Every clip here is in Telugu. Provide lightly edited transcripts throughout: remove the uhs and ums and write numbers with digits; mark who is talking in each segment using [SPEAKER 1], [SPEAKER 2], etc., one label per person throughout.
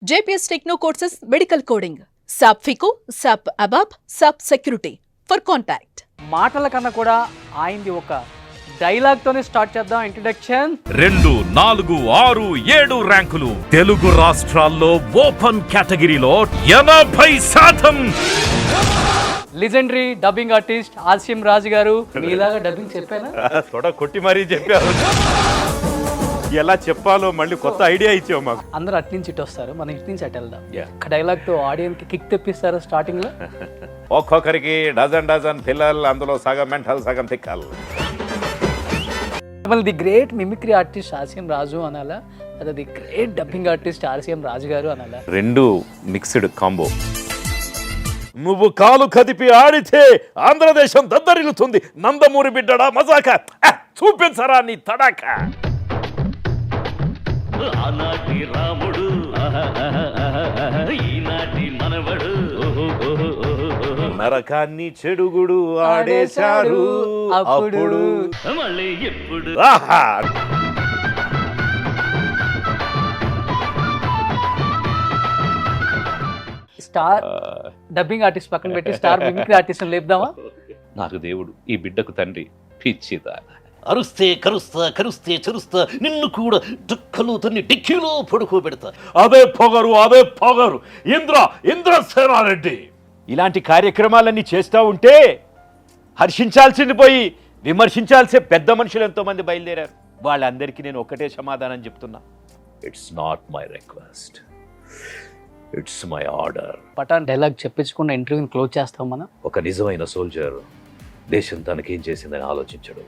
[SPEAKER 1] JPS Techno Courses Medical Coding, SAP FICO, SAP ABAP, SAP Security. For contact.
[SPEAKER 2] మాటల కన్నా కూడా ఆయనది ఒక డైలాగ్ తోనే స్టార్ట్ చేద్దాం ఇంట్రడక్షన్.
[SPEAKER 3] 2, 4, 6, 7 ర్యాంకులు తెలుగు రాష్ట్రాల్లో ఓపెన్ కేటగిరీలో 80%.
[SPEAKER 2] లెజెండరీ డబ్బింగ్ ఆర్టిస్ట్ ఆసియం రాజు గారు. మీలాగా డబ్బింగ్ చెప్పానా?
[SPEAKER 4] తొడ కొట్టి మరీ చెప్పారు. ఎలా చెప్పాలో మళ్ళీ కొత్త ఐడియా ఇచ్చావు మాకు.
[SPEAKER 2] అందరూ అటు నుంచి ఇటు వస్తారు, మనం ఇటు నుంచి అటు వెళ్దాం. డైలాగ్ తో ఆడియన్స్ కి కిక్ తెప్పిస్తారు స్టార్టింగ్ లో.
[SPEAKER 4] ఒక్కొక్కరికి డజన్ పిల్లలు, అందులో సగం మెంటల్ సగం తిక్కాలి.
[SPEAKER 2] మళ్ళీ ది గ్రేట్ మిమిక్రీ ఆర్టిస్ట్ ఆసియం రాజు అనాలా, అదే ది గ్రేట్ డబ్బింగ్ ఆర్టిస్ట్ ఆసియం రాజు గారు అనాలా?
[SPEAKER 4] రెండు మిక్స్డ్ కాంబో. నువ్వు కాలు కదిపి ఆడితే ఆంధ్రదేశం దద్దరిల్లుతుంది. నందమూరి బిడ్డడా మజాక, చూపించరా నీ తడాక.
[SPEAKER 5] ఆనాటి రాముడు ఈనాటి మనవడు
[SPEAKER 4] నరకాన్ని చెడుగుడు ఆడేశారు అప్పుడు
[SPEAKER 5] మళ్ళీ ఎప్పుడు.
[SPEAKER 4] ఆహా.
[SPEAKER 2] స్టార్ డబ్బింగ్ ఆర్టిస్ట్ పక్కన పెట్టి స్టార్ మిమిక్రీ ఆర్టిస్ట్ లేపుదామా?
[SPEAKER 5] నాకు దేవుడు, ఈ బిడ్డకు తండ్రి, పిచ్చిత అరుస్తే కరుస్తా, కరుస్తే చరుస్తా, నిన్ను కూడా దుఃఖలు తన్ని డిక్కీలో పడుకోబెడతా.
[SPEAKER 4] అదే పొగరు ఇంద్రసేనారెడ్డి. ఇలాంటి కార్యక్రమాలన్నీ చేస్తూ ఉంటే హర్షించాల్సింది పోయి విమర్శించాల్సే పెద్ద మనుషులు ఎంతో మంది బయలుదేరారు. వాళ్ళందరికీ నేను ఒకటే సమాధానం చెప్తున్నా,
[SPEAKER 5] it's not my request, it's my order.
[SPEAKER 2] Pathaan dialogue చెప్పించకుండా ఇంటర్వ్యూని క్లోజ్ చేస్తాం మనం.
[SPEAKER 5] ఒక నిజమైన సోల్జర్ దేశం తనకేం చేసిందని ఆలోచించడు,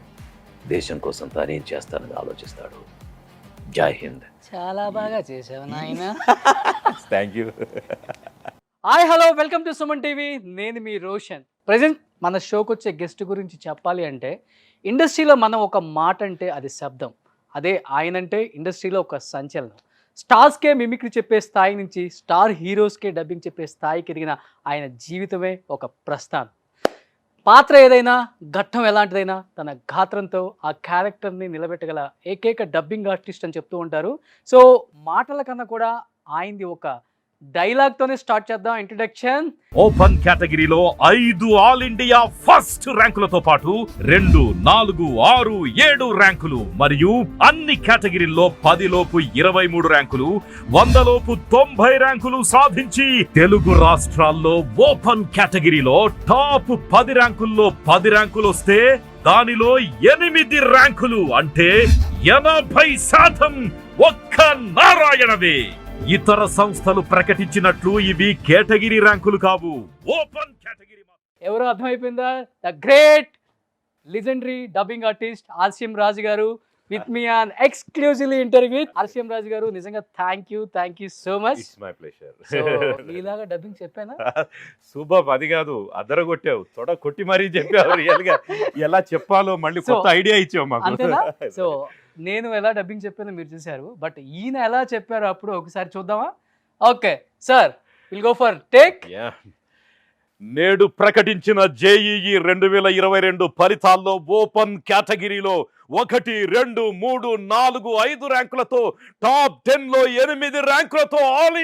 [SPEAKER 5] దేశం కోసం తానేం చేస్తానని ఆలోచిస్తాడు. జై హింద్.
[SPEAKER 2] చాలా బాగా చేసావు నాయన.
[SPEAKER 4] Thank you.
[SPEAKER 2] Hi hello, welcome to Suman TV. నేను మీ రోషన్. ప్రజెంట్ మన షోకి వచ్చే గెస్ట్ గురించి చెప్పాలి అంటే, ఇండస్ట్రీలో మనం ఒక మాట అంటే అది శబ్దం, అదే ఆయన అంటే ఇండస్ట్రీలో ఒక సంచలనం. స్టార్స్కే మిమిక్రీ చెప్పే స్థాయి నుంచి స్టార్ హీరోస్కే డబ్బింగ్ చెప్పే స్థాయికి ఎదిగిన ఆయన జీవితమే ఒక ప్రస్థానం. పాత్ర ఏదైనా, ఘట్టం ఎలాంటిదైనా తన గాత్రంతో ఆ క్యారెక్టర్ని నిలబెట్టగల ఏకైక డబ్బింగ్ ఆర్టిస్ట్ అని చెప్తూ ఉంటారు. సో మాటల కన్నా కూడా ఆయనది ఒక డైలాగ్ తోనే స్టార్ట్ చేద్దాం ఇంట్రడక్షన్.
[SPEAKER 3] ఓపెన్ కేటగిరీలో 5 ఆల్ ఇండియా ఫస్ట్ ర్యాంకులతో పాటు 2, 4, 6, 7 ర్యాంకులు మరియు అన్ని కేటగిరీల్లో 10 లోపు 23 ర్యాంకులు, 100 లోపు 90 ర్యాంకులు సాధించి తెలుగు రాష్ట్రాల్లో ఓపెన్ కేటగిరీలో టాప్ 10 ర్యాంకుల్లో 10 ర్యాంకులు వస్తే దానిలో 8 ర్యాంకులు అంటే 80% ఒక్క నారాయణవే. ఇతర సంస్థలు ప్రకటించినట్లు ఇవి కేటగిరీ ర్యాంకులు కావు, ఓపెన్ కేటగిరీ.
[SPEAKER 2] ఎవరో అర్థమైపోయిందా? The great legendary dubbing artist ఆసియం రాజు గారు with me on exclusively interview with ఆసియం రాజు గారు. నిజంగా thank you so much.
[SPEAKER 4] It's my pleasure.
[SPEAKER 2] మీలాగా డబ్బింగ్ చెప్పానా?
[SPEAKER 4] శుభం. అది కాదు, అద్దరగొట్టావు, తొడ కొట్టి మరీ చెప్పావు. రియల్ గా ఎలా చెప్పాలో మళ్ళీ కొత్త ఐడియా ఇచ్చావు మాకు.
[SPEAKER 2] అంతేనా? సో నేను ఎలా డబ్బింగ్ చెప్పానో మీరు చూశారు, బట్ ఈయన ఎలా చెప్పారో అప్పుడు ఒకసారి చూద్దామా? Okay sir, will go for take.
[SPEAKER 4] నేడు ప్రకటించిన జేఈఈ 2022 ఫలితాల్లో ఓపెన్ కేటగిరీలో 1, 2, 3, 4, 5 ర్యాంకులతో టాప్ 10 లో 8 ర్యాంకులతో ఆల్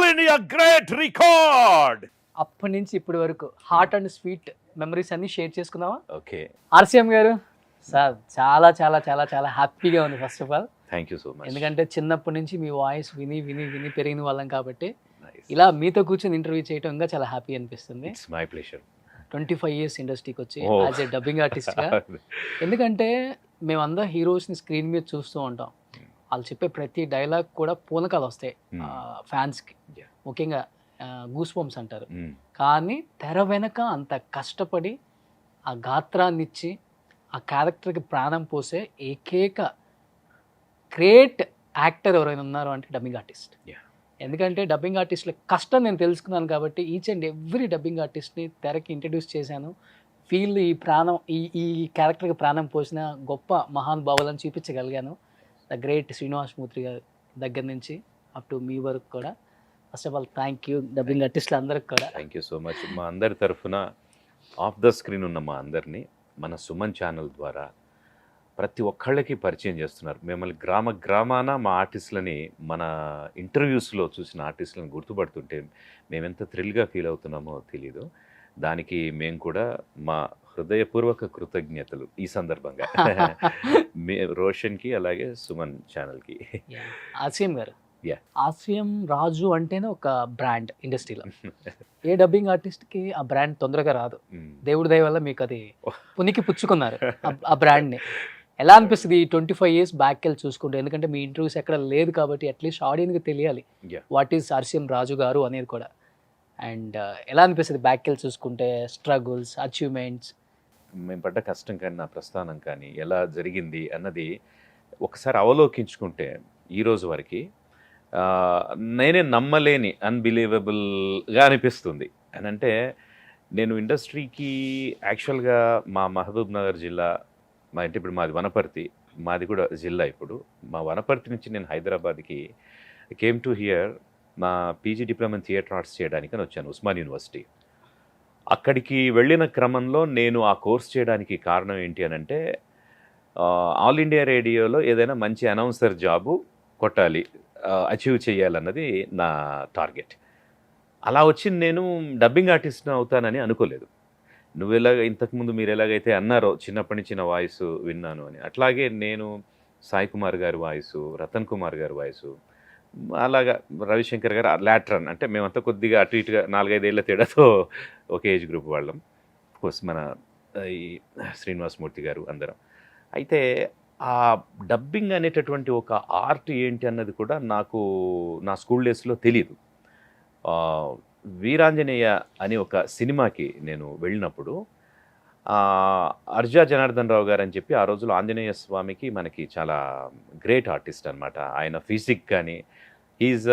[SPEAKER 4] ఇండియా గ్రేట్ రికార్డ్.
[SPEAKER 2] అప్పటి నుంచి ఇప్పటి వరకు హార్ట్ అండ్ స్వీట్ మెమరీస్ అన్ని షేర్ చేసుకుందామా?
[SPEAKER 4] ఓకే
[SPEAKER 2] ఆర్సిఎం గారు సార్, చాలా చాలా చాలా చాలా హ్యాపీగా ఉంది first of all.
[SPEAKER 4] Thank you so much.
[SPEAKER 2] ఎందుకంటే చిన్నప్పటి నుంచి మీ వాయిస్ విని విని విని పెరిగిన వాళ్ళం కాబట్టి ఇలా మీతో కూర్చొని ఇంటర్వ్యూ చేయడం ఇంకా చాలా హ్యాపీ అనిపిస్తుంది.
[SPEAKER 4] It's my pleasure.
[SPEAKER 2] 25 years ఇండస్ట్రీకి వచ్చి యాజ్ ఏ డబ్బింగ్ ఆర్టిస్ట్గా. ఎందుకంటే మేమందరం హీరోస్ని స్క్రీన్ మీద చూస్తూ ఉంటాం, వాళ్ళు చెప్పే ప్రతి డైలాగ్ కూడా పూనకాలు వస్తాయి ఫ్యాన్స్కి, ముఖ్యంగా గూస్ బంప్స్ అంటారు. కానీ తెర వెనక అంత కష్టపడి ఆ గాత్రాన్ని ఇచ్చి ఆ క్యారెక్టర్కి ప్రాణం పోసే ఏకైక గ్రేట్ యాక్టర్ ఎవరైనా ఉన్నారు అంటే డబ్బింగ్ ఆర్టిస్ట్. ఎందుకంటే డబ్బింగ్ ఆర్టిస్ట్ల కష్టం నేను తెలుసుకున్నాను కాబట్టి ఈచ్ అండ్ ఎవ్రీ డబ్బింగ్ ఆర్టిస్ట్ని తెరకి ఇంట్రడ్యూస్ చేశాను. ఫీల్డ్ ఈ ప్రాణం ఈ క్యారెక్టర్కి ప్రాణం పోసిన గొప్ప మహానుభావులను చూపించగలిగాను. ద గ్రేట్ శ్రీనివాస్ మూర్తి గారి దగ్గర నుంచి అప్ టు మీ వరకు కూడా. First of all thank you dubbing ఆర్టిస్టులు అందరికి కూడా.
[SPEAKER 4] Thank you so much. మా అందరి తరఫున ఆఫ్ ద స్క్రీన్ ఉన్న మా అందరినీ మన సుమన్ ఛానల్ ద్వారా
[SPEAKER 5] ప్రతి ఒక్కళ్ళకి పరిచయం చేస్తున్నారు. మిమ్మల్ని గ్రామాన మా ఆర్టిస్టులని మన ఇంటర్వ్యూస్‌లో చూసిన ఆర్టిస్టులను గుర్తుపడుతుంటే మేమెంత థ్రిల్‌గా ఫీల్ అవుతున్నామో తెలీదు. దానికి మేము కూడా మా హృదయపూర్వక కృతజ్ఞతలు ఈ సందర్భంగా రోషన్‌కి అలాగే సుమన్ ఛానల్‌కి.
[SPEAKER 2] ఆసియం గారు,
[SPEAKER 5] Yeah.
[SPEAKER 2] ఆసియం రాజు అంటేనే ఒక బ్రాండ్ ఇండస్ట్రీలో. ఏ డబ్బింగ్ ఆర్టిస్ట్కి ఆ బ్రాండ్ తొందరగా రాదు. దేవుడి దయ వల్ల మీకు అది పునికి పుచ్చుకున్నారు ఆ బ్రాండ్ని. ఎలా అనిపిస్తుంది ఈ 25 years బ్యాక్ వెళ్ళి చూసుకుంటే? ఎందుకంటే మీ ఇంటర్వ్యూస్ ఎక్కడ లేదు కాబట్టి అట్లీస్ట్ ఆడియన్స్కి తెలియాలి
[SPEAKER 5] Yeah.
[SPEAKER 2] వాట్ ఈస్ ఆర్సిఎం రాజు గారు అనేది కూడా. అండ్ ఎలా అనిపిస్తుంది బ్యాక్ వెళ్ళి చూసుకుంటే స్ట్రగుల్స్, అచీవ్మెంట్స్?
[SPEAKER 5] మేము పడ్డ కష్టం కానీ నా ప్రస్థానం కానీ ఎలా జరిగింది అన్నది ఒకసారి అవలోకించుకుంటే ఈ రోజు వరకు నేనే నమ్మలేని అన్బిలీవబుల్గా అనిపిస్తుంది. అని అంటే నేను ఇండస్ట్రీకి యాక్చువల్గా మా మహబూబ్ నగర్ జిల్లా, అంటే ఇప్పుడు మాది వనపర్తి, మాది కూడా జిల్లా. ఇప్పుడు మా వనపర్తి నుంచి నేను హైదరాబాద్కి కేమ్ టు హియర్ మా PG diploma in theatre arts చేయడానికి అని వచ్చాను, ఉస్మాన్ యూనివర్సిటీ. అక్కడికి వెళ్ళిన క్రమంలో నేను ఆ కోర్స్ చేయడానికి కారణం ఏంటి అని అంటే ఆల్ ఇండియా రేడియోలో ఏదైనా మంచి అనౌన్సర్ జాబు కొట్టాలి, అచీవ్ చేయాలన్నది నా టార్గెట్. అలా వచ్చింది. నేను డబ్బింగ్ ఆర్టిస్ట్ అవుతానని అనుకోలేదు. నువ్వు ఇంతకుముందు మీరు ఎలాగైతే అన్నారో చిన్నప్పటి నుంచి నా వాయిస్ విన్నాను అని, అట్లాగే నేను సాయి కుమార్ గారి వాయిస్, రతన్ కుమార్ గారి వాయిస్, అలాగా రవిశంకర్ గారు లాట్రన్, అంటే మేమంతా కొద్దిగా అటు ఇటుగా 4-5 ఏళ్ల తేడాతో ఒక ఏజ్ గ్రూప్ వాళ్ళం. కోర్స్ మన ఈ శ్రీనివాసమూర్తి గారు అందరం. అయితే ఆ డబ్బింగ్ అనేటటువంటి ఒక ఆర్ట్ ఏంటి అన్నది కూడా నాకు నా స్కూల్ డేస్లో తెలియదు. వీరాంజనేయ అని ఒక సినిమాకి నేను వెళ్ళినప్పుడు అర్జా జనార్దన్ రావు గారు అని చెప్పి ఆ రోజుల్లో ఆంజనేయ స్వామికి మనకి చాలా గ్రేట్ ఆర్టిస్ట్ అనమాట. ఆయన ఫిజిక్ కానీ ఈజ్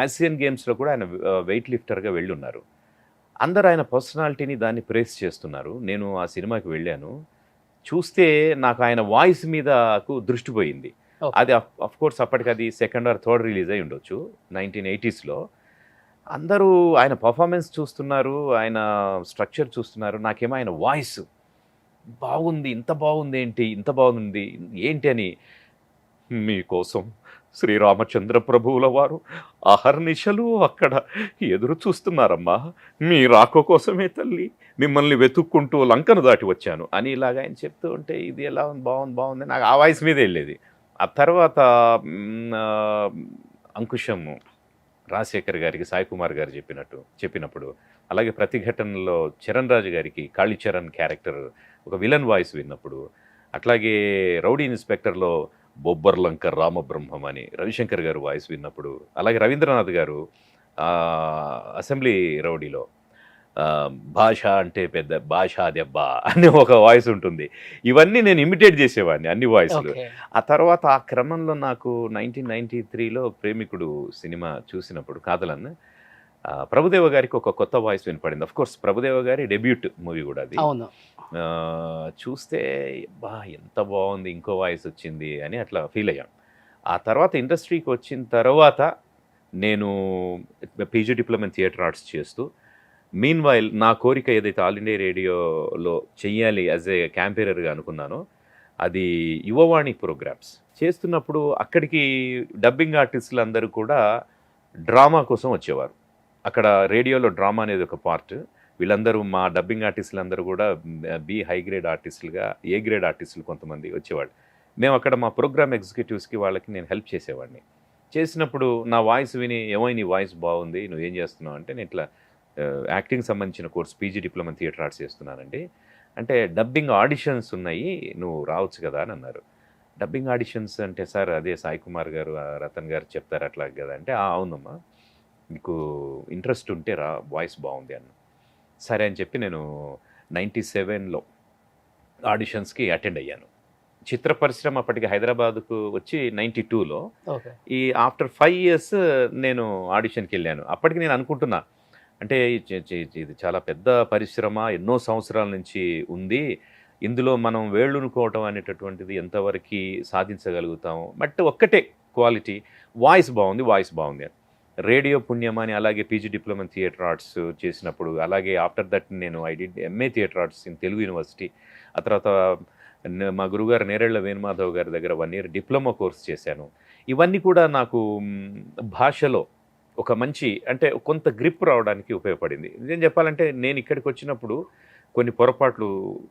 [SPEAKER 5] ఆసియన్ గేమ్స్లో కూడా ఆయన వెయిట్ లిఫ్టర్గా వెళ్ళి ఉన్నారు. అందరూ ఆయన పర్సనాలిటీని దాన్ని ప్రేస్ చేస్తున్నారు. నేను ఆ సినిమాకి వెళ్ళాను. చూస్తే నాకు ఆయన వాయిస్ మీదకు దృష్టి పోయింది. అది అఫ్కోర్స్ అప్పటికి అది 2nd or 3rd రిలీజ్ అయి ఉండొచ్చు 1980sలో. అందరూ ఆయన పర్ఫార్మెన్స్ చూస్తున్నారు, ఆయన స్ట్రక్చర్ చూస్తున్నారు. నాకేమో ఆయన వాయిస్ బాగుంది, ఇంత బాగుంది ఏంటి, ఇంత బాగుంది ఏంటి అని, మీకోసం శ్రీరామచంద్ర ప్రభువుల వారు అహర్నిశలు అక్కడ ఎదురు చూస్తున్నారమ్మా, మీ రాక కోసమే తల్లి మిమ్మల్ని వెతుక్కుంటూ లంకను దాటి వచ్చాను అని ఇలాగ ఆయన చెప్తూ ఉంటే ఇది ఎలా ఉంది, బాగుంది నాకు ఆ వాయిస్ మీద వెళ్ళేది. ఆ తర్వాత అంకుశము రాజశేఖర్ గారికి సాయి కుమార్ గారు చెప్పినప్పుడు, అలాగే ప్రతిఘటనలో చరణ్ రాజు గారికి కాళీచరణ్ క్యారెక్టర్ ఒక విలన్ వాయిస్ విన్నప్పుడు, అట్లాగే రౌడీ ఇన్స్పెక్టర్లో బొబ్బర్లంక రామబ్రహ్మం అని రవిశంకర్ గారు వాయిస్ విన్నప్పుడు, అలాగే రవీంద్రనాథ్ గారు అసెంబ్లీ రౌడీలో భాష అంటే పెద్ద భాషా దెబ్బ అని ఒక వాయిస్ ఉంటుంది. ఇవన్నీ నేను ఇమిటేట్ చేసేవాడిని అన్ని వాయిస్లు. ఆ తర్వాత ఆ క్రమంలో నాకు 1993లో ప్రేమికుడు సినిమా చూసినప్పుడు కాదలన్న ప్రభుదేవ గారికి ఒక కొత్త వాయిస్ వినపడింది. అఫ్కోర్స్ ప్రభుదేవ గారి డెబ్యూట్ మూవీ కూడా అది. చూస్తే బా ఎంత బాగుంది, ఇంకో వాయిస్ వచ్చింది అని అట్లా ఫీల్ అయ్యాను. ఆ తర్వాత ఇండస్ట్రీకి వచ్చిన తర్వాత నేను PG diploma in theatre arts చేస్తూ, మీన్ వైల్ నా కోరిక ఏదైతే ఆల్ ఇండియా రేడియోలో చెయ్యాలి యాజ్ ఏ క్యాంపెయినర్గా అనుకున్నానో అది యువవాణి ప్రోగ్రామ్స్ చేస్తున్నప్పుడు అక్కడికి డబ్బింగ్ ఆర్టిస్టులు అందరూ కూడా డ్రామా కోసం వచ్చేవారు. అక్కడ రేడియోలో డ్రామా అనేది ఒక పార్ట్. వీళ్ళందరూ మా డబ్బింగ్ ఆర్టిస్టులు అందరూ కూడా బి హై గ్రేడ్ ఆర్టిస్టులుగా, ఏ గ్రేడ్ ఆర్టిస్టులు కొంతమంది వచ్చేవాళ్ళు. మేము అక్కడ మా ప్రోగ్రామ్ ఎగ్జిక్యూటివ్స్కి వాళ్ళకి నేను హెల్ప్ చేసేవాడిని. చేసినప్పుడు నా వాయిస్ విని ఏమో నీ వాయిస్ బాగుంది, నువ్వేం చేస్తున్నావు అంటే, నేను ఇట్లా యాక్టింగ్ సంబంధించిన course PG diploma theatre arts చేస్తున్నానండి. అంటే డబ్బింగ్ ఆడిషన్స్ ఉన్నాయి, నువ్వు రావచ్చు కదా అని అన్నారు. డబ్బింగ్ ఆడిషన్స్ అంటే సార్ అదే సాయి కుమార్ గారు రతన్ గారు చెప్తారు అట్లా కదా అంటే, అవునమ్మా నీకు ఇంట్రెస్ట్ ఉంటే రా, వాయిస్ బాగుంది అన్న. సరే అని చెప్పి నేను 97లో ఆడిషన్స్కి అటెండ్ అయ్యాను. చిత్ర పరిశ్రమ అప్పటికి హైదరాబాద్కు వచ్చి 92లో, ఈ ఆఫ్టర్ 5 years నేను ఆడిషన్కి వెళ్ళాను. అప్పటికి నేను అనుకుంటున్నా, అంటే ఇది చాలా పెద్ద పరిశ్రమ, ఎన్నో సంవత్సరాల నుంచి ఉంది, ఇందులో మనం వేళ్ళునుకోవటం అనేటటువంటిది ఎంతవరకు సాధించగలుగుతాము. బట్ ఒక్కటే క్వాలిటీ, వాయిస్ బాగుంది అని. రేడియో పుణ్యమని, అలాగే పీజీ డిప్లొమా థియేటర్ ఆర్ట్స్ చేసినప్పుడు, అలాగే ఆఫ్టర్ దట్ నేను I did MA theatre arts in Telugu university. ఆ తర్వాత మా గురుగారు నేరేళ్ల వేణుమాధవ్ గారి దగ్గర 1 year డిప్లొమా కోర్స్ చేశాను. ఇవన్నీ కూడా నాకు భాషలో ఒక మంచి అంటే కొంత గ్రిప్ రావడానికి ఉపయోగపడింది. నిజం చెప్పాలంటే నేను ఇక్కడికి వచ్చినప్పుడు కొన్ని పొరపాట్లు,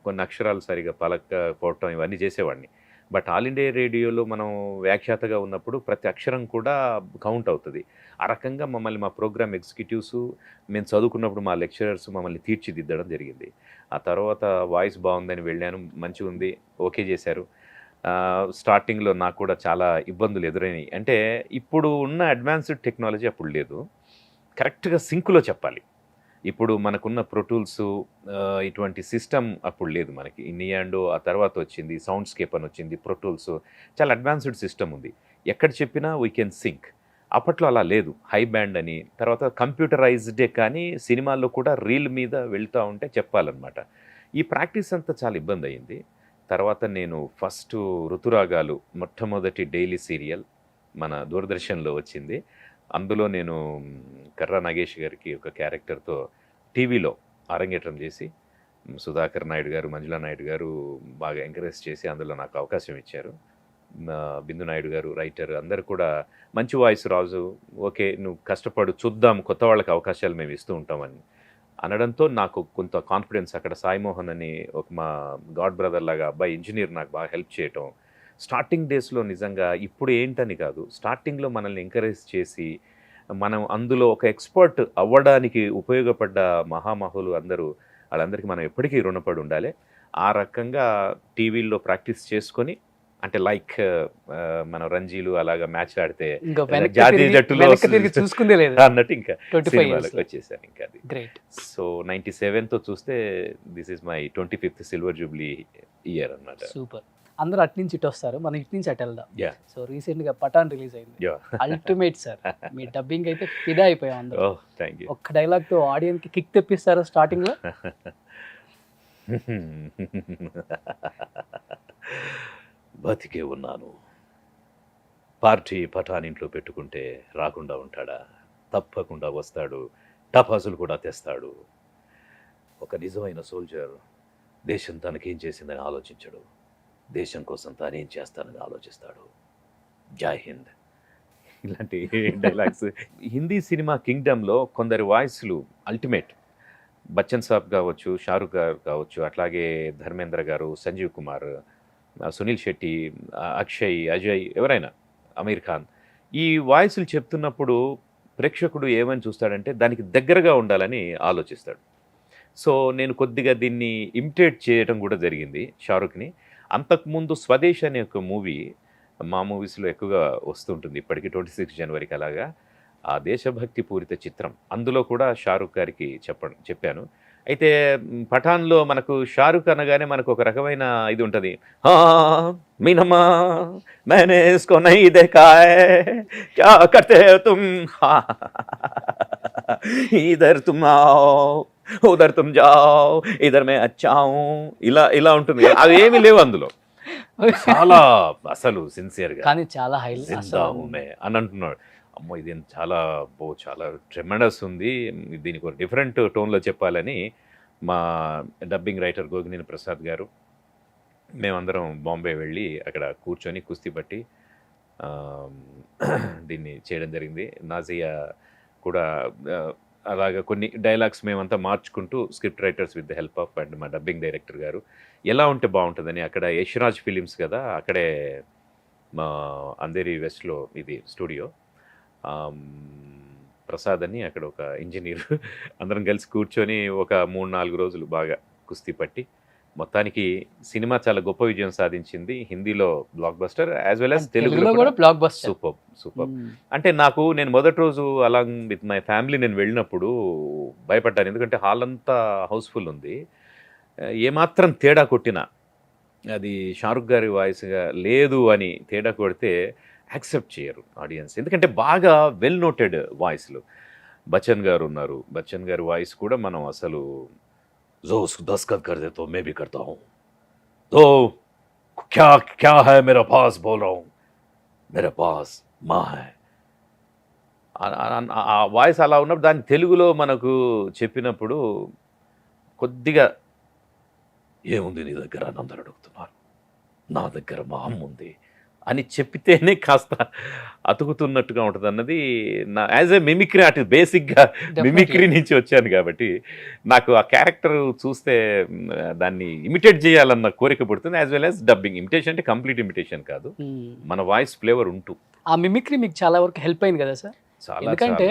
[SPEAKER 5] కొన్ని అక్షరాలు సరిగా పలకపోవటం ఇవన్నీ చేసేవాడిని. బట్ ఆల్ ఇండియా రేడియోలో మనం వ్యాఖ్యాతగా ఉన్నప్పుడు ప్రతి అక్షరం కూడా కౌంట్ అవుతుంది. ఆ రకంగా మమ్మల్ని మా ప్రోగ్రామ్ ఎగ్జిక్యూటివ్స్, మేము చదువుకున్నప్పుడు మా లెక్చరర్స్ మమ్మల్ని తీర్చిదిద్దడం జరిగింది. ఆ తర్వాత వాయిస్ బాగుందని వెళ్ళాను, మంచిగా ఉంది, ఓకే చేశారు. స్టార్టింగ్లో నాకు కూడా చాలా ఇబ్బందులు ఎదురైనాయి. అంటే ఇప్పుడు ఉన్న అడ్వాన్స్డ్ టెక్నాలజీ అప్పుడు లేదు, కరెక్ట్గా సింక్లో చెప్పాలి. ఇప్పుడు మనకున్న ప్రొటూల్స్ ఇటువంటి సిస్టమ్ అప్పుడు లేదు మనకి. నియాండో ఆ తర్వాత వచ్చింది, సౌండ్ స్కేప్ అని వచ్చింది, ప్రొటూల్స్ చాలా అడ్వాన్స్డ్ సిస్టమ్ ఉంది. ఎక్కడ చెప్పినా వీ కెన్ సింక్. అప్పట్లో అలా లేదు, హై బ్యాండ్ అని. తర్వాత కంప్యూటరైజ్డే, కానీ సినిమాల్లో కూడా రీల్ మీద వెళ్తూ ఉంటే చెప్పాలన్నమాట. ఈ ప్రాక్టీస్ అంతా చాలా ఇబ్బంది అయింది. తర్వాత నేను ఫస్ట్ ఋతురాగాలు మొట్టమొదటి డైలీ సీరియల్ మన దూరదర్శన్లో వచ్చింది. అందులో నేను కర్రా నాగేష్ గారికి ఒక క్యారెక్టర్తో టీవీలో అరంగేట్రం చేసి, సుధాకర్ నాయుడు గారు, మంజులా నాయుడు గారు బాగా ఎంకరేజ్ చేసి అందులో నాకు అవకాశం ఇచ్చారు. బిందు నాయుడు గారు రైటర్, అందరు కూడా మంచి వాయిస్ రాజు, ఓకే నువ్వు కష్టపడు, చూద్దాం, కొత్త వాళ్ళకి అవకాశాలు మేము ఇస్తూ ఉంటామని అనడంతో నాకు కొంత కాన్ఫిడెన్స్. అక్కడ సాయిమోహన్ అని ఒక మా గాడ్ బ్రదర్ లాగా అబ్బాయి ఇంజనీర్ నాకు బాగా హెల్ప్ చేయటం. స్టార్టింగ్ డేస్లో నిజంగా ఇప్పుడు ఏంటని కాదు, స్టార్టింగ్లో మనల్ని ఎంకరేజ్ చేసి మనం అందులో ఒక ఎక్స్పర్ట్ అవ్వడానికి ఉపయోగపడ్డ మహామహులు అందరూ, వాళ్ళందరికీ మనం ఎప్పటికీ రుణపడి ఉండాలి. ఆ రకంగా టీవీల్లో ప్రాక్టీస్ చేసుకొని, అంటే లైక్ మనం రంజీలు అలాగా మ్యాచ్ ఆడితే జాతీయ జట్టులో
[SPEAKER 2] చూసుకుందే లేదు
[SPEAKER 5] అన్నట్టు ఇంకా
[SPEAKER 2] 25 years
[SPEAKER 5] వచ్చేసాను. ఇంకా అది
[SPEAKER 2] గ్రేట్.
[SPEAKER 5] సో 97తో చూస్తే this is my 25th silver Jubilee year అన్నమాట.
[SPEAKER 2] సూపర్. అందరూ అటు నుంచి ఇటు వస్తారు, మనం ఇటు నుంచి అటు వెళ్దాం.
[SPEAKER 5] యా
[SPEAKER 2] సో రీసెంట్గా పఠాన్ రిలీజ్ అయింది,
[SPEAKER 5] యా
[SPEAKER 2] అల్టిమేట్ సార్. మీ డబ్బింగ్ అయితే ఫిదా అయిపోయాం అందరూ.
[SPEAKER 5] ఓహ్ థ్యాంక్ యూ.
[SPEAKER 2] ఒక్క డైలాగ్తో ఆడియన్స్కి కిక్ తెప్పిస్తారా స్టార్టింగ్లో?
[SPEAKER 5] బతికే ఉన్నాను, పార్టీ పఠాన్ ఇంట్లో పెట్టుకుంటే రాకుండా ఉంటాడా? తప్పకుండా వస్తాడు, టపాసులు కూడా తెస్తాడు. ఒక నిజమైన సోల్జర్ దేశం తనకేం చేసిందని ఆలోచించడు, దేశం కోసం తానేం చేస్తానని ఆలోచిస్తాడు. జై హింద్. ఇలాంటి డైలాగ్స్ హిందీ సినిమా కింగ్డమ్లో కొందరి వాయిస్లు అల్టిమేట్. బచ్చన్ సాబ్ కావచ్చు, షారుఖ్ గారు కావచ్చు, అట్లాగే ధర్మేంద్ర గారు, సంజీవ్ కుమార్, సునీల్ శెట్టి, అక్షయ్, అజయ్, ఎవరైనా, అమీర్ ఖాన్, ఈ వాయిస్లు చెప్తున్నప్పుడు ప్రేక్షకుడు ఏమని చూస్తాడంటే దానికి దగ్గరగా ఉండాలని ఆలోచిస్తాడు. సో నేను కొద్దిగా దీన్ని ఇమిటేట్ చేయడం కూడా జరిగింది షారుఖ్ని. అంతకుముందు స్వదేశ్ అనే ఒక మూవీ మా మూవీస్లో ఎక్కువగా వస్తుంటుంది ఇప్పటికీ, 26 జనవరికి అలాగా. ఆ దేశభక్తి పూరిత చిత్రం, అందులో కూడా షారుఖ్ గారికి చెప్పాను. అయితే పఠాన్లో మనకు షారుఖ్ అనగానే మనకు ఒక రకమైన ఇది ఉంటుంది, మీనమ్మా मैंने इसको नहीं देखा है क्या करते हो तुम इधर तुम आओ उधर तुम जाओ इधर मैं अच्छा हूँ, ఇలా ఇలా ఉంటుంది. అవేమీ లేవు అందులో, చాలా అసలు సిన్సియర్గా
[SPEAKER 2] కానీ చాలా హై
[SPEAKER 5] అని అంటున్నాడు. అమ్మో ఇది చాలా చాలా ట్రెమెండస్ ఉంది, దీనికి ఒక డిఫరెంట్ టోన్లో చెప్పాలని మా డబ్బింగ్ రైటర్ గోగినేని ప్రసాద్ గారు, మేమందరం బాంబే వెళ్ళి అక్కడ కూర్చొని కుస్తీ పట్టి దీన్ని చేయడం జరిగింది. నాజియా కూడా అలాగా కొన్ని డైలాగ్స్ మేమంతా మార్చుకుంటూ script writers with the help of and మా డబ్బింగ్ డైరెక్టర్ గారు ఎలా ఉంటే బాగుంటుందని, అక్కడ యశ్రాజ్ ఫిలిమ్స్ కదా, అక్కడే మా అంధేరి వెస్ట్లో ఇది స్టూడియో, ప్రసాద్ అని అక్కడ ఒక ఇంజనీర్, అందరం కలిసి కూర్చొని ఒక 3-4 రోజులు బాగా కుస్తీ పట్టి మొత్తానికి సినిమా చాలా గొప్ప విజయం సాధించింది. హిందీలో block buster as well as తెలుగులో కూడా
[SPEAKER 2] బ్లాక్ బస్టర్.
[SPEAKER 5] సూపర్. అంటే నేను మొదటి రోజు అలాంగ్ విత్ మై ఫ్యామిలీ నేను వెళ్ళినప్పుడు భయపడ్డాను, ఎందుకంటే హాల్ అంతా హౌస్ఫుల్ ఉంది. ఏమాత్రం తేడా కొట్టినా అది షారుఖ్ గారి వాయిస్గా లేదు అని తేడా కొడితే యాక్సెప్ట్ చేయరు ఆడియన్స్, ఎందుకంటే బాగా వెల్ నోటెడ్ వాయిస్లు. బచ్చన్ గారు ఉన్నారు, బచ్చన్ గారి వాయిస్ కూడా మనం అసలు जो उसको दस्तखत कर दे तो मैं भी करता हूँ, तो क्या क्या है मेरे पास, बोल रहा हूँ मेरे पास माँ है. ఆ వాయిస్ అలా ఉన్నప్పుడు దాన్ని తెలుగులో మనకు చెప్పినప్పుడు కొద్దిగా ఏముంది నీ దగ్గర అని అందరూ అడుగుతున్నారు, నా దగ్గర మా అమ్మ ఉంది అని చెప్పితేనే కాస్త అతుకుతున్నట్టుగా ఉంటుంది అన్నది నా యాజ్ ఎ మిమిక్రీ ఆర్టిస్ట్, బేసిక్గా మిమిక్రీ నుంచి వచ్చాను కాబట్టి నాకు ఆ క్యారెక్టర్ చూస్తే దాన్ని ఇమిటేట్ చేయాలన్న కోరిక పుడుతుంది. As well as dubbing. Imitation అంటే కంప్లీట్ ఇమిటేషన్ కాదు, మన వాయిస్ ఫ్లేవర్ ఉంటూ.
[SPEAKER 2] ఆ మిమిక్రీ మీకు చాలా వరకు హెల్ప్ అయింది కదా సార్?
[SPEAKER 5] చాలా
[SPEAKER 2] ఎందుకంటే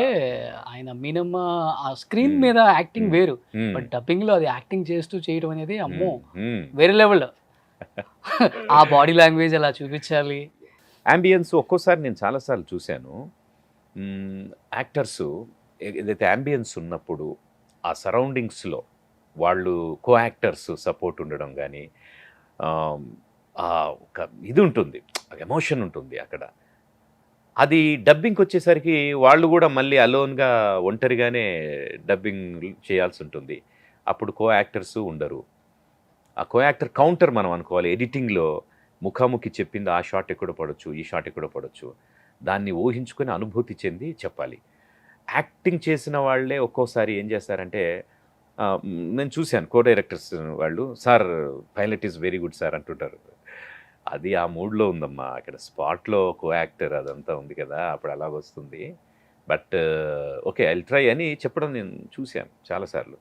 [SPEAKER 2] ఆయన మీనమ్మ ఆ స్క్రీన్ మీద యాక్టింగ్ వేరు, బట్ డబ్బింగ్ లో అది యాక్టింగ్ చేస్తూ చేయడం అనేది అమ్మో వేరే లెవెల్. ఆ బాడీ లాంగ్వేజ్ అలా చూపించాలి.
[SPEAKER 5] యాంబియన్స్ ఒక్కోసారి నేను చాలాసార్లు చూశాను. యాక్టర్స్ ఏదైతే యాంబియన్స్ ఉన్నప్పుడు ఆ సరౌండింగ్స్లో వాళ్ళు కో యాక్టర్స్ సపోర్ట్ ఉండడం కానీ ఒక ఇది ఉంటుంది, ఎమోషన్ ఉంటుంది అక్కడ. అది డబ్బింగ్కి వచ్చేసరికి వాళ్ళు కూడా మళ్ళీ అలోన్గా ఒంటరిగానే డబ్బింగ్ చేయాల్సి ఉంటుంది. అప్పుడు కో యాక్టర్స్ ఉండరు. ఆ కో యాక్టర్ కౌంటర్ మనం అనుకోవాలి. ఎడిటింగ్లో ముఖాముఖి చెప్పింది ఆ షాట్ ఎక్కడ పడవచ్చు, ఈ షాట్ ఎక్కడ పడవచ్చు, దాన్ని ఊహించుకొని అనుభూతి చెంది చెప్పాలి. యాక్టింగ్ చేసిన వాళ్ళే ఒక్కోసారి ఏం చేస్తారంటే, నేను చూశాను కో డైరెక్టర్స్ వాళ్ళు, sir pilot is very good sir అంటుంటారు. అది ఆ మూడ్లో ఉందమ్మా, అక్కడ స్పాట్లో కో యాక్టర్ అదంతా ఉంది కదా, అప్పుడు అలాగొస్తుంది. బట్ ఓకే ఐ ట్రై అని చెప్పడం నేను చూశాను చాలాసార్లు.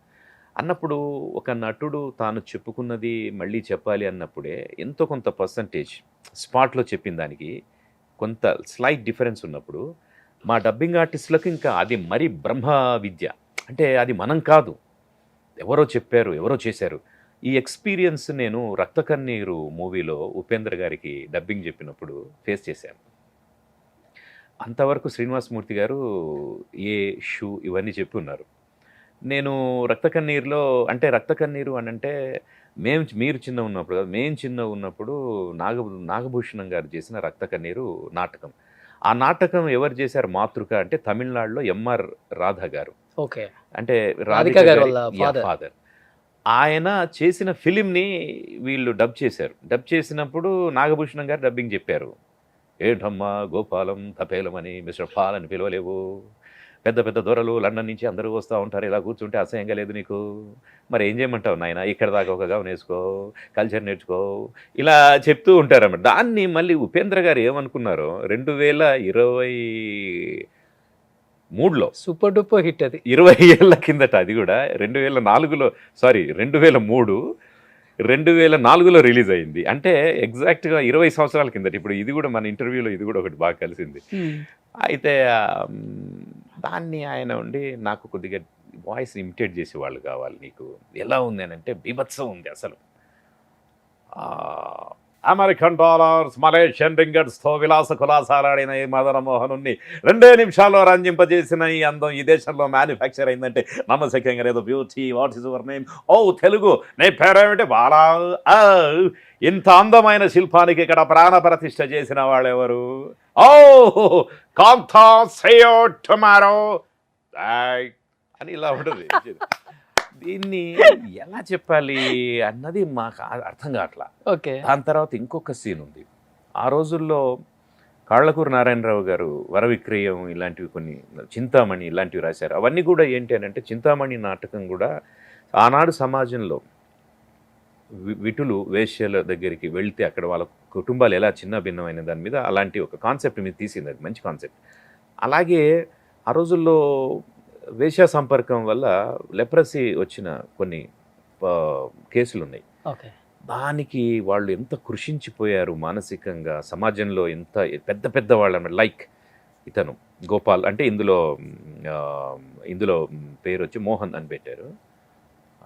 [SPEAKER 5] అన్నప్పుడు ఒక నటుడు తాను చెప్పుకున్నది మళ్ళీ చెప్పాలి అన్నప్పుడే ఎంతో కొంత పర్సంటేజ్ స్పాట్లో చెప్పిన దానికి కొంత స్లైట్ డిఫరెన్స్ ఉన్నప్పుడు మా డబ్బింగ్ ఆర్టిస్టులకు ఇంకా అది మరి బ్రహ్మ విద్య. అంటే అది మనం కాదు, ఎవరో చెప్పారు, ఎవరో చేశారు. ఈ ఎక్స్పీరియన్స్ నేను రక్త కన్నీరు మూవీలో ఉపేంద్ర గారికి డబ్బింగ్ చెప్పినప్పుడు ఫేస్ చేశాను. అంతవరకు శ్రీనివాసమూర్తి గారు ఏ షూ ఇవన్నీ చెప్పి ఉన్నారు. నేను రక్త కన్నీరులో, అంటే రక్త కన్నీరు అని అంటే మీరు చిన్న ఉన్నప్పుడు కాదు, మేము చిన్న ఉన్నప్పుడు నాగభూషణం గారు చేసిన రక్త కన్నీరు నాటకం. ఆ నాటకం ఎవరు చేశారు మాతృక అంటే తమిళనాడులో ఎంఆర్ రాధా గారు.
[SPEAKER 2] ఓకే,
[SPEAKER 5] అంటే
[SPEAKER 2] రాధిక గారు
[SPEAKER 5] ఫాదర్. ఆయన చేసిన ఫిలింని వీళ్ళు డబ్ చేశారు. డబ్ చేసినప్పుడు నాగభూషణం గారు డబ్బింగ్ చెప్పారు. ఏంటమ్మా గోపాలం తపేలం అని మిస్టర్ పాల్ అని పిలవలేవు, పెద్ద పెద్ద దొరలు లండన్ నుంచి అందరూ వస్తూ ఉంటారు, ఇలా కూర్చుంటే అసహ్యంగా లేదు నీకు, మరి ఏం చేయమంటావు నాయన, ఇక్కడ దాకా ఒక గౌన్ వేసుకో, కల్చర్ నేర్చుకో, ఇలా చెప్తూ ఉంటారన్నమాట. దాన్ని మళ్ళీ ఉపేంద్ర గారు ఏమనుకున్నారో 2023లో
[SPEAKER 2] సూపర్ డూపర్ హిట్ అది.
[SPEAKER 5] 20 ఏళ్ల కిందట, అది కూడా 2004లో, సారీ 2004లో రిలీజ్ అయింది. అంటే ఎగ్జాక్ట్గా 20 సంవత్సరాల కిందట. ఇప్పుడు ఇది కూడా మన ఇంటర్వ్యూలో ఇది కూడా ఒకటి బాగా కలిసింది. అయితే దాన్ని ఆయన ఉండి నాకు కొద్దిగా వాయిస్ ఇమిటేట్ చేసే వాళ్ళు కావాలి నీకు, ఎలా ఉంది అని అంటే బీభత్సం ఉంది అసలు. అమెరికన్ డాలర్స్, మలేషియన్ రింగట్స్తో విలాస కులాసాలాడిన ఈ మదన మోహనుని 2 నిమిషాల్లో రంజింపజేసిన ఈ అందం ఈ దేశంలో మ్యానుఫ్యాక్చర్ అయిందంటే నమ్మశక్యంగా లేదు. Beauty, what is your name? ఓ తెలుగు, నీ పేరేమిటి? బాలా. ఇంత అందమైన శిల్పానికి ఇక్కడ ప్రాణ ప్రతిష్ఠ చేసిన వాళ్ళెవరు? ఓ కాంతా సేయో టుమారో అని ఇలా ఉంటుంది. దీన్ని ఎలా చెప్పాలి అన్నది మాకు అర్థం కావట్లా.
[SPEAKER 2] ఓకే,
[SPEAKER 5] దాని తర్వాత ఇంకొక సీన్ ఉంది. ఆ రోజుల్లో కాళ్ళకూరు నారాయణరావు గారు వరవిక్రయం ఇలాంటివి, కొన్ని చింతామణి ఇలాంటివి రాశారు. అవన్నీ కూడా ఏంటి అని అంటే, చింతామణి నాటకం కూడా ఆనాడు సమాజంలో విటులు వేశ్యల దగ్గరికి వెళ్తే అక్కడ వాళ్ళ కుటుంబాలు ఎలా చిన్న భిన్నమైన దాని మీద అలాంటి ఒక కాన్సెప్ట్ మీద తీసింది. అది మంచి కాన్సెప్ట్. అలాగే ఆ రోజుల్లో వేశ్య సంపర్కం వల్ల లెప్రసీ వచ్చిన కొన్ని కేసులు ఉన్నాయి.
[SPEAKER 2] ఓకే,
[SPEAKER 5] దానికి వాళ్ళు ఎంత కృషించిపోయారు మానసికంగా, సమాజంలో ఎంత పెద్ద పెద్ద వాళ్ళు, లైక్ ఇతను గోపాల్, అంటే ఇందులో పేరు వచ్చి మోహన్ అని పెట్టారు.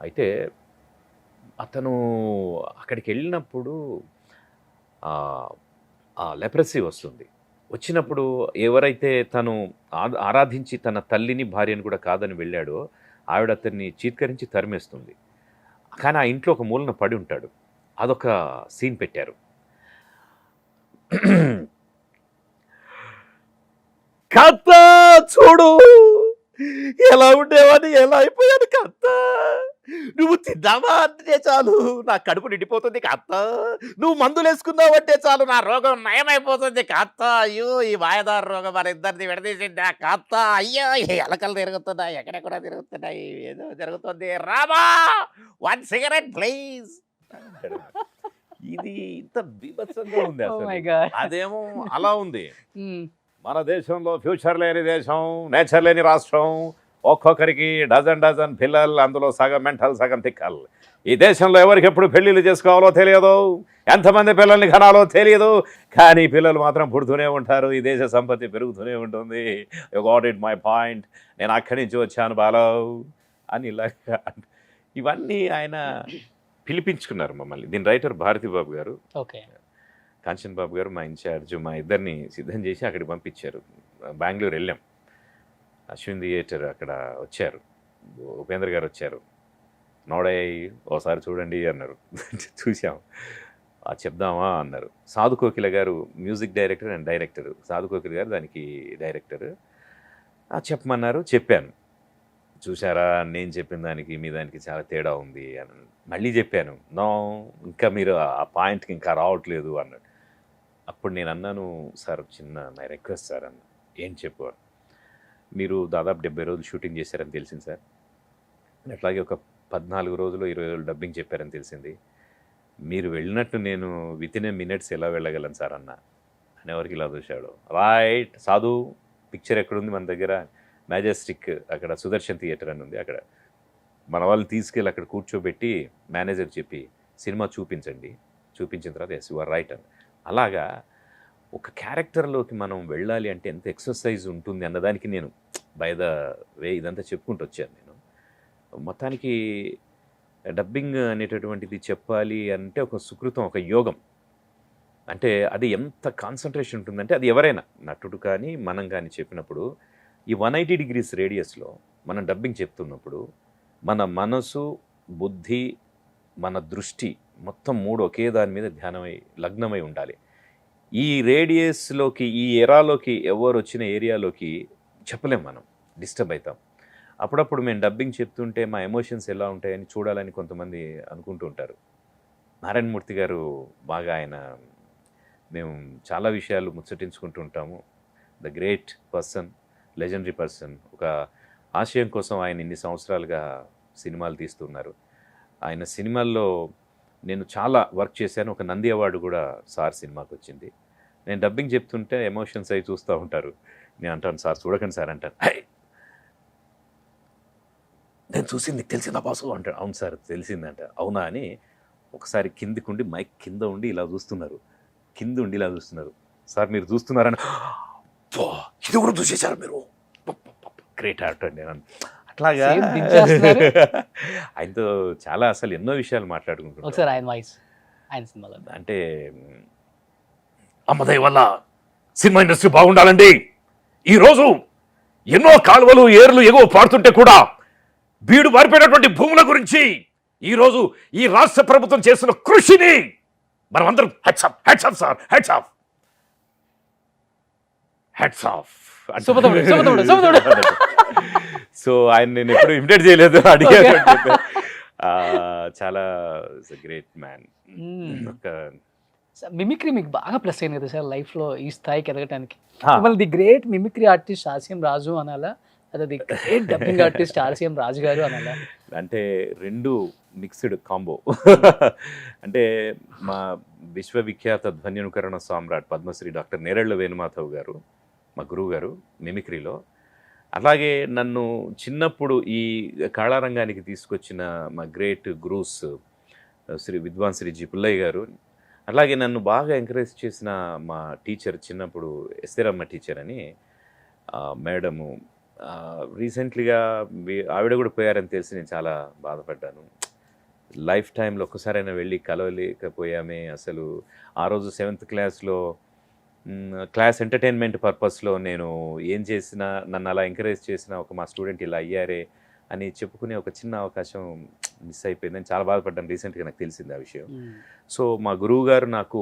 [SPEAKER 5] అయితే అతను అక్కడికి వెళ్ళినప్పుడు లెప్రసీ వస్తుంది. వచ్చినప్పుడు ఎవరైతే తను ఆరాధించి తన తల్లిని భార్యను కూడా కాదని వెళ్ళాడో ఆవిడ అతన్ని చీత్కరించి తరిమేస్తుంది. కానీ ఆ ఇంట్లో ఒక మూలన పడి ఉంటాడు. అదొక సీన్ పెట్టారు. కత్త చూడు ఎలా ఉండేవాడిని, ఎలా అయిపోయాను కత్త, నువ్వు తిందామా అంటే చాలు నా కడుపు నిండిపోతుంది కత్త, నువ్వు మందులు వేసుకున్నావంటే చాలు నా రోగం నయమైపోతుంది కత్త, అయ్యో ఈ వాయదారు రోగం మన ఇద్దరిని విడదీసిందా కత్త, అయ్యో ఈ ఎలకలు తిరుగుతున్నాయి, ఎక్కడెక్కడ తిరుగుతున్నాయి, ఏదో జరుగుతుంది, రామా 1 సిగరెట్ ప్లీజ్. ఇది ఇంత బీభత్సంగా ఉంది
[SPEAKER 2] Oh
[SPEAKER 5] అసలు.
[SPEAKER 2] my God.
[SPEAKER 5] అదేమో అలా ఉంది.
[SPEAKER 2] Hmm.
[SPEAKER 5] మన దేశంలో ఫ్యూచర్ లేని దేశం, నేచర్ లేని రాష్ట్రం, ఒక్కొక్కరికి డజన్ పిల్లలు, అందులో సగం మెంటల్ సగం తిక్కలు. ఈ దేశంలో ఎవరికి ఎప్పుడు పెళ్లిళ్ళు చేసుకోవాలో తెలియదు, ఎంతమంది పిల్లల్ని కనాలో తెలియదు, కానీ పిల్లలు మాత్రం పుడుతూనే ఉంటారు. ఈ దేశ సంపత్తి పెరుగుతూనే ఉంటుంది. You got it my point. నేను అక్కడి నుంచి వచ్చాను బాలవ్ అని ఇలాగా ఇవన్నీ ఆయన పిలిపించుకున్నారు మమ్మల్ని. దీని రైటర్ భారతి బాబు గారు,
[SPEAKER 2] ఓకే.
[SPEAKER 5] కాంచన్ బాబు గారు మా ఇన్ఛార్జ్, మా ఇద్దరిని సిద్ధం చేసి అక్కడికి పంపించారు. బెంగళూరు వెళ్ళాం. అశ్విన్ థియేటర్ అక్కడ వచ్చారు, ఉపేంద్ర గారు వచ్చారు. నోడయ్య ఓసారి చూడండి అన్నారు. చూసాం. చెప్దామా అన్నారు. సాధు కోకిల గారు మ్యూజిక్ డైరెక్టర్ అండ్ డైరెక్టర్, సాధు కోకిల గారు దానికి డైరెక్టర్. చెప్పమన్నారు, చెప్పాను. చూసారా నేను చెప్పిన దానికి మీ దానికి చాలా తేడా ఉంది అని మళ్ళీ చెప్పాను. నో, ఇంకా మీరు ఆ పాయింట్కి ఇంకా రావట్లేదు అన్నాడు. అప్పుడు నేను అన్నాను, సార్ చిన్న మై రిక్వెస్ట్ సార్ అన్న. ఏం చెప్పు? మీరు దాదాపు 70 రోజులు షూటింగ్ చేశారని తెలిసింది సార్. అట్లాగే ఒక 14 రోజులు 20 రోజులు డబ్బింగ్ చెప్పారని తెలిసింది. మీరు వెళ్ళినట్టు నేను విత్ ఇన్ ఏ మినిట్స్ ఎలా వెళ్ళగలను సార్ అన్న. అనేవరకు ఇలా చూశాడు. రైట్ సాధు, పిక్చర్ ఎక్కడుంది మన దగ్గర? మ్యాజెస్టిక్ అక్కడ సుదర్శన్ థియేటర్ అని ఉంది. అక్కడ మన వాళ్ళు తీసుకెళ్ళి అక్కడ కూర్చోబెట్టి మేనేజర్ చెప్పి సినిమా చూపించండి, చూపించిన తర్వాత ఎస్ యు ఆర్ రైట్ అని. అలాగా ఒక క్యారెక్టర్లోకి మనం వెళ్ళాలి అంటే ఎంత ఎక్సర్సైజ్ ఉంటుంది అన్నదానికి నేను బై ద వే ఇదంతా చెప్పుకుంటూ వచ్చాను. నేను మొత్తానికి డబ్బింగ్ అనేటటువంటిది చెప్పాలి అంటే ఒక సుకృతం, ఒక యోగం. అంటే అది ఎంత కాన్సన్ట్రేషన్ ఉంటుందంటే అది ఎవరైనా నటుడు కానీ మనం కానీ చెప్పినప్పుడు ఈ 180 degrees రేడియస్లో మనం డబ్బింగ్ చెప్తున్నప్పుడు మన మనసు, బుద్ధి, మన దృష్టి మొత్తం 3 ఒకే దాని మీద ధ్యానమై లగ్నమై ఉండాలి. ఈ రేడియస్లోకి, ఈ ఎరాలోకి ఎవరు వచ్చిన ఏరియాలోకి చెప్పలేం, మనం డిస్టర్బ్ అవుతాం. అప్పుడప్పుడు మేము డబ్బింగ్ చెప్తుంటే మా ఎమోషన్స్ ఎలా ఉంటాయని చూడాలని కొంతమంది అనుకుంటూ ఉంటారు. నారాయణమూర్తి గారు బాగా మేము చాలా విషయాలు ముచ్చటించుకుంటూ ఉంటాము. The great person, legendary person. ఒక ఆశయం కోసం ఆయన ఇన్ని సంవత్సరాలుగా సినిమాలు తీస్తున్నారు. ఆయన సినిమాల్లో నేను చాలా వర్క్ చేశాను. ఒక నంది అవార్డు కూడా సార్ సినిమాకి వచ్చింది. నేను డబ్బింగ్ చెప్తుంటే ఎమోషన్స్ అయి చూస్తూ ఉంటారు. నేను అంటాను, సార్ చూడకండి సార్ అంటాను. నేను చూసింది నీకు తెలిసిందా బాసు అంటాడు. అవును సార్ తెలిసిందంట. అవునా అని ఒకసారి కిందికి ఉండి మైక్ కింద ఉండి ఇలా చూస్తున్నారు, కింద ఉండి ఇలా చూస్తున్నారు. సార్ మీరు చూస్తున్నారని, ఇది కూడా చూసేశారు మీరు, గ్రేట్ యాక్టర్ నేను అట్లాగా.
[SPEAKER 2] Same దించేస్తున్నారు.
[SPEAKER 5] ఆయనతో చాలా అసలు ఎన్నో విషయాలు మాట్లాడుకుంటున్నాను.
[SPEAKER 2] ఒకసారి ఆయన వాయిస్, ఆయన సినిమాలో.
[SPEAKER 5] అంటే అమ్మదయ్య వల్ల సినిమా ఇండస్ట్రీ బాగుండాలండి. ఈరోజు ఎన్నో కాలువలు, ఏర్లు ఎగువ పాడుతుంటే కూడా బీడు మారిపోయినటువంటి భూముల గురించి ఈరోజు ఈ రాష్ట్ర ప్రభుత్వం చేస్తున్న కృషిని మనమందరం heads of sir, heads of. So ఆయన నేను ఎప్పుడు ఇమిటేట్ చేయలేదు, అడిగాను. చాలా గ్రేట్ మ్యాన్.
[SPEAKER 2] మిమిక్రీ మీకు బాగా ప్లస్ అయింది కదా సార్ లైఫ్లో ఈ స్థాయికి ఎదగటానికి? The great mimicry artist RCM Raju అనాలా, అదే the great dubbing artist RCM Raju గారు అనాలా?
[SPEAKER 5] అంటే రెండు మిక్స్డ్ కాంబో. అంటే మా విశ్వవిఖ్యాత ధ్వన్యనుకరణ సామ్రాట్ పద్మశ్రీ డాక్టర్ నేరెళ్ల వేణుమాధవ్ గారు మా గురువు గారు మిమిక్రీలో. అలాగే నన్ను చిన్నప్పుడు ఈ కళారంగానికి తీసుకొచ్చిన మా గ్రేట్ గురూస్ విద్వాన్ శ్రీ జి పుల్లయ్య గారు. అలాగే నన్ను బాగా ఎంకరేజ్ చేసిన మా టీచర్ చిన్నప్పుడు ఎస్తేరమ్మ టీచర్ అని మేడము. రీసెంట్లీగా ఆవిడ కూడా పోయారని తెలిసి నేను చాలా బాధపడ్డాను. లైఫ్ టైంలో ఒక్కసారైనా వెళ్ళి కలవలేకపోయామే. అసలు ఆ రోజు 7th క్లాస్లో క్లాస్ ఎంటర్టైన్మెంట్ పర్పస్లో నేను ఏం చేసినా, నన్ను అలా ఎంకరేజ్ చేసిన ఒక మా స్టూడెంట్ ఇలా అయ్యారే అని చెప్పుకునే ఒక చిన్న అవకాశం మిస్ అయిపోయిందని చాలా బాధపడ్డాను. రీసెంట్గా నాకు తెలిసింది ఆ విషయం. సో మా గురువు గారు నాకు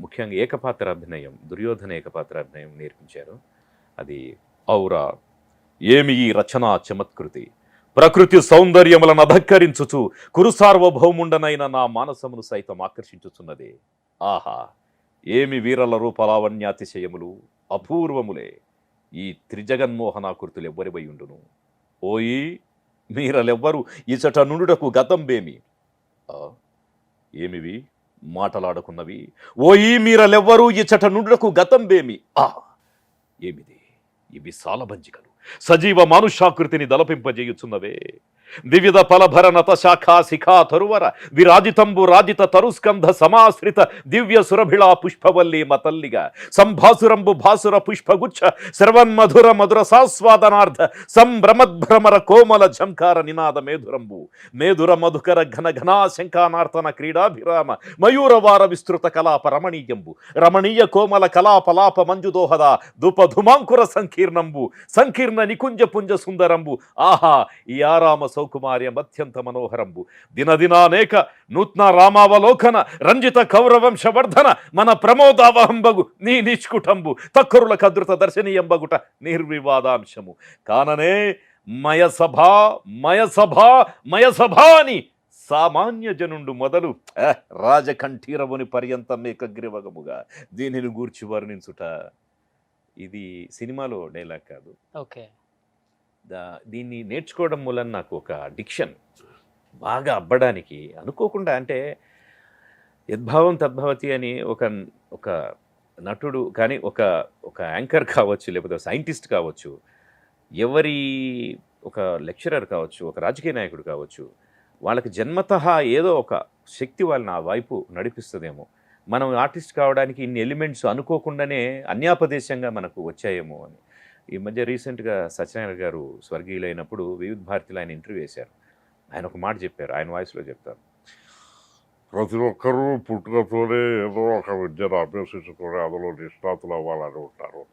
[SPEAKER 5] ముఖ్యంగా ఏకపాత్ర అభినయం, దుర్యోధన ఏకపాత్ర అభినయం నేర్పించారు. అది ఔరా ఏమి ఈ రచనా చమత్కృతి, ప్రకృతి సౌందర్యములను అధక్కరించుచు కురుసార్వభౌముండనైన నా మానసమును సైతం ఆకర్షించుచున్నది. ఆహా ఏమి వీరల రూపలావణ్యాతిశయములు అపూర్వములే ఈ త్రిజగన్మోహనాకృతులు ఎవ్వరివై ఉండును. ఓయి మీరలెవ్వరు ఇచట నుండుటకు గతంబేమి? ఏమివి
[SPEAKER 4] మాటలాడుకున్నవి ఓయి మీరలెవ్వరూ ఇచ్చట నుండుకు గతంబేమి ఏమిది ఇవి సాలబంజికలు సజీవ మానుషాకృతిని దలపింపజేయుచున్నవే వివిధ ఫలభరనత శాఖా శిఖా తరువర విరాజితంబు రాజిత తరుస్కంధ సమాశ్రిత దివ్య సురభిళా పుష్పవల్లి మతల్లిగా సంభాసురంబు భాసుర పుష్పగుచ్ఛ శర్వన్మధుర మధుర సాస్వాదనార్థ సంభ్రమద్భ్రమర కోమల ఝంకార నినాద మేధురంబు మేధుర మధుకర ఘన ఘనా శంఖానార్తన క్రీడాభిరామ మయూరవార విస్తృత కలాప రమణీయంబు రమణీయ కోమల కలాపలాప మంజుదోహద ధుపధుమాంకుర సంకీర్ణంబు సంకీర్ణ నికుంజ పుంజ సుందరంబు ఆహా ఈ ఆరామ సౌకుమార్యం అత్యంత మనోహరంబు దినదినానేక నూత్న రామావలోకన రంజిత కౌరవంశవర్ధన మన ప్రమోదావహంబగు నీ నిష్కుటంబు తక్కరుల కదృత దర్శనీయంబగుట నిర్వివాదాంశము కాననే మయసభా అని సామాన్య జనుండు మొదలు రాజకంఠీరవుని పర్యంతం ఏకగ్రీవగముగా దీనిని గూర్చి వర్ణించుట ఇది సినిమాలో డైలాగ్ కాదు.
[SPEAKER 2] ఓకే,
[SPEAKER 4] దీన్ని నేర్చుకోవడం మూలన నాకు ఒక డిక్షన్ బాగా అబ్బడానికి అనుకోకుండా, అంటే యద్భావం తద్భవతి అని ఒక నటుడు కానీ ఒక యాంకర్ కావచ్చు, లేకపోతే సైంటిస్ట్ కావచ్చు, ఎవరి ఒక లెక్చరర్ కావచ్చు, ఒక రాజకీయ నాయకుడు కావచ్చు, వాళ్ళకి జన్మతః ఏదో ఒక శక్తి వాళ్ళని ఆ వైపు నడిపిస్తుందేమో. మనం ఆర్టిస్ట్ కావడానికి ఇన్ని ఎలిమెంట్స్ అనుకోకుండానే అన్యాపదేశంగా మనకు వచ్చాయేమో అని. ఈ మధ్య రీసెంట్గా సత్యనారాయణ గారు స్వర్గీయులైనప్పుడు వివిధ భారతిలో ఆయన ఇంటర్వ్యూ చేశారు. ఆయన ఒక మాట చెప్పారు, ఆయన వాయిస్లో చెప్తారు.
[SPEAKER 6] ప్రతి ఒక్కరూ పుట్టుకతోనే ఏదో ఒక విద్యను అభ్యసించుకొని అందులో నిష్ణాతులు అవ్వాలని ఉంటారు.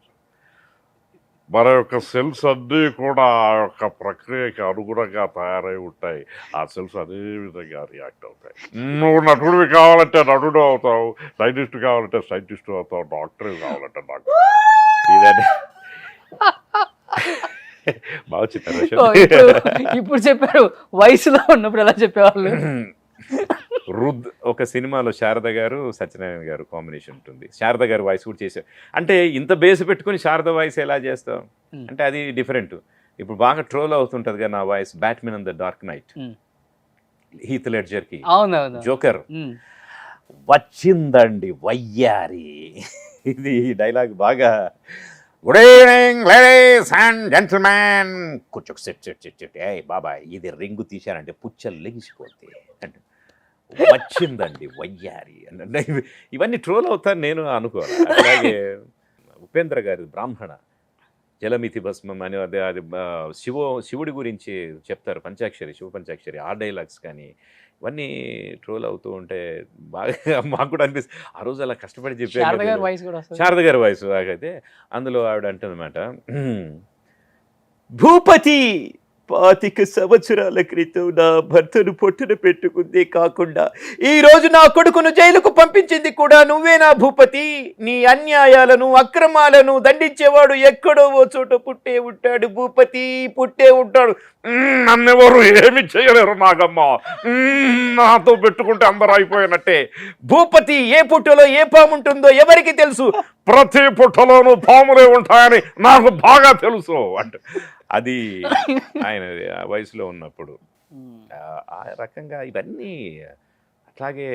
[SPEAKER 6] మన యొక్క సెల్స్ అన్నీ కూడా ఆ యొక్క ప్రక్రియకి అనుగుణంగా తయారై ఉంటాయి. ఆ సెల్స్ అదే విధంగా రియాక్ట్ అవుతాయి. నువ్వు నటుడివి కావాలంటే నటుడు అవుతావు, సైంటిస్ట్ కావాలంటే సైంటిస్ట్ అవుతావు, డాక్టర్ కావాలంటే డాక్టర్.
[SPEAKER 4] ఇదే బాగా చెప్పారు.
[SPEAKER 2] ఇప్పుడు చెప్పారు, వయసులో ఉన్నప్పుడు ఎలా చెప్పేవాళ్ళు.
[SPEAKER 5] ఒక సినిమాలో శారద గారు సత్యనారాయణ గారు కాంబినేషన్ ఉంటుంది. శారద గారు వాయిస్ కూడా చేశారు. అంటే ఇంత బేస్ పెట్టుకుని శారద వాయిస్ ఎలా చేస్తాం అంటే అది డిఫరెంట్. ఇప్పుడు బాగా ట్రోల్ అవుతుంటది కదా నా voice, Batman on the Dark Knight, Heath Ledger కి జోకర్ వచ్చిందండి వయ్యారి. ఇది డైలాగ్ బాగా good evening ladies and gentlemen కూర్చొక సెట్ ఏ బాబాయ్ ఇది రింగు తీశారంటే పుచ్చలు లెగిసిపోతే అంటే వచ్చిందండి వయ్యారి అంటే ఇవన్నీ ట్రోల్ అవుతాను నేను అనుకోవాలి. అలాగే ఉపేంద్ర గారి బ్రాహ్మణ జలమితి భస్మం అని అది శివుడి గురించి చెప్తారు, పంచాక్షరి శివ పంచాక్షరి, ఆ డైలాగ్స్ కానీ ఇవన్నీ ట్రోల్ అవుతూ ఉంటే బాగా మాకు కూడా అనిపిస్తుంది. ఆ రోజు అలా కష్టపడి చెప్పారు. శారద గారి వాయిస్ అయితే అందులో ఆవిడ అంటుందన్నమాట, భూపతి 25 సంవత్సరాల క్రితం నా భర్తను పొట్టున పెట్టుకుందే కాకుండా ఈరోజు నా కొడుకును జైలుకు పంపించింది కూడా నువ్వేనా భూపతి? నీ అన్యాయాలను అక్రమాలను దండించేవాడు ఎక్కడో ఓ చోట పుట్టే ఉంటాడు భూపతి, పుట్టే ఉంటాడు.
[SPEAKER 6] నన్నెవరు ఏమి చేయలేరు నాగమ్మ, నాతో పెట్టుకుంటే అందరూ అయిపోయినట్టే.
[SPEAKER 4] భూపతి ఏ పుట్టలో ఏ పాము ఉంటుందో ఎవరికి తెలుసు?
[SPEAKER 6] ప్రతి పుట్టలోనూ పాములే ఉంటాయని నాకు బాగా తెలుసు అంటే
[SPEAKER 5] అది ఆయన ఆ వయసులో ఉన్నప్పుడు ఆ రకంగా ఇవన్నీ. అట్లాగే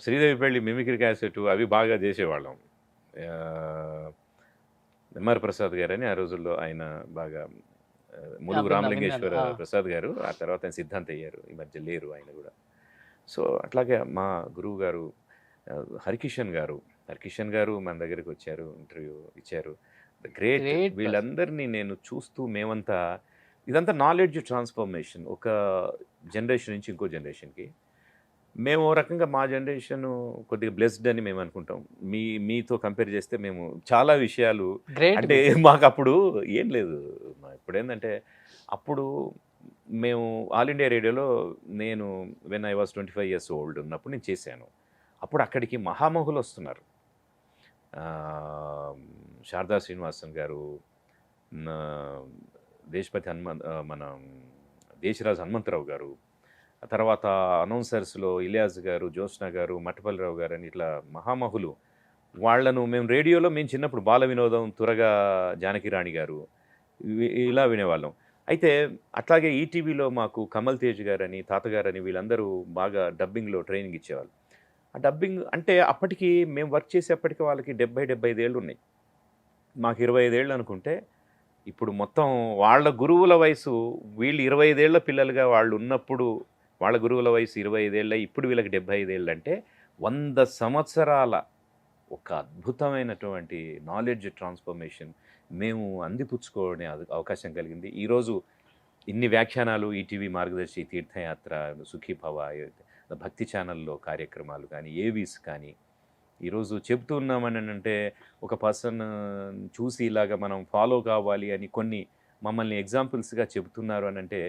[SPEAKER 5] శ్రీదేవి పెళ్ళి మిమిక్రీ క్యాసెట్ అవి బాగా చేసేవాళ్ళం. ఎంఆర్ ప్రసాద్ గారు అని ఆ రోజుల్లో ఆయన బాగా ములుగు రామలింగేశ్వర ప్రసాద్ గారు, ఆ తర్వాత ఆయన సిద్ధాంత్ అయ్యారు, ఈ మధ్య లేరు ఆయన కూడా. సో అట్లాగే మా గురువు గారు హరికిషన్ గారు మన దగ్గరికి వచ్చారు, ఇంటర్వ్యూ ఇచ్చారు. గ్రేట్. వీళ్ళందరినీ నేను చూస్తూ మేమంతా ఇదంతా నాలెడ్జ్ ట్రాన్స్ఫర్మేషన్, ఒక జనరేషన్ నుంచి ఇంకో జనరేషన్కి. మేము ఓ రకంగా మా జనరేషన్ కొద్దిగా బ్లెస్డ్ అని మేము అనుకుంటాం. మీతో కంపేర్ చేస్తే మేము చాలా విషయాలు అంటే మాకు అప్పుడు ఏం లేదు. ఇప్పుడు ఏంటంటే అప్పుడు మేము ఆల్ ఇండియా రేడియోలో నేను when I was 25 years old ఉన్నప్పుడు నేను చేశాను. అప్పుడు అక్కడికి మహామహులు వస్తున్నారు. శారదా శ్రీనివాసన్ గారు, దేశపతి మన దేశరాజు హనుమంతరావు గారు, ఆ తర్వాత అనౌన్సర్స్లో ఇలియాస్ గారు, జ్యోత్స్న గారు, మట్టపల్లిరావు గారు అని ఇట్లా మహామహులు. వాళ్లను మేము రేడియోలో మేము చిన్నప్పుడు బాల వినోదం, తురగా జానకిరాణి గారు ఇలా వినేవాళ్ళం. అయితే అట్లాగే ఈటీవీలో మాకు కమల్ తేజ్ గారని తాతగారని వీళ్ళందరూ బాగా డబ్బింగ్లో ట్రైనింగ్ ఇచ్చేవాళ్ళు. ఆ డబ్బింగ్ అంటే అప్పటికి మేము వర్క్ చేసేప్పటికి వాళ్ళకి 70-75 ఏళ్ళు ఉన్నాయి, మాకు 25 ఏళ్ళు అనుకుంటే. ఇప్పుడు మొత్తం వాళ్ళ గురువుల వయసు, వీళ్ళు 25 ఏళ్ల పిల్లలుగా వాళ్ళు ఉన్నప్పుడు వాళ్ళ గురువుల వయసు 25 ఏళ్ళ, ఇప్పుడు వీళ్ళకి 75 ఏళ్ళు అంటే 100 సంవత్సరాల ఒక అద్భుతమైనటువంటి నాలెడ్జ్ ట్రాన్స్ఫర్మేషన్ మేము అందిపుచ్చుకోవడం అవకాశం కలిగింది. ఈరోజు ఇన్ని వ్యాఖ్యానాలు, ఈటీవీ మార్గదర్శి, తీర్థయాత్ర, సుఖీభవ, భక్తి ఛానల్లో కార్యక్రమాలు కానీ, ఏవీస్ కానీ ఈరోజు చెబుతూ ఉన్నామని అంటే ఒక పర్సన్ చూసి ఇలాగా మనం ఫాలో కావాలి అని కొన్ని మమ్మల్ని ఎగ్జాంపుల్స్గా చెబుతున్నారు అని అంటే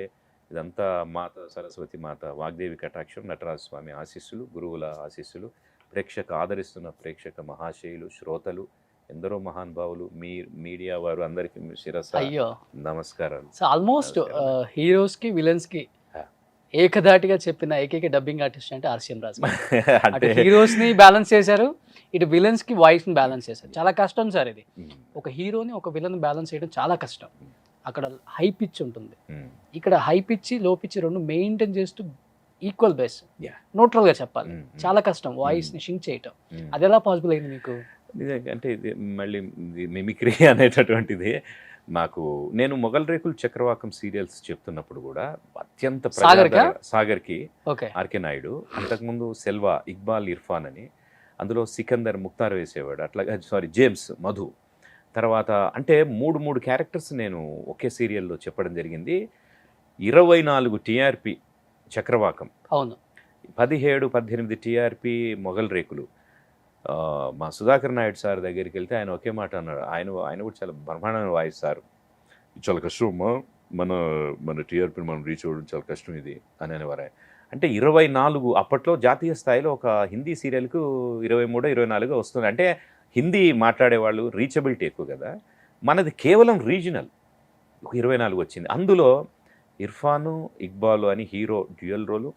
[SPEAKER 5] ఇదంతా మాత సరస్వతి మాత వాగ్దేవి కటాక్షం, నటరాజ స్వామి ఆశీస్సులు, గురువుల ఆశీస్సులు, ఆదరిస్తున్న ప్రేక్షక మహాశయులు, శ్రోతలు, ఎందరో మహానుభావులు, మీడియా వారు అందరికీ శిరస్సు
[SPEAKER 2] అయ్యో
[SPEAKER 5] నమస్కారాలు.
[SPEAKER 2] సో ఆల్మోస్ట్ హీరోస్కి విలన్స్కి ఏకధాటిగా చెప్పిన ఏకైక డబ్బింగ్ ఆర్టిస్ట్ అంటే ఆర్సీఎం రాజు.
[SPEAKER 5] అంటే
[SPEAKER 2] హీరోస్ని బ్యాలెన్స్ చేశారు, ఇటు విలన్స్కి వాయిస్ని బ్యాలెన్స్ చేశారు. చాలా కష్టం సార్ ఇది. ఒక హీరోని ఒక విలన్ బ్యాలెన్స్ చేయడం చాలా కష్టం. అక్కడ హై పిచ్ ఉంటుంది, ఇక్కడ హై పిచ్ లో పిచ్ రెండు మెయింటైన్ చేస్తూ ఈక్వల్ బేస్ న్యూట్రల్గా చెప్పాలి. చాలా కష్టం వాయిస్ని షింక్ చేయటం. అది ఎలా పాసిబుల్ అయింది మీకు?
[SPEAKER 5] అంటే ఇది మళ్ళీ మిమిక్రీ అనేటటువంటిది నాకు, నేను మొగల్ రేకులు చక్రవాకం సీరియల్స్ చెప్తున్నప్పుడు కూడా అత్యంత సాగర్కి ఆర్కే నాయుడు, అంతకుముందు సెల్వా, ఇక్బాల్, ఇర్ఫాన్ అని, అందులో సికందర్, ముక్తార్ వేసేవాడు, అట్లాగే జేమ్స్, మధు. తర్వాత అంటే మూడు క్యారెక్టర్స్ నేను ఒకే సీరియల్లో చెప్పడం జరిగింది. 24 టీఆర్పీ చక్రవాకం,
[SPEAKER 2] అవును,
[SPEAKER 5] 17-18 టీఆర్పీ మొగల్ రేకులు. మా సుధాకర్ నాయుడు సార్ దగ్గరికి వెళ్తే ఆయన ఒకే మాట అన్నాడు, ఆయన కూడా చాలా బ్రహ్మాండమైన వాయిస్ సార్,
[SPEAKER 6] చాలా కష్టం అమ్మా, మన టీఆర్పీని మనం రీచ్ అవ్వడం చాలా కష్టం ఇది
[SPEAKER 5] అని అనేవారు. అంటే 24 అప్పట్లో జాతీయ స్థాయిలో ఒక హిందీ సీరియల్కు 23-24 వస్తుంది. అంటే హిందీ మాట్లాడేవాళ్ళు రీచబిలిటీ ఎక్కువ కదా, మనది కేవలం రీజనల్. ఒక 24 వచ్చింది. అందులో ఇర్ఫాను, ఇక్బాలు అని హీరో డ్యూయల్ రోలు,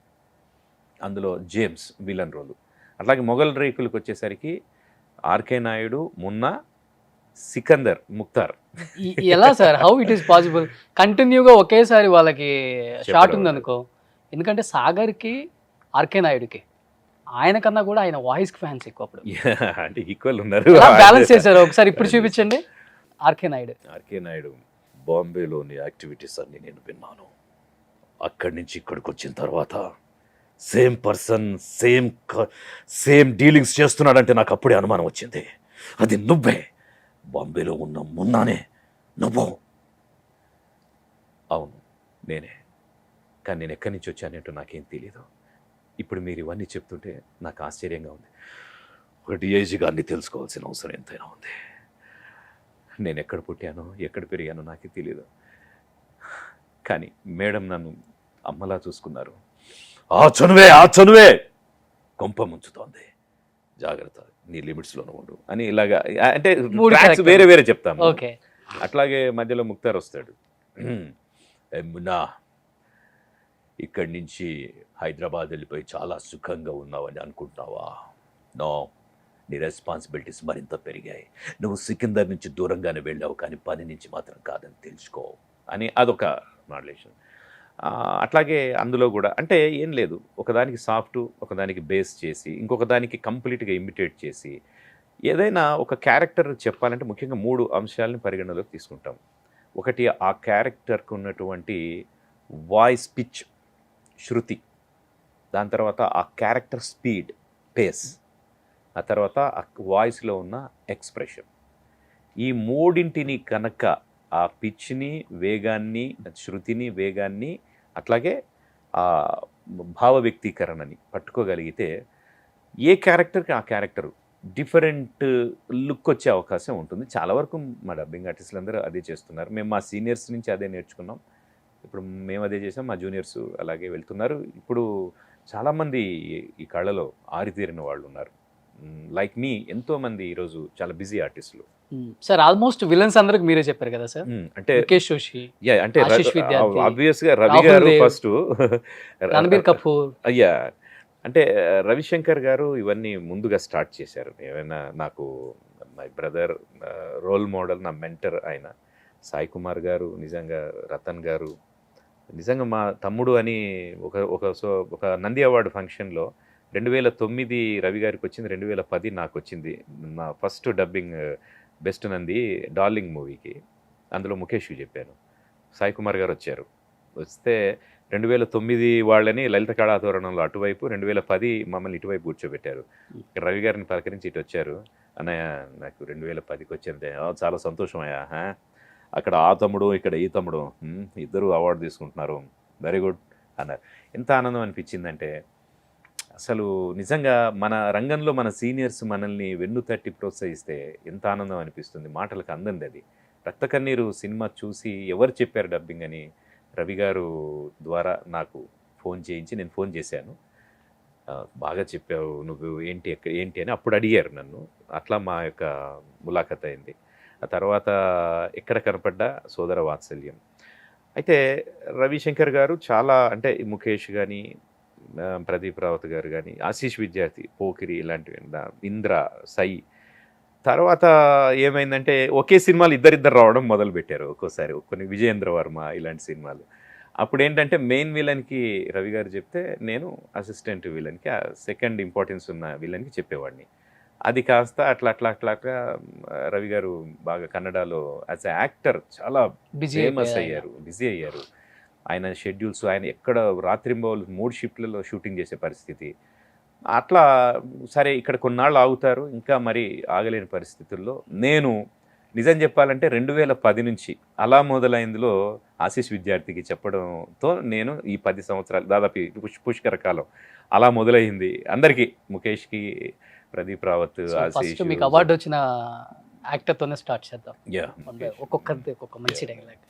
[SPEAKER 5] అందులో జేమ్స్ విలన్ రోలు. అట్లాగే మొగల్ రేకులకు వచ్చేసరికి ఆర్కే నాయుడు, మున్నా, సికందర్, ముక్తార్.
[SPEAKER 2] ఎలా sir, how it is possible? కంటిన్యూగా ఒకేసారి వాళ్ళకి షాట్ ఉందనుకో, ఎందుకంటే సాగర్కి ఆర్కే నాయుడుకి ఆయన కన్నా కూడా ఆయన వాయిస్కి ఫ్యాన్స్ ఎక్కువ. అప్పుడు
[SPEAKER 5] అంటే ఈక్వల్ ఉన్నారు,
[SPEAKER 2] బ్యాలెన్స్ చేశారు. ఒకసారి ఇప్పుడు చూపించండి. ఆర్కే నాయుడు
[SPEAKER 6] బాంబేలోని యాక్టివిటీస్ అన్ని నేను విన్నాను. అక్కడి నుంచి ఇక్కడికి వచ్చిన తర్వాత సేమ్ పర్సన్ సేమ్ డీలింగ్స్ చేస్తున్నాడంటే నాకు అప్పుడే అనుమానం వచ్చింది, అది నువ్వే, బాంబేలో ఉన్న మున్నానే నువ్వు.
[SPEAKER 5] అవును నేనే, కానీ నేను ఎక్కడి నుంచి వచ్చానంటూ నాకేం తెలియదు. ఇప్పుడు మీరు ఇవన్నీ చెప్తుంటే నాకు ఆశ్చర్యంగా ఉంది.
[SPEAKER 6] ఒక డిఐజీ గారిని తెలుసుకోవాల్సిన అవసరం ఎంతైనా ఉంది.
[SPEAKER 5] నేను ఎక్కడ పుట్టానో ఎక్కడ పెరిగానో నాకే తెలియదు, కానీ మేడం నన్ను అమ్మలా చూసుకున్నారు.
[SPEAKER 6] ఆ చనువే కొంప ముంచుతోంది, జాగ్రత్త, నీ లిమిట్స్లోనే ఉండు
[SPEAKER 5] అని ఇలాగా. అంటే వేరే చెప్తాను.
[SPEAKER 2] ఓకే,
[SPEAKER 5] అట్లాగే మధ్యలో ముక్తార్ వస్తాడు.
[SPEAKER 6] మున్నా, ఇక్కడి నుంచి హైదరాబాద్ వెళ్ళిపోయి చాలా సుఖంగా ఉన్నావని అనుకుంటున్నావా? నో, నీ రెస్పాన్సిబిలిటీస్ మరింత పెరిగాయి. నువ్వు సికిందర్ నుంచి దూరంగానే వెళ్ళావు, కానీ పని నుంచి మాత్రం కాదని తెలుసుకో
[SPEAKER 5] అని అదొక మాడ్యులేషన్. అట్లాగే అందులో కూడా అంటే ఏం లేదు, ఒకదానికి సాఫ్ట్, ఒకదానికి బేస్ చేసి, ఇంకొక దానికి కంప్లీట్గా ఇమిటేట్ చేసి, ఏదైనా ఒక క్యారెక్టర్ చెప్పాలంటే ముఖ్యంగా 3 అంశాలని పరిగణలోకి తీసుకుంటాం. ఒకటి ఆ క్యారెక్టర్కి ఉన్నటువంటి వాయిస్ పిచ్, శృతి, దాని తర్వాత ఆ క్యారెక్టర్ స్పీడ్, పేస్, ఆ తర్వాత ఆ వాయిస్లో ఉన్న ఎక్స్ప్రెషన్. ఈ మూడింటిని కనుక ఆ పిచ్ని, వేగాన్ని, శృతిని, వేగాన్ని, అట్లాగే ఆ భావ వ్యక్తీకరణని పట్టుకోగలిగితే ఏ క్యారెక్టర్కి ఆ క్యారెక్టర్ డిఫరెంట్ లుక్ వచ్చే అవకాశం ఉంటుంది. చాలా వరకు మా డబ్బింగ్ ఆర్టిస్టులు అందరూ అదే చేస్తున్నారు. మేము మా సీనియర్స్ నుంచి అదే నేర్చుకున్నాం. ఇప్పుడు మేము అదే చేసాం, మా జూనియర్స్ అలాగే వెళ్తున్నారు. ఇప్పుడు చాలామంది ఈ కళలో ఆరితేరిన వాళ్ళు ఉన్నారు. లైక్ మీ ఎంతోమంది ఈరోజు చాలా బిజీ ఆర్టిస్టులు.
[SPEAKER 2] సార్ ఆల్మోస్ట్ విలన్స్ అందరికి మీరే చెప్పారు కదా సార్.
[SPEAKER 5] అంటే
[SPEAKER 2] ముఖేష్ జోషి,
[SPEAKER 5] అంటే
[SPEAKER 2] ఆశిష్ విద్యార్థి,
[SPEAKER 5] ఆబ్వియస్గా రవి గారు ఫస్ట్,
[SPEAKER 2] రణబీర్ కపూర్.
[SPEAKER 5] అయ్యా అంటే రవిశంకర్ గారు ఇవన్నీ ముందుగా స్టార్ట్ చేశారు. ఏమైనా నాకు మై బ్రదర్, రోల్ మోడల్, నా మెంటర్ ఆయన. సాయి కుమార్ గారు, నిజంగా రతన్ గారు, నిజంగా మా తమ్ముడు అని ఒక నంది అవార్డు ఫంక్షన్లో 2009 రవి గారికి వచ్చింది, 2010 నాకు వచ్చింది. నా first dubbing best Nandi darling మూవీకి. అందులో ముఖేష్కి చెప్పాను. సాయి కుమార్ గారు వచ్చారు. వస్తే 2009 వాళ్ళని లలిత కళాతోరణంలో అటువైపు, 2010 మమ్మల్ని ఇటువైపు కూర్చోబెట్టారు. రవి గారిని పలకరించి ఇటు వచ్చారు. అన్నయ్య నాకు 2010కి వచ్చింది, చాలా సంతోషం అయ్యా, అక్కడ ఆ తమ్ముడు ఇక్కడ ఈ తమ్ముడు ఇద్దరు అవార్డు తీసుకుంటున్నారు, వెరీ గుడ్ అన్నారు. ఎంత ఆనందం అనిపించిందంటే, అసలు నిజంగా మన రంగంలో మన సీనియర్స్ మనల్ని వెన్ను తట్టి ప్రోత్సహిస్తే ఎంత ఆనందం అనిపిస్తుంది. మాటలకు అందంది అది. రక్త కన్నీరు సినిమా చూసి ఎవరు చెప్పారు డబ్బింగ్ అని రవి గారు ద్వారా నాకు ఫోన్ చేయించి, నేను ఫోన్ చేశాను. బాగా చెప్పావు నువ్వు, ఏంటి అని అప్పుడు అడిగారు నన్ను. అట్లా మా యొక్క ములాఖత్ అయింది. ఆ తర్వాత ఎక్కడ కనపడ్డా సోదర వాత్సల్యం. అయితే రవిశంకర్ గారు చాలా, అంటే ముఖేష్ కానీ, ప్రదీప్ రావత్ గారు కానీ, ఆశీష్ విద్యార్థి, పోకిరి ఇలాంటివి, ఇంద్ర, సై. తర్వాత ఏమైందంటే ఒకే సినిమాలు ఇద్దరిద్దరు రావడం మొదలుపెట్టారు ఒక్కోసారి. కొన్ని విజయేంద్ర వర్మ ఇలాంటి సినిమాలు. అప్పుడు ఏంటంటే మెయిన్ విలన్కి రవి గారు చెప్తే నేను అసిస్టెంట్ విలన్కి, సెకండ్ ఇంపార్టెన్స్ ఉన్న విలన్కి చెప్పేవాడిని. అది కాస్త అట్లా రవి గారు బాగా కన్నడలో యాజ్ ఎ యాక్టర్ చాలా ఫేమస్ అయ్యారు, బిజీ అయ్యారు. ఆయన షెడ్యూల్స్, ఆయన ఎక్కడ రాత్రింబౌలు 3 షిఫ్ట్లలో షూటింగ్ చేసే పరిస్థితి. అట్లా సరే ఇక్కడ కొన్నాళ్ళు ఆగుతారు, ఇంకా మరి ఆగలేని పరిస్థితుల్లో నేను నిజం చెప్పాలంటే 2010 నుంచి అలా మొదలైందిలో ఆశీష్ విద్యార్థికి చెప్పడంతో నేను ఈ 10 సంవత్సరాలు దాదాపు పుష్కర కాలం అలా మొదలైంది. అందరికీ, ముఖేష్కి, ప్రదీప్ రావత్, ఆశీష్.
[SPEAKER 2] మీకు అవార్డు వచ్చిన యాక్టర్తోనే స్టార్ట్ చేద్దాం. ఒక్కొక్కరిది ఒక్కొక్క మంచి డైలాగ్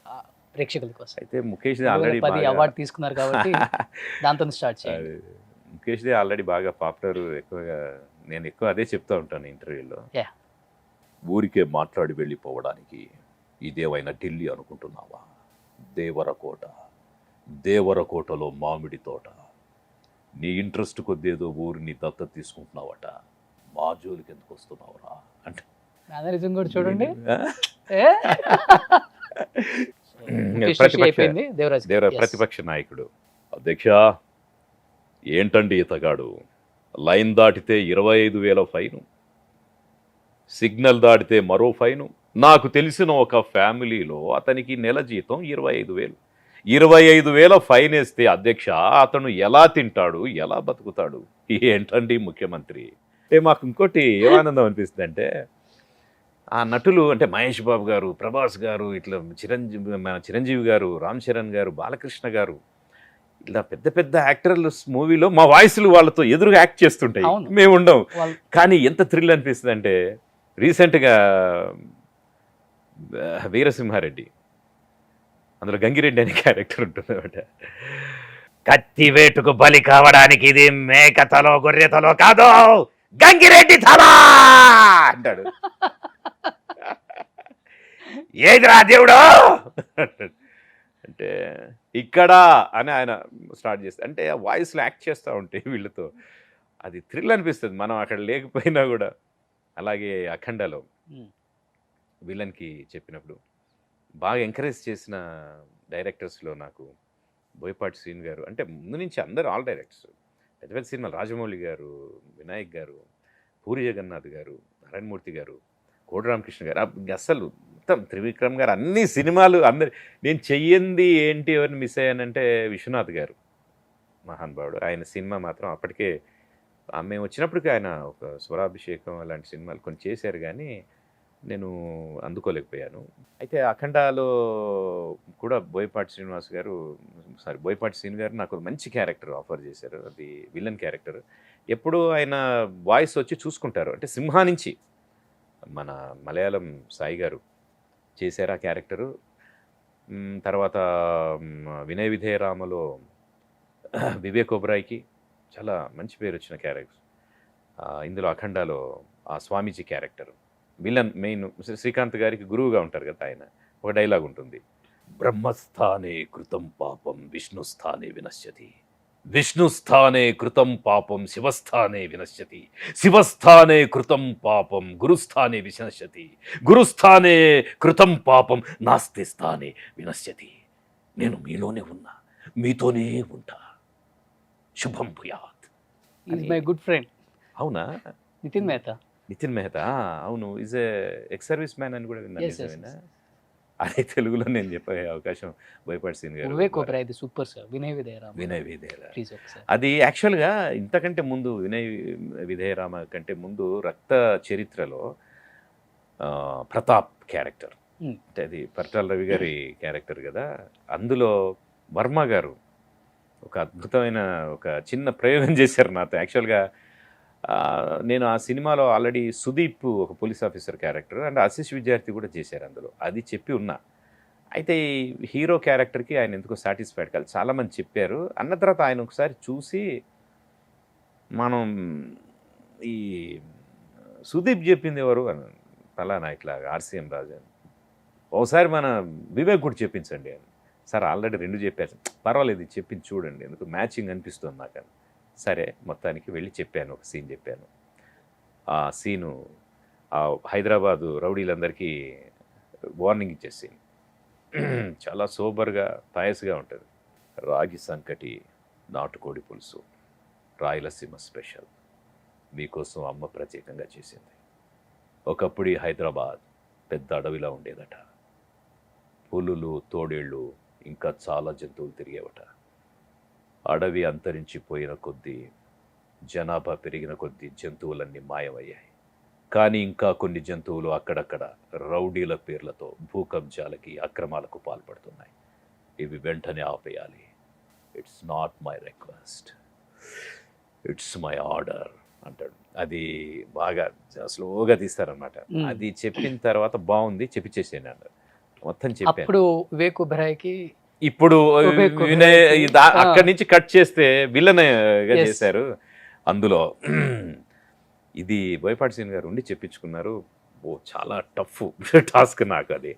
[SPEAKER 2] ప్రేక్షకుల కోసం.
[SPEAKER 5] అయితే ముఖేష్ ఆల్రెడీ
[SPEAKER 2] అవార్డు తీసుకున్నారు కాబట్టి దాంతో స్టార్ట్ చేయాలి.
[SPEAKER 5] ముఖేష్దే ఆల్రెడీ బాగా పాపులర్. ఎక్కువగా నేను ఎక్కువ అదే చెప్తూ ఉంటాను ఇంటర్వ్యూలో. ఊరికే మాట్లాడి వెళ్ళిపోవడానికి ఇదేవైనా ఢిల్లీ అనుకుంటున్నావా? దేవరకోటలో మామిడి తోట. నీ ఇంట్రెస్ట్ కొద్దేదో ఊరిని దత్తత తీసుకుంటున్నావట, మా జోలికి ఎందుకు వస్తున్నావురా అంటే
[SPEAKER 2] మేనరిజం కూడా చూడండి.
[SPEAKER 5] ప్రతిపక్ష నాయకుడు, అధ్యక్ష ఏంటండి ఇతగాడు, లైన్ దాటితే 25,000 ఫైను, సిగ్నల్ దాటితే మరో ఫైను. నాకు తెలిసిన ఒక ఫ్యామిలీలో అతనికి నెల జీతం 25,000. 25,000 ఫైన్ వేస్తే అధ్యక్ష అతను ఎలా తింటాడు, ఎలా బతుకుతాడు? ఏంటండి ముఖ్యమంత్రి? మాకు ఇంకోటి ఏమానందం అనిపిస్తుంది అంటే, ఆ నటులు అంటే మహేష్ బాబు గారు, ప్రభాస్ గారు, ఇట్లా చిరంజీవి గారు, రామ్ చరణ్ గారు, బాలకృష్ణ గారు, ఇలా పెద్ద పెద్ద యాక్టర్లు మూవీలో మా వాయిస్లు వాళ్ళతో ఎదురుగా యాక్ట్ చేస్తుంటాయి, మేము ఉండవు. కానీ ఎంత థ్రిల్ అనిపిస్తుంది అంటే, రీసెంట్గా వీరసింహారెడ్డి, అందులో గంగిరెడ్డి అనే క్యారెక్టర్ ఉంటుంది అనమాట. కత్తి వేటుకు బలి కావడానికి ఇది మేక తలో గొర్రె తలో కాదు, గంగిరెడ్డి తల అంటాడు. ఏదిరా దేవుడు అంటే ఇక్కడ అని ఆయన స్టార్ట్ చేస్తే, అంటే ఆ వాయిస్లో యాక్ట్ చేస్తూ ఉంటే వీళ్ళతో అది థ్రిల్ అనిపిస్తుంది, మనం అక్కడ లేకపోయినా కూడా. అలాగే అఖండలో విలన్కి చెప్పినప్పుడు బాగా ఎంకరేజ్ చేసిన డైరెక్టర్స్లో నాకు బోయపాటి శ్రీను గారు, అంటే ముందు నుంచి అందరూ ఆల్ డైరెక్టర్స్, పెద్ద పెద్ద సినిమాలు, రాజమౌళి గారు, వినాయక్ గారు, పూరి జగన్నాథ్ గారు, నారాయణమూర్తి గారు, కోడి రామకృష్ణ గారు, అసలు మొత్తం త్రివిక్రమ్ గారు, అన్ని సినిమాలు అందరు. నేను చెయ్యింది ఏంటి ఎవరిని మిస్ అయ్యానంటే విశ్వనాథ్ గారు, మహానుభావుడు. ఆయన సినిమా మాత్రం అప్పటికే మేము వచ్చినప్పటికీ ఆయన ఒక స్వరాభిషేకం అలాంటి సినిమాలు కొన్ని చేశారు, కానీ నేను అందుకోలేకపోయాను. అయితే అఖండాలో కూడా బోయపాటి శ్రీను గారు నాకు మంచి క్యారెక్టర్ ఆఫర్ చేశారు. అది విలన్ క్యారెక్టర్. ఎప్పుడు ఆయన వాయిస్ వచ్చి చూసుకుంటారు, అంటే సింహా నుంచి మన మలయాళం సాయి గారు చేశారు ఆ క్యారెక్టరు. తర్వాత వినయ విధేయరామలో వివేక్ ఒబరాయ్కి చాలా మంచి పేరు వచ్చిన క్యారెక్టర్. ఇందులో అఖండాలో ఆ స్వామీజీ క్యారెక్టర్ విలన్, మెయిన్ శ్రీకాంత్ గారికి గురువుగా ఉంటారు కదా ఆయన. ఒక డైలాగ్ ఉంటుంది, బ్రహ్మస్థానే కృతం పాపం విష్ణుస్థానే వినశ్యతి, విష్ణుస్థానే కృతం పాపం శివస్థానే వినశ్యతి, శివస్థానే కృతం పాపం గురుస్థానే వినశ్యతి, గురుస్థానే కృతం పాపం నాస్తి స్థానే వినశ్యతి. నేను మీలోనే ఉన్నా, మీతోనే ఉంటా. శుభం భూయాత్.
[SPEAKER 2] ఈజ్ మై గుడ్ ఫ్రెండ్
[SPEAKER 5] అవునా?
[SPEAKER 2] నితిన్ మెహతా.
[SPEAKER 5] నితిన్ మెహతా, అవును, ఈజ్ ఎక్స్ సర్వీస్ మ్యాన్ అని కూడా విన్నాను.
[SPEAKER 2] Yes, yes,
[SPEAKER 5] నిజమేనా?
[SPEAKER 2] yes.
[SPEAKER 5] అదే తెలుగులో నేను చెప్పే అవకాశం బోయపాటి సీన్ గారు.
[SPEAKER 2] వివేక్ ఓబెరాయ్ ఇది సూపర్ సార్. వినయ్ విధేయరామ.
[SPEAKER 5] వినయ్ విధేయరా.
[SPEAKER 2] ప్లీజ్ ఒకసారి.
[SPEAKER 5] అది యాక్చువల్గా ఇంతకంటే ముందు వినయ్ విధేయరామ కంటే ముందు రక్త చరిత్రలో ప్రతాప్ క్యారెక్టర్,
[SPEAKER 2] Hmm.
[SPEAKER 5] అంటే అది పరిటాల రవి గారి క్యారెక్టర్ కదా, అందులో వర్మ గారు ఒక అద్భుతమైన ఒక చిన్న ప్రయోగం చేశారు నాతో. యాక్చువల్గా నేను ఆ సినిమాలో ఆల్రెడీ సుదీప్ ఒక police officer character and Ashish విద్యార్థి కూడా చేశారు అందులో, అది చెప్పి ఉన్నా. అయితే ఈ హీరో క్యారెక్టర్కి ఆయన ఎందుకో సాటిస్ఫైడ్ కాదు, చాలామంది చెప్పారు. అన్న తర్వాత ఆయన ఒకసారి చూసి, మనం ఈ సుదీప్ చెప్పింది ఎవరు అని, ఫలానా ఇట్లా ఆర్సీఎం రాజు అని, ఒకసారి మన వివేక్ కూడా చెప్పించండి అని. సార్ ఆల్రెడీ 2 చెప్పారు, పర్వాలేదు ఇది చెప్పింది చూడండి, ఎందుకు మ్యాచింగ్ అనిపిస్తుంది నాకు అని. సరే మొత్తానికి వెళ్ళి చెప్పాను, ఒక సీన్ చెప్పాను. ఆ సీను హైదరాబాదు రౌడీలందరికీ వార్నింగ్ ఇచ్చే సీన్. చాలా సోబర్గా పాయస్గా ఉంటుంది. రాగి సంకటి నాటుకోడి పులుసు రాయలసీమ స్పెషల్, మీకోసం అమ్మ ప్రత్యేకంగా చేసింది. ఒకప్పుడు ఈ హైదరాబాద్ పెద్ద అడవిలా ఉండేదట. పులులు, తోడేళ్ళు, ఇంకా చాలా జంతువులు తిరిగేవట. అడవి అంతరించిపోయిన కొద్దీ, జనాభా పెరిగిన కొద్దీ జంతువులన్నీ మాయమయ్యాయి. కానీ ఇంకా కొన్ని జంతువులు అక్కడక్కడ రౌడీల పేర్లతో భూకబ్జాలకి, అక్రమాలకు పాల్పడుతున్నాయి. ఇవి వెంటనే ఆపేయాలి. It's not my request, it's my order అంటాడు. అది బాగా స్లోగా తీస్తారనమాట. అది చెప్పిన తర్వాత బాగుంది చెప్పిచ్చేసాను అన్నాడు. మొత్తం చెప్పాను.
[SPEAKER 2] అప్పుడు వివేక్ ఓబెరాయ్కి
[SPEAKER 5] ఇప్పుడు
[SPEAKER 2] వివేక్
[SPEAKER 5] వినయ్
[SPEAKER 2] ఓబెరాయ్కి,
[SPEAKER 5] అక్కడి నుంచి కట్ చేస్తే విలన్గా
[SPEAKER 2] Yes.
[SPEAKER 5] చేశారు. అందులో ఇది బోయపాటి సీన్ గారు ఉండి చెప్పించుకున్నారు. ఓ చాలా టఫ్ టాస్క్ నాకు అది.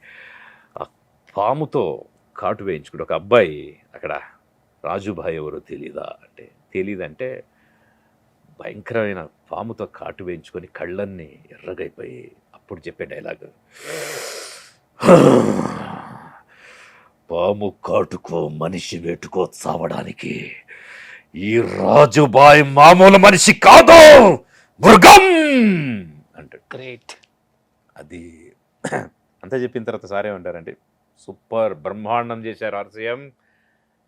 [SPEAKER 5] ఆ పాముతో కాటు వేయించుకుంటే ఒక అబ్బాయి అక్కడ రాజుభాయ్ ఎవరో తెలీదా అంటే, తెలీదంటే భయంకరమైన పాముతో కాటు వేయించుకొని కళ్ళన్నీ ఎర్రగైపోయి అప్పుడు చెప్పే డైలాగ్, పాము కాటుకో మనిషి వేటుకో చావడానికి ఈ రాజుబాయ్ మామూలు మనిషి కాదు, మృగం అంటాడు.
[SPEAKER 2] గ్రేట్.
[SPEAKER 5] అది అంతా చెప్పిన తర్వాత సార్ ఏమంటారంటే, సూపర్ బ్రహ్మాండం చేశారు ఆర్సీఎం,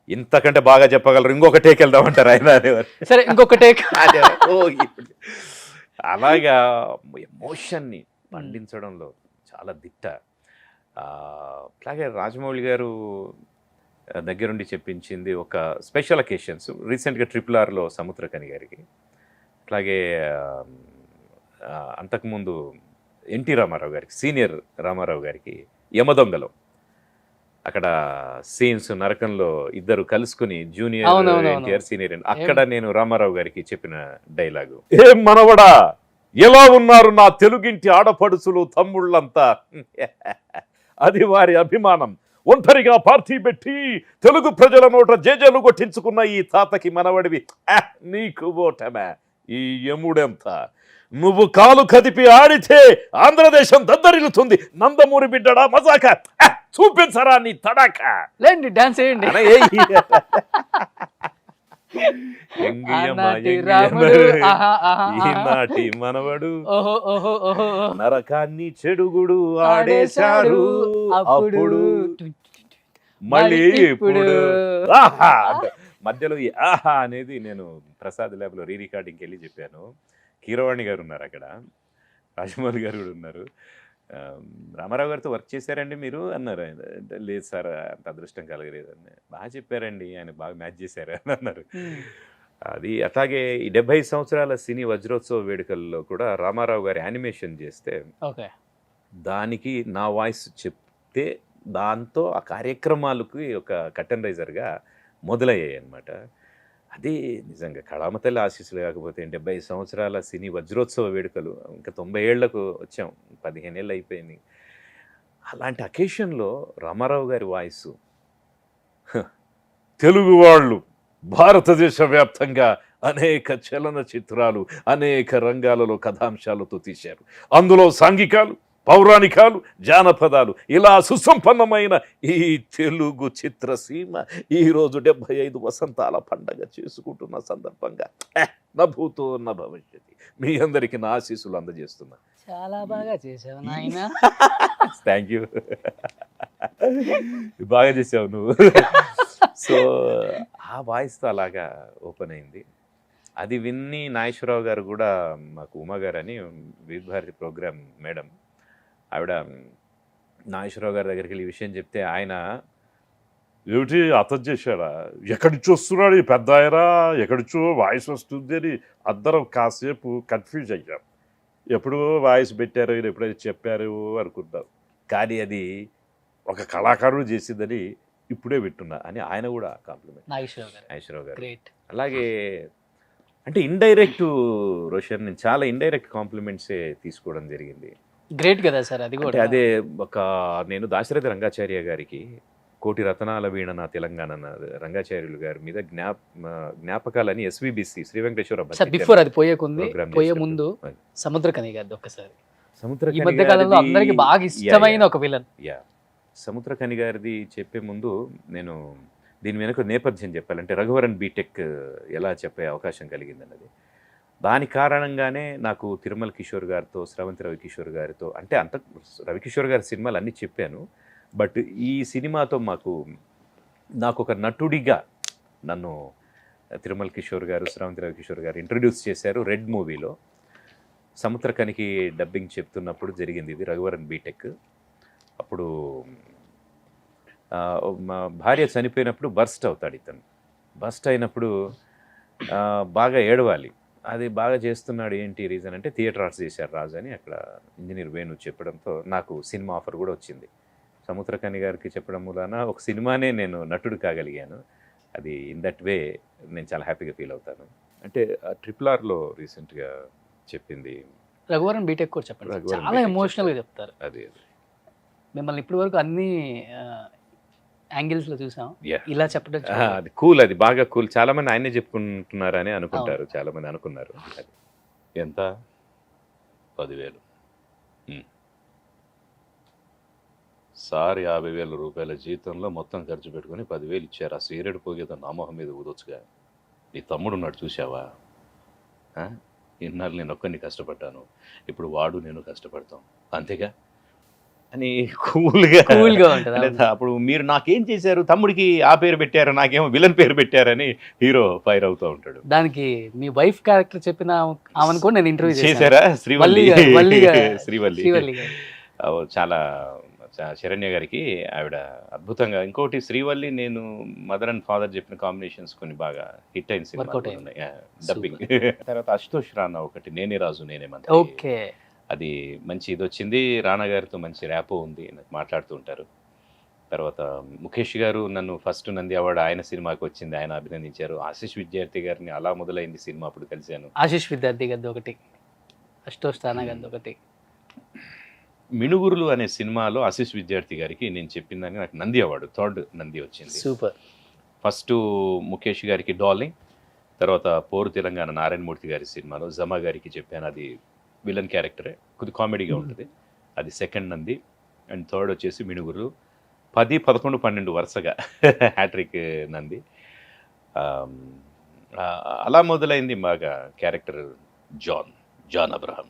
[SPEAKER 5] ఇంతకంటే బాగా చెప్పగలరు, ఇంకొక టేక్ వెళ్దామంటారు ఆయన అనేవారు.
[SPEAKER 2] సరే ఇంకొక టేక్.
[SPEAKER 5] అలాగా ఎమోషన్ని పండించడంలో చాలా దిట్ట. అట్లాగే రాజమౌళి గారు దగ్గరుండి చెప్పించింది ఒక స్పెషల్ అకేషన్స్. రీసెంట్గా RRRలో సముద్రకని గారికి, అట్లాగే అంతకుముందు ఎన్టీ రామారావు గారికి, సీనియర్ రామారావు గారికి యమదొంగలో అక్కడ సీన్స్ నరకంలో ఇద్దరు కలుసుకుని జూనియర్ ఎన్టీఆర్ సీనియర్, అక్కడ నేను రామారావు గారికి చెప్పిన డైలాగు, ఏం మనవడా ఎలా ఉన్నారు నా తెలుగింటి ఆడపడుచులు తమ్ముళ్ళంతా, అది వారి అభిమానం, ఒంటరిగా పార్టీ పెట్టి తెలుగు ప్రజల నోట జేజేలు కొట్టించుకున్న ఈ తాతకి మనవడివి, నీకు ఓటమే ఈ యముడెంత, నువ్వు కాలు కదిపి ఆడితే ఆంధ్రదేశం దద్దరిల్లుతుంది, నందమూరి బిడ్డడా మజాక, చూపించరా నీ తడాక,
[SPEAKER 2] లేండి డాన్స్ చేయండి.
[SPEAKER 5] ఈనాటి మనవడు
[SPEAKER 2] ఓహో ఓహో ఓహో
[SPEAKER 5] నరకాన్ని చెడుగుడు ఆడేశారు, అప్పుడు మళ్ళీ ఇప్పుడు ఆహా అంటే మధ్యలో ఈ ఆహా అనేది నేను ప్రసాద్ ల్యాబ్లో రికార్డింగ్కి వెళ్ళి చెప్పాను. కీరవాణి గారు ఉన్నారు అక్కడ, రాజమౌళి గారు కూడా ఉన్నారు. రామారావు గారితో వర్క్ చేశారండి మీరు అన్నారు. లేదు సార్ అంత అదృష్టం కలగలేదని. బాగా చెప్పారండి, ఆయన బాగా మ్యాచ్ చేశారు అని అన్నారు. అది అట్లాగే ఈ 75 సంవత్సరాల సినీ వజ్రోత్సవ వేడుకల్లో కూడా రామారావు గారి యానిమేషన్ చేస్తే
[SPEAKER 2] ఓకే,
[SPEAKER 5] దానికి నా వాయిస్ చెప్తే దాంతో ఆ కార్యక్రమాలకి ఒక కర్టెన్ రైజర్గా మొదలయ్యాయి అన్నమాట. అది నిజంగా కళామతల్లి ఆశీస్సులు కాకపోతే 75 సంవత్సరాల సినీ వజ్రోత్సవ వేడుకలు, ఇంకా 90 ఏళ్లకు వచ్చాం, 15 ఏళ్ళు అయిపోయింది. అలాంటి అకేషన్లో రామారావు గారి వాయిస్, తెలుగు వాళ్ళు భారతదేశ వ్యాప్తంగా అనేక చలనచిత్రాలు అనేక రంగాలలో కథాంశాలతో తీశారు. అందులో సాంఘికాలు, పౌరాణికాలు, జానపదాలు ఇలా సుసంపన్నమైన ఈ తెలుగు చిత్రసీమ ఈరోజు 75 వసంతాల పండగ చేసుకుంటున్న సందర్భంగా నా భూతో నా భవిష్యత్తు మీ అందరికీ నా ఆశీస్సులు అందజేస్తున్నా.
[SPEAKER 2] చాలా బాగా చేసావు నాయన.
[SPEAKER 5] Thank you. బాగా చేసావు నువ్వు. సో ఆ వాయిస్తో అలాగా ఓపెన్ అయింది. అది విన్ని నాగేశ్వరరావు గారు కూడా, మాకు ఉమా గారు అని వివిధ భారతి ప్రోగ్రామ్ మేడం, ఆవిడ నాగేశ్వరరావు గారి దగ్గరికి వెళ్ళి ఈ విషయం చెప్తే ఆయన
[SPEAKER 6] ఏమిటి అతను చేశాడా, ఎక్కడి నుంచి వస్తున్నాడు ఈ పెద్ద ఆయరా, ఎక్కడి నుంచో వాయిస్ వస్తుంది అని అందరం కాసేపు కన్ఫ్యూజ్ అయ్యాం. ఎప్పుడు వాయిస్ పెట్టారు, ఎప్పుడైతే చెప్పారు అనుకున్నాం. కానీ అది ఒక కళాకారుడు చేసిందని ఇప్పుడే వింటున్నా అని ఆయన కూడా కాంప్లిమెంట్. నాగేశ్వరరావు గారు
[SPEAKER 2] గ్రేట్.
[SPEAKER 5] అలాగే అంటే ఇండైరెక్ట్ రోషన్ నేను చాలా ఇండైరెక్ట్ కాంప్లిమెంట్సే తీసుకోవడం జరిగింది.
[SPEAKER 2] గ్రేట్ కదా సార్ అది
[SPEAKER 5] అంటే
[SPEAKER 2] కూడా.
[SPEAKER 5] అదే నేను దాశరథి రంగాచార్య గారికి కోటి రతనాల వీణ నా తెలంగాణ రంగాచార్యులు గారి మీద జ్ఞాపకాలని SVBC శ్రీ వెంకటేశ్వర
[SPEAKER 2] బిఫోర్ అది పోయే
[SPEAKER 5] program
[SPEAKER 2] ముందు సముద్రకని గారిది ఒక్కసారి
[SPEAKER 5] సముద్రకని
[SPEAKER 2] ఈ మధ్య కాలంలో
[SPEAKER 5] గారిది-
[SPEAKER 2] అందరికి బాగా ఇష్టమైన ఒక విలన్.
[SPEAKER 5] యా సముద్రకని గారిది చెప్పే ముందు నేను దీని వెనుక నేపథ్యం చెప్పాలంటే రఘువరన్ బీటెక్ ఎలా చెప్పే అవకాశం కలిగిందన్నది. దాని కారణంగానే నాకు తిరుమల కిషోర్ గారితో, స్రవంతి రవికిషోర్ గారితో, అంటే రవికిషోర్ గారి సినిమాలు అన్నీ చెప్పాను. బట్ ఈ సినిమాతో నాకు ఒక నటుడిగా నన్ను తిరుమల కిషోర్ గారు, స్రవంతి రవికిషోర్ గారు ఇంట్రడ్యూస్ చేశారు. రెడ్ మూవీలో సముద్రకనికి డబ్బింగ్ చెప్తున్నప్పుడు జరిగింది ఇది, రఘువరన్ బీటెక్. అప్పుడు మా భార్య చనిపోయినప్పుడు బర్స్ట్ అవుతాడు ఇతను. బర్స్ట్ అయినప్పుడు బాగా ఏడవాలి. అది బాగా చేస్తున్నాడు, ఏంటి రీజన్ అంటే థియేటర్ ఆర్ట్స్ చేశారు రాజు అని అక్కడ ఇంజనీర్ వేణు చెప్పడంతో నాకు సినిమా ఆఫర్ కూడా వచ్చింది. సముద్రకని గారికి చెప్పడం మూలాన ఒక సినిమానే నేను నటుడు కాగలిగాను. అది ఇన్ దట్ వే నేను చాలా హ్యాపీగా ఫీల్ అవుతాను. అంటే RRRలో రీసెంట్గా చెప్పింది
[SPEAKER 2] రఘువరన్ బీటెక్ కూడా చెప్పండి.
[SPEAKER 5] రఘువరన్
[SPEAKER 2] చాలా
[SPEAKER 5] బీటెక్
[SPEAKER 2] ఎమోషనల్గా చెప్తారు.
[SPEAKER 5] అది
[SPEAKER 2] మిమ్మల్ని ఇప్పటి వరకు అన్ని యాంగిల్స్ లో చూసాం.
[SPEAKER 5] Yeah.
[SPEAKER 2] ఇలా చెప్పడం
[SPEAKER 5] అది కూల్, అది బాగా కూల్. చాలా మంది ఆయనే చెప్పుకుంటున్నారని అనుకుంటారు, చాలా మంది అనుకున్నారు. అది ఎంత 10,000 సార్ 50,000 రూపాయల జీతంలో మొత్తం ఖర్చు పెట్టుకుని 10,000 ఇచ్చారు. ఆ సీరెడ్ పోగేదో నా మొహం మీద ఊదొచ్చుగా. నీ తమ్ముడు ఉన్నాడు చూసావా, ఇన్నాళ్ళు నేను ఒక్కడిని కష్టపడ్డాను, ఇప్పుడు వాడు నేను కష్టపడతాం అంతేగా అని కూల్గా
[SPEAKER 2] ఉంటుంది.
[SPEAKER 5] అప్పుడు మీరు నాకేం చేశారు, తమ్ముడికి ఆ పేరు పెట్టారు, నాకేమో విలన్ పేరు పెట్టారని హీరో ఫైర్ అవుతూ ఉంటాడు.
[SPEAKER 2] దానికి మీ వైఫ్ క్యారెక్టర్ చెప్పిన ఆమెను కూడా నేను ఇంటర్వ్యూ
[SPEAKER 5] చేశారా? శ్రీవల్లి
[SPEAKER 2] శ్రీవల్లి
[SPEAKER 5] చాలా శరణ్య గారికి ఆవిడ అద్భుతంగా. ఇంకోటి శ్రీవల్లి నేను మదర్ అండ్ ఫాదర్ చెప్పిన కాంబినేషన్స్ కొన్ని బాగా హిట్ అయిన సినిమాలు ఉన్నాయి డబ్బింగ్. తర్వాత అశుతోష్ రానా ఒకటి నేనే రాజు నేనే మంత్రి,
[SPEAKER 2] ఓకే,
[SPEAKER 5] అది మంచి ఇది వచ్చింది. రానా గారితో మంచి ర్యాపో ఉంది, నాకు మాట్లాడుతూ ఉంటారు. తర్వాత ముఖేష్ గారు నన్ను ఫస్ట్ నంది అవార్డు ఆయన సినిమాకి వచ్చింది, ఆయన అభినందించారు. ఆశీష్ విద్యార్థి గారిని అలా మొదలైంది సినిమా, అప్పుడు కలిశాను.
[SPEAKER 2] ఆశీష్ విద్యార్థి గద్ది ఒకటి, అశుతోష్ రానా గద్ది ఒకటి.
[SPEAKER 5] మినుగురులు అనే సినిమాలో ఆశీష్ విద్యార్థి గారికి నేను చెప్పిన దానికి నాకు నంది అవార్డు, 3rd నంది వచ్చింది.
[SPEAKER 2] సూపర్.
[SPEAKER 5] ఫస్ట్ ముఖేష్ గారికి డార్లింగ్, తర్వాత పోరు తెలంగాణ నారాయణమూర్తి గారి సినిమాలో జమా గారికి చెప్పాను, అది విలన్ క్యారెక్టరే, కొద్ది కామెడీగా ఉంటుంది, అది 2nd నంది. అండ్ 3rd వచ్చేసి మినుగురులు. 10, 11, 12 వరుసగా హ్యాట్రిక్ నంది. అలా మొదలైంది బాగా క్యారెక్టర్. జాన్ అబ్రహాం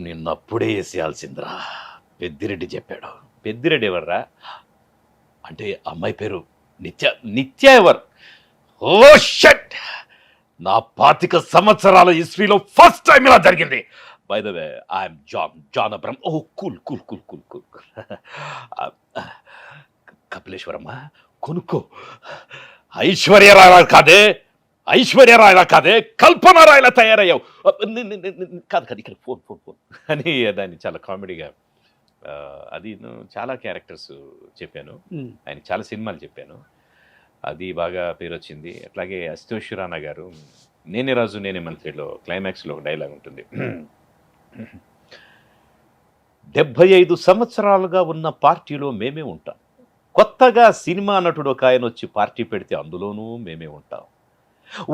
[SPEAKER 5] నిన్నప్పుడే వేసేయాల్సిందిరా, పెద్దిరెడ్డి చెప్పాడు. పెద్దిరెడ్డి ఎవర్రా అంటే అమ్మాయి పేరు నిత్య ఎవర్? ఓ షట్, నా 25 సంవత్సరాల హిస్టరీలో ఫస్ట్ టైం ఇలా జరిగింది. By the way I'm John Abraham. Oh cool cool cool cool cool. కపిలేశ్వరమ్మ కొనుక్కో, ఐశ్వర్యరాయ్ కాదే కల్పనారాయలా తయారయ్యావు. కాదు ఇక్కడ ఫోన్ అని దాన్ని చాలా కామెడీగా, అది చాలా క్యారెక్టర్స్ చెప్పాను, ఆయన చాలా సినిమాలు చెప్పాను, అది బాగా పేరు వచ్చింది. అట్లాగే అశుతోష్ రానా గారు నేనే రాజు నేనే మంత్రిలో క్లైమాక్స్లో ఒక డైలాగ్ ఉంటుంది, 75 సంవత్సరాలుగా ఉన్న పార్టీలో మేమే ఉంటాం, కొత్తగా సినిమా నటుడు ఒక ఆయన వచ్చి పార్టీ పెడితే అందులోనూ మేమే ఉంటాం.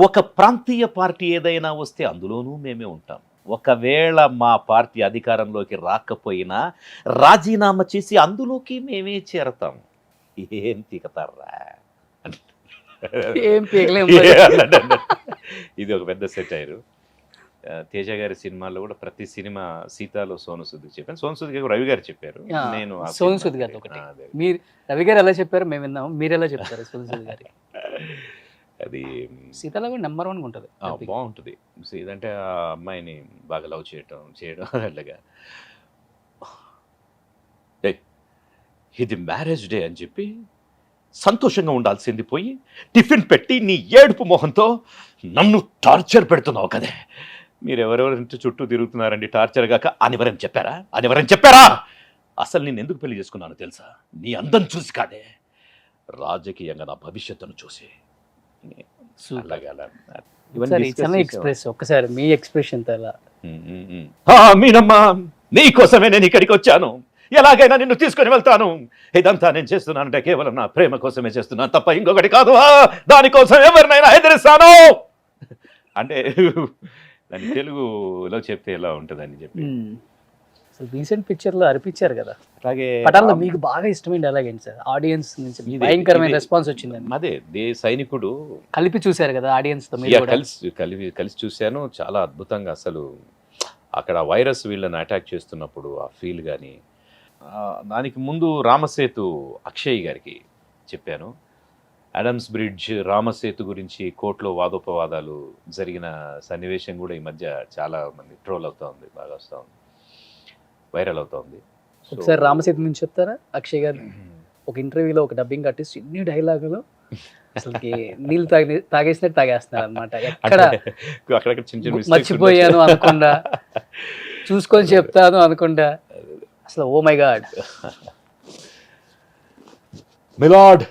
[SPEAKER 5] ఒక ప్రాంతీయ పార్టీ ఏదైనా వస్తే అందులోనూ మేమే ఉంటాం. ఒకవేళ మా పార్టీ అధికారంలోకి రాకపోయినా రాజీనామా చేసి అందులోకి మేమే చేరతాం. ఏం తీకతారా?
[SPEAKER 2] ఏం పీకలేం.
[SPEAKER 5] ఇది ఒక పెద్ద సెటైర్. తేజ గారి సినిమాలో కూడా ప్రతి సినిమా సీతాలో సోను సూద్కి చెప్పాను. సోను సూద్ గారు రవి గారు చెప్పారు. నేను ఆ
[SPEAKER 2] సోను
[SPEAKER 5] సినిమా-
[SPEAKER 2] సూద్ గారిది ఒకటి.
[SPEAKER 5] అదే.
[SPEAKER 2] మీరు రవి గారు ఎలా చెప్పారు మేము విన్నాము, మీరు ఎలా చెప్తారు సోను సూద్ గారికి?
[SPEAKER 5] అది
[SPEAKER 2] సీతాలో కూడా నెంబర్ 1 ఉంటుంది.
[SPEAKER 5] బాగుంటుంది. ఇదంటే ఆ అమ్మాయిని బాగా లవ్ చేయడం అలాగా. ఏయ్, ఇది మ్యారేజ్ డే అని చెప్పి సంతోషంగా ఉండాల్సింది పోయి టిఫిన్ పెట్టి నీ ఏడుపు మొహంతో నన్ను టార్చర్ పెడుతున్నావు కదే. మీరు ఎవరెవరింటి చుట్టూ తిరుగుతున్నారండి టార్చర్ గాక అనివరం చెప్పారా? అసలు నేను ఎందుకు పెళ్లి చేసుకున్నాను తెలుసా? నీ అందం చూసి కాదే, రాజకీయంగా నా భవిష్యత్తును చూసి. అలాగే అలా. ఇవన్నీ
[SPEAKER 2] ఒకసారి
[SPEAKER 5] discuss
[SPEAKER 2] చెన్నై
[SPEAKER 5] చేసావా?
[SPEAKER 2] ఎక్స్ప్రెస్ ఒక్కసారి మీ ఎక్స్ప్రెషన్ తో ఎలా?
[SPEAKER 5] మీనమ్మా, నీకోసమే నేను ఇక్కడికి వచ్చాను. ఎలాగైనా నిన్ను తీసుకొని వెళ్తాను. ఇదంతా నేను చేస్తున్నానంటే కేవలం నా ప్రేమ కోసమే చేస్తున్నాను తప్ప ఇంకొకటి కాదు. దానికోసం ఎవరినైనా ఎదిరిస్తాను అంటే దాన్ని తెలుగులో చెప్తే ఎలా ఉంటుందని చెప్పి.
[SPEAKER 2] అసలు రీసెంట్ పిక్చర్ లో అర్పించారు కదా
[SPEAKER 5] అలాగే
[SPEAKER 2] పటాల్లో, మీకు బాగా ఇష్టమైన డైలాగ్ ఏంటి సార్? ఆడియన్స్ నుంచి భయంకరమైన రెస్పాన్స్ వచ్చిందండి.
[SPEAKER 5] అదే సైనికుడు
[SPEAKER 2] కలిపి చూశారు కదా ఆడియన్స్ తో మీరు కూడా?
[SPEAKER 5] కలిసి చూశాను. చాలా అద్భుతంగా అసలు అక్కడ వైరస్ వీళ్ళని అటాక్ చేస్తున్నప్పుడు ఆ ఫీల్ కానీ, దానికి ముందు రామసేతు అక్షయ్ గారికి చెప్పాను. అడమ్స్ బ్రిడ్జ్, రామసేతు గురించి కోర్టులో వాదోపవాదాలు జరిగిన సన్నివేశం కూడా ఈ మధ్య చాలా మంది ట్రోల్ అవుతా ఉంది, బాగా వస్తూ ఉంది, వైరల్ అవుతా ఉంది.
[SPEAKER 2] ఒకసారి రామసేతు నుంచి చెప్తారా? అక్షయ్ గారు ఒక ఇంటర్వ్యూలో ఒక డబ్బింగ్ ఆర్టిస్ట్ ఇన్ని డైలాగులు అసలుకి నీళ్ళు తాగేసినట్టు తాగేస్తున్నారు అనమాట. ఎక్కడ
[SPEAKER 5] అక్కడక్కడ చిన్న చిన్న mistakes
[SPEAKER 2] మర్చిపోయాను అనకుండా, చూసుకొని చెప్తాను అనకుండా, అసలు ఓ మై గాడ్.
[SPEAKER 4] మిలాడ్,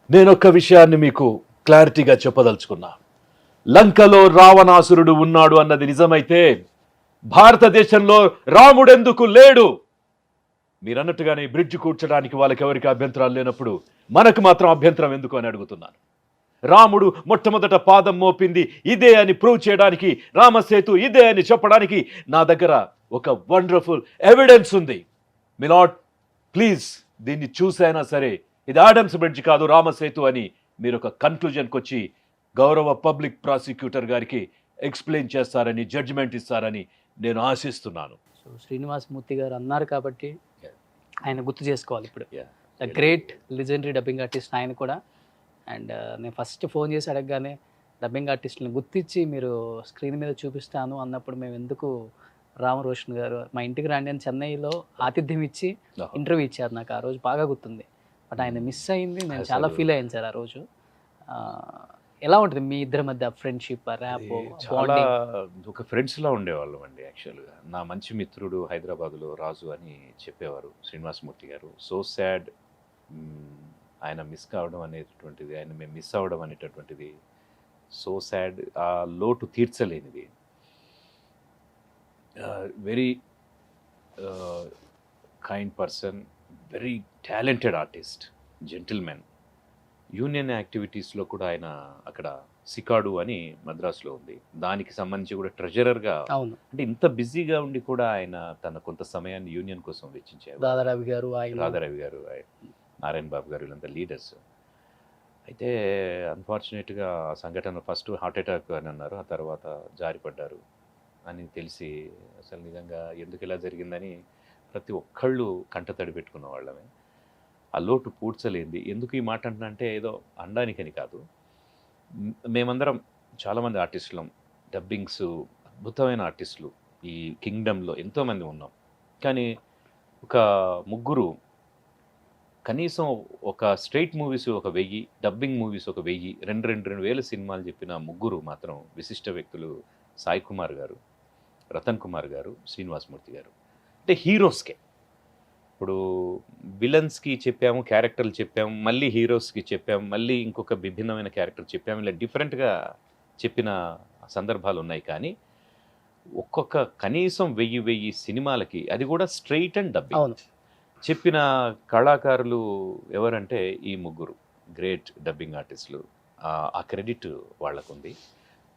[SPEAKER 4] నేనొక్క విషయాన్ని మీకు క్లారిటీగా చెప్పదలుచుకున్నా. లంకలో రావణాసురుడు ఉన్నాడు అన్నది నిజమైతే భారతదేశంలో రాముడెందుకు లేడు? మీరన్నట్టుగానే బ్రిడ్జ్ కూర్చడానికి వాళ్ళకి ఎవరికి అభ్యంతరాలు లేనప్పుడు మనకు మాత్రం అభ్యంతరం ఎందుకు అని అడుగుతున్నాను. రాముడు మొట్టమొదట పాదం మోపింది ఇదే అని ప్రూవ్ చేయడానికి, రామసేతు ఇదే అని చెప్పడానికి నా దగ్గర ఒక వండర్ఫుల్ ఎవిడెన్స్ ఉంది. మిలాడ్, ప్లీజ్ దీన్ని చూసైనా సరే ఇది ఆడమ్స్ బ్రిడ్జ్ కాదు రామసేతు అని మీరు ఒక కన్క్లూజన్కి వచ్చి గౌరవ పబ్లిక్ ప్రాసిక్యూటర్ గారికి ఎక్స్ప్లెయిన్ చేస్తారని, జడ్జిమెంట్ ఇస్తారని నేను ఆశిస్తున్నాను.
[SPEAKER 2] సో శ్రీనివాసమూర్తి గారు అన్నారు కాబట్టి ఆయన గుర్తు చేసుకోవాలి ఇప్పుడు.
[SPEAKER 5] Yeah.
[SPEAKER 2] The great legendary dubbing artist ఆయన కూడా. అండ్ నేను ఫస్ట్ ఫోన్ చేసి అడగగానే డబ్బింగ్ ఆర్టిస్ట్ని గుర్తించి మీరు స్క్రీన్ మీద చూపిస్తాను అన్నప్పుడు మేము ఎందుకు రామరోషన్ గారు మా ఇంటికి రండి అని చెన్నైలో ఆతిథ్యం ఇచ్చి ఇంటర్వ్యూ ఇచ్చారు. నాకు ఆ రోజు బాగా గుర్తుంది. బట్ ఆయన మిస్ అయింది, నేను చాలా ఫీల్ అయ్యాను సార్ ఆ రోజు. ఎలా ఉంటుంది మీ ఇద్దరి మధ్య ఫ్రెండ్షిప్, ర్యాప్,
[SPEAKER 5] చాలా ఒక ఫ్రెండ్స్లా ఉండేవాళ్ళం అండి. యాక్చువల్గా నా మంచి మిత్రుడు హైదరాబాద్లో రాజు అని చెప్పేవారు శ్రీనివాసమూర్తి గారు. సో సాడ్, ఆయన మిస్ కావడం అనేటటువంటిది, ఆయన మేము మిస్ అవ్వడం అనేటటువంటిది సో సాడ్. ఆ లోటు తీర్చలేనిది. Very kind person, very talented artist, gentlemen. Union యాక్టివిటీస్లో కూడా ఆయన అక్కడ సికాడు అని మద్రాసులో ఉంది, దానికి సంబంధించి కూడా ట్రెజరర్గా,
[SPEAKER 2] అవును,
[SPEAKER 5] అంటే ఇంత బిజీగా ఉండి కూడా ఆయన తన కొంత సమయాన్ని యూనియన్ కోసం వెచ్చించారు.
[SPEAKER 2] రాధారవి గారు,
[SPEAKER 5] రాధారవి గారు, నారాయణ బాబు గారు, వీళ్ళంతా లీడర్స్. అయితే అన్ఫార్చునేట్గా ఆ సంఘటన ఫస్ట్ హార్ట్ అటాక్ అని అన్నారు, ఆ తర్వాత జారిపడ్డారు అని తెలిసి అసలు నిజంగా ఎందుకు ఇలా జరిగిందని ప్రతి ఒక్కళ్ళు కంటతడి పెట్టుకున్న వాళ్ళమే. ఆ లోటు పూడ్చలేంది. ఎందుకు ఈ మాట అంటే ఏదో అనడానికని కాదు, మేమందరం చాలామంది ఆర్టిస్టులం, డబ్బింగ్స్ అద్భుతమైన ఆర్టిస్టులు ఈ కింగ్డమ్లో ఎంతోమంది ఉన్నాం. కానీ ఒక ముగ్గురు, కనీసం ఒక స్ట్రైట్ మూవీస్ ఒక 1000, డబ్బింగ్ మూవీస్ ఒక 1000, 2,000 సినిమాలు చెప్పిన ముగ్గురు మాత్రం విశిష్ట వ్యక్తులు సాయి కుమార్ గారు, రతన్ కుమార్ గారు, శ్రీనివాసమూర్తి గారు. అంటే హీరోస్కే. ఇప్పుడు విలన్స్కి చెప్పాము, క్యారెక్టర్లు చెప్పాము, మళ్ళీ హీరోస్కి చెప్పాము, మళ్ళీ ఇంకొక విభిన్నమైన క్యారెక్టర్ చెప్పాము, ఇలా డిఫరెంట్గా చెప్పిన సందర్భాలు ఉన్నాయి. కానీ ఒక్కొక్క కనీసం 1000 సినిమాలకి, అది కూడా స్ట్రైట్ అండ్ డబ్బింగ్.
[SPEAKER 2] అవును,
[SPEAKER 5] చెప్పిన కళాకారులు ఎవరంటే ఈ ముగ్గురు గ్రేట్ డబ్బింగ్ ఆర్టిస్టులు. ఆ క్రెడిట్ వాళ్ళకుంది.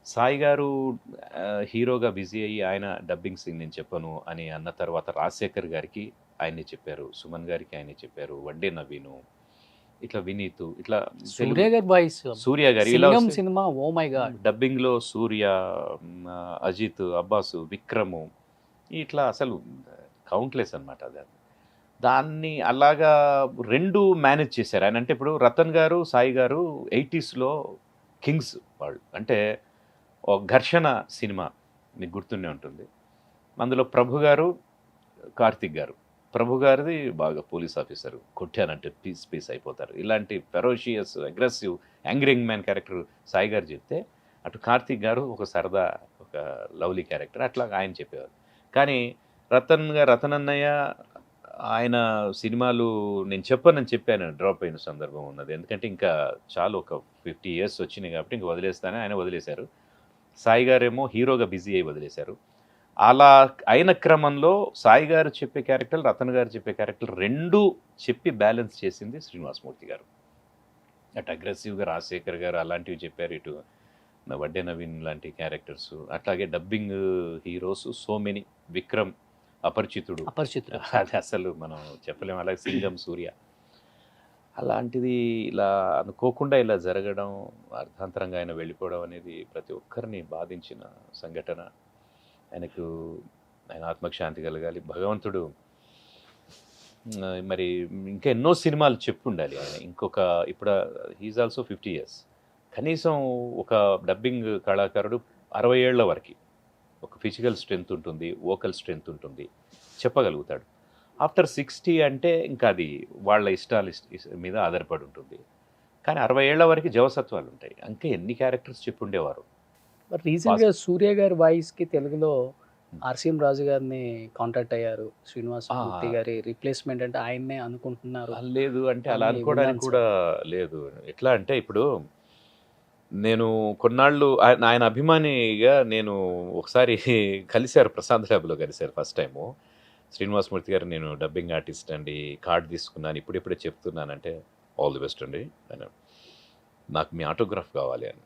[SPEAKER 5] సాయి గారు హీరోగా బిజీ అయ్యి ఆయన డబ్బింగ్ సింగ్ నేను చెప్పను అని అన్న తర్వాత రాజశేఖర్ గారికి ఆయనే చెప్పారు, సుమన్ గారికి ఆయనే చెప్పారు, వడ్డే నవీను, ఇట్లా వినీత్, ఇట్లా
[SPEAKER 2] సూర్య గారి వాయిస్,
[SPEAKER 5] సూర్య గారు ఇలా
[SPEAKER 2] Singam cinema, oh my god.
[SPEAKER 5] డబ్బింగ్లో సూర్య, అజిత్, అబ్బాసు, విక్రము, ఇట్లా అసలు కౌంట్లెస్ అనమాట. దాన్ని అలాగా రెండు మేనేజ్ చేశారు ఆయన. అంటే ఇప్పుడు రతన్ గారు, సాయి గారు 80sలో కింగ్స్ వాళ్ళు. అంటే ఒక ఘర్షణ సినిమా మీకు గుర్తుండే ఉంటుంది. అందులో ప్రభు గారు, కార్తిక్ గారు. ప్రభు గారిది బాగా పోలీస్ ఆఫీసరు, కొట్టానంటే పీస్ అయిపోతారు. ఇలాంటి ferocious, aggressive, angry man character Sai garu చెప్తే, అటు కార్తిక్ గారు ఒక సరదా, ఒక లవ్లీ క్యారెక్టర్, అట్లా ఆయన చెప్పేవారు. కానీ రతన్ అన్నయ్య ఆయన సినిమాలు నేను చెప్పాను, డ్రాప్ అయిన సందర్భం ఉన్నది. ఎందుకంటే ఇంకా చాలు, ఒక 50 years వచ్చినాయి కాబట్టి ఇంక వదిలేస్తానే ఆయన వదిలేశారు. సాయి గారేమో హీరోగా బిజీ అయ్యి వదిలేశారు. అలా అయిన క్రమంలో సాయి గారు చెప్పే క్యారెక్టర్, రతన్ గారు చెప్పే క్యారెక్టర్ రెండు చెప్పి బ్యాలెన్స్ చేసింది శ్రీనివాసమూర్తి గారు. అటు అగ్రెసివ్గా రాజశేఖర్ గారు అలాంటివి చెప్పారు, ఇటు వడ్డే నవీన్ లాంటి క్యారెక్టర్స్, అట్లాగే dubbing heroes so many, Vikram, Aparichitudu, అది అసలు మనం చెప్పలేము. అలాగే సింగం, సూర్య, అలాంటిది ఇలా అనుకోకుండా ఇలా జరగడం, అర్థాంతరంగా ఆయన వెళ్ళిపోవడం అనేది ప్రతి ఒక్కరిని బాధించిన సంఘటన. ఆయన ఆత్మశాంతి కలగాలి, భగవంతుడు మరి ఇంకా ఎన్నో సినిమాలు చెప్పుండాలి ఆయన. ఇప్పుడు హీజ్ ఆల్సో 50 years. కనీసం ఒక డబ్బింగ్ కళాకారుడు 60 ఏళ్ల వరకు ఒక ఫిజికల్ స్ట్రెంగ్త్ ఉంటుంది, వోకల్ స్ట్రెంగ్త్ ఉంటుంది, చెప్పగలుగుతాడు. ఆఫ్టర్ 60 అంటే ఇంకా అది వాళ్ళ ఇష్టాల మీద ఆధారపడి ఉంటుంది. కానీ 60 ఏళ్ల వరకు జవసత్వాలు ఉంటాయి. ఇంకా ఎన్ని క్యారెక్టర్స్ చెప్పుండేవారు.
[SPEAKER 2] బట్ రీసెంట్గా సూర్య గారి వాయిస్కి తెలుగులో ఆర్సీఎం రాజు గారిని కాంటాక్ట్ అయ్యారు. శ్రీనివాసమూర్తి గారి రీప్లేస్మెంట్ అంటే ఆయన్నే అనుకుంటున్నారు.
[SPEAKER 5] లేదు అంటే అలా అనుకోవడానికి కూడా లేదు. ఎట్లా అంటే ఇప్పుడు నేను కొన్నాళ్ళు ఆయన అభిమానిగా నేను ఒకసారి కలిశారు, ప్రశాంత్ ల్యాబ్లో కలిశారు ఫస్ట్ టైము. శ్రీనివాసమూర్తి గారు, నేను డబ్బింగ్ ఆర్టిస్ట్ అండి, కార్డ్ తీసుకున్నాను, ఇప్పుడిప్పుడే చెప్తున్నానంటే, ఆల్ ది బెస్ట్ అండి ఆయన, నాకు మీ ఆటోగ్రాఫ్ కావాలి అని.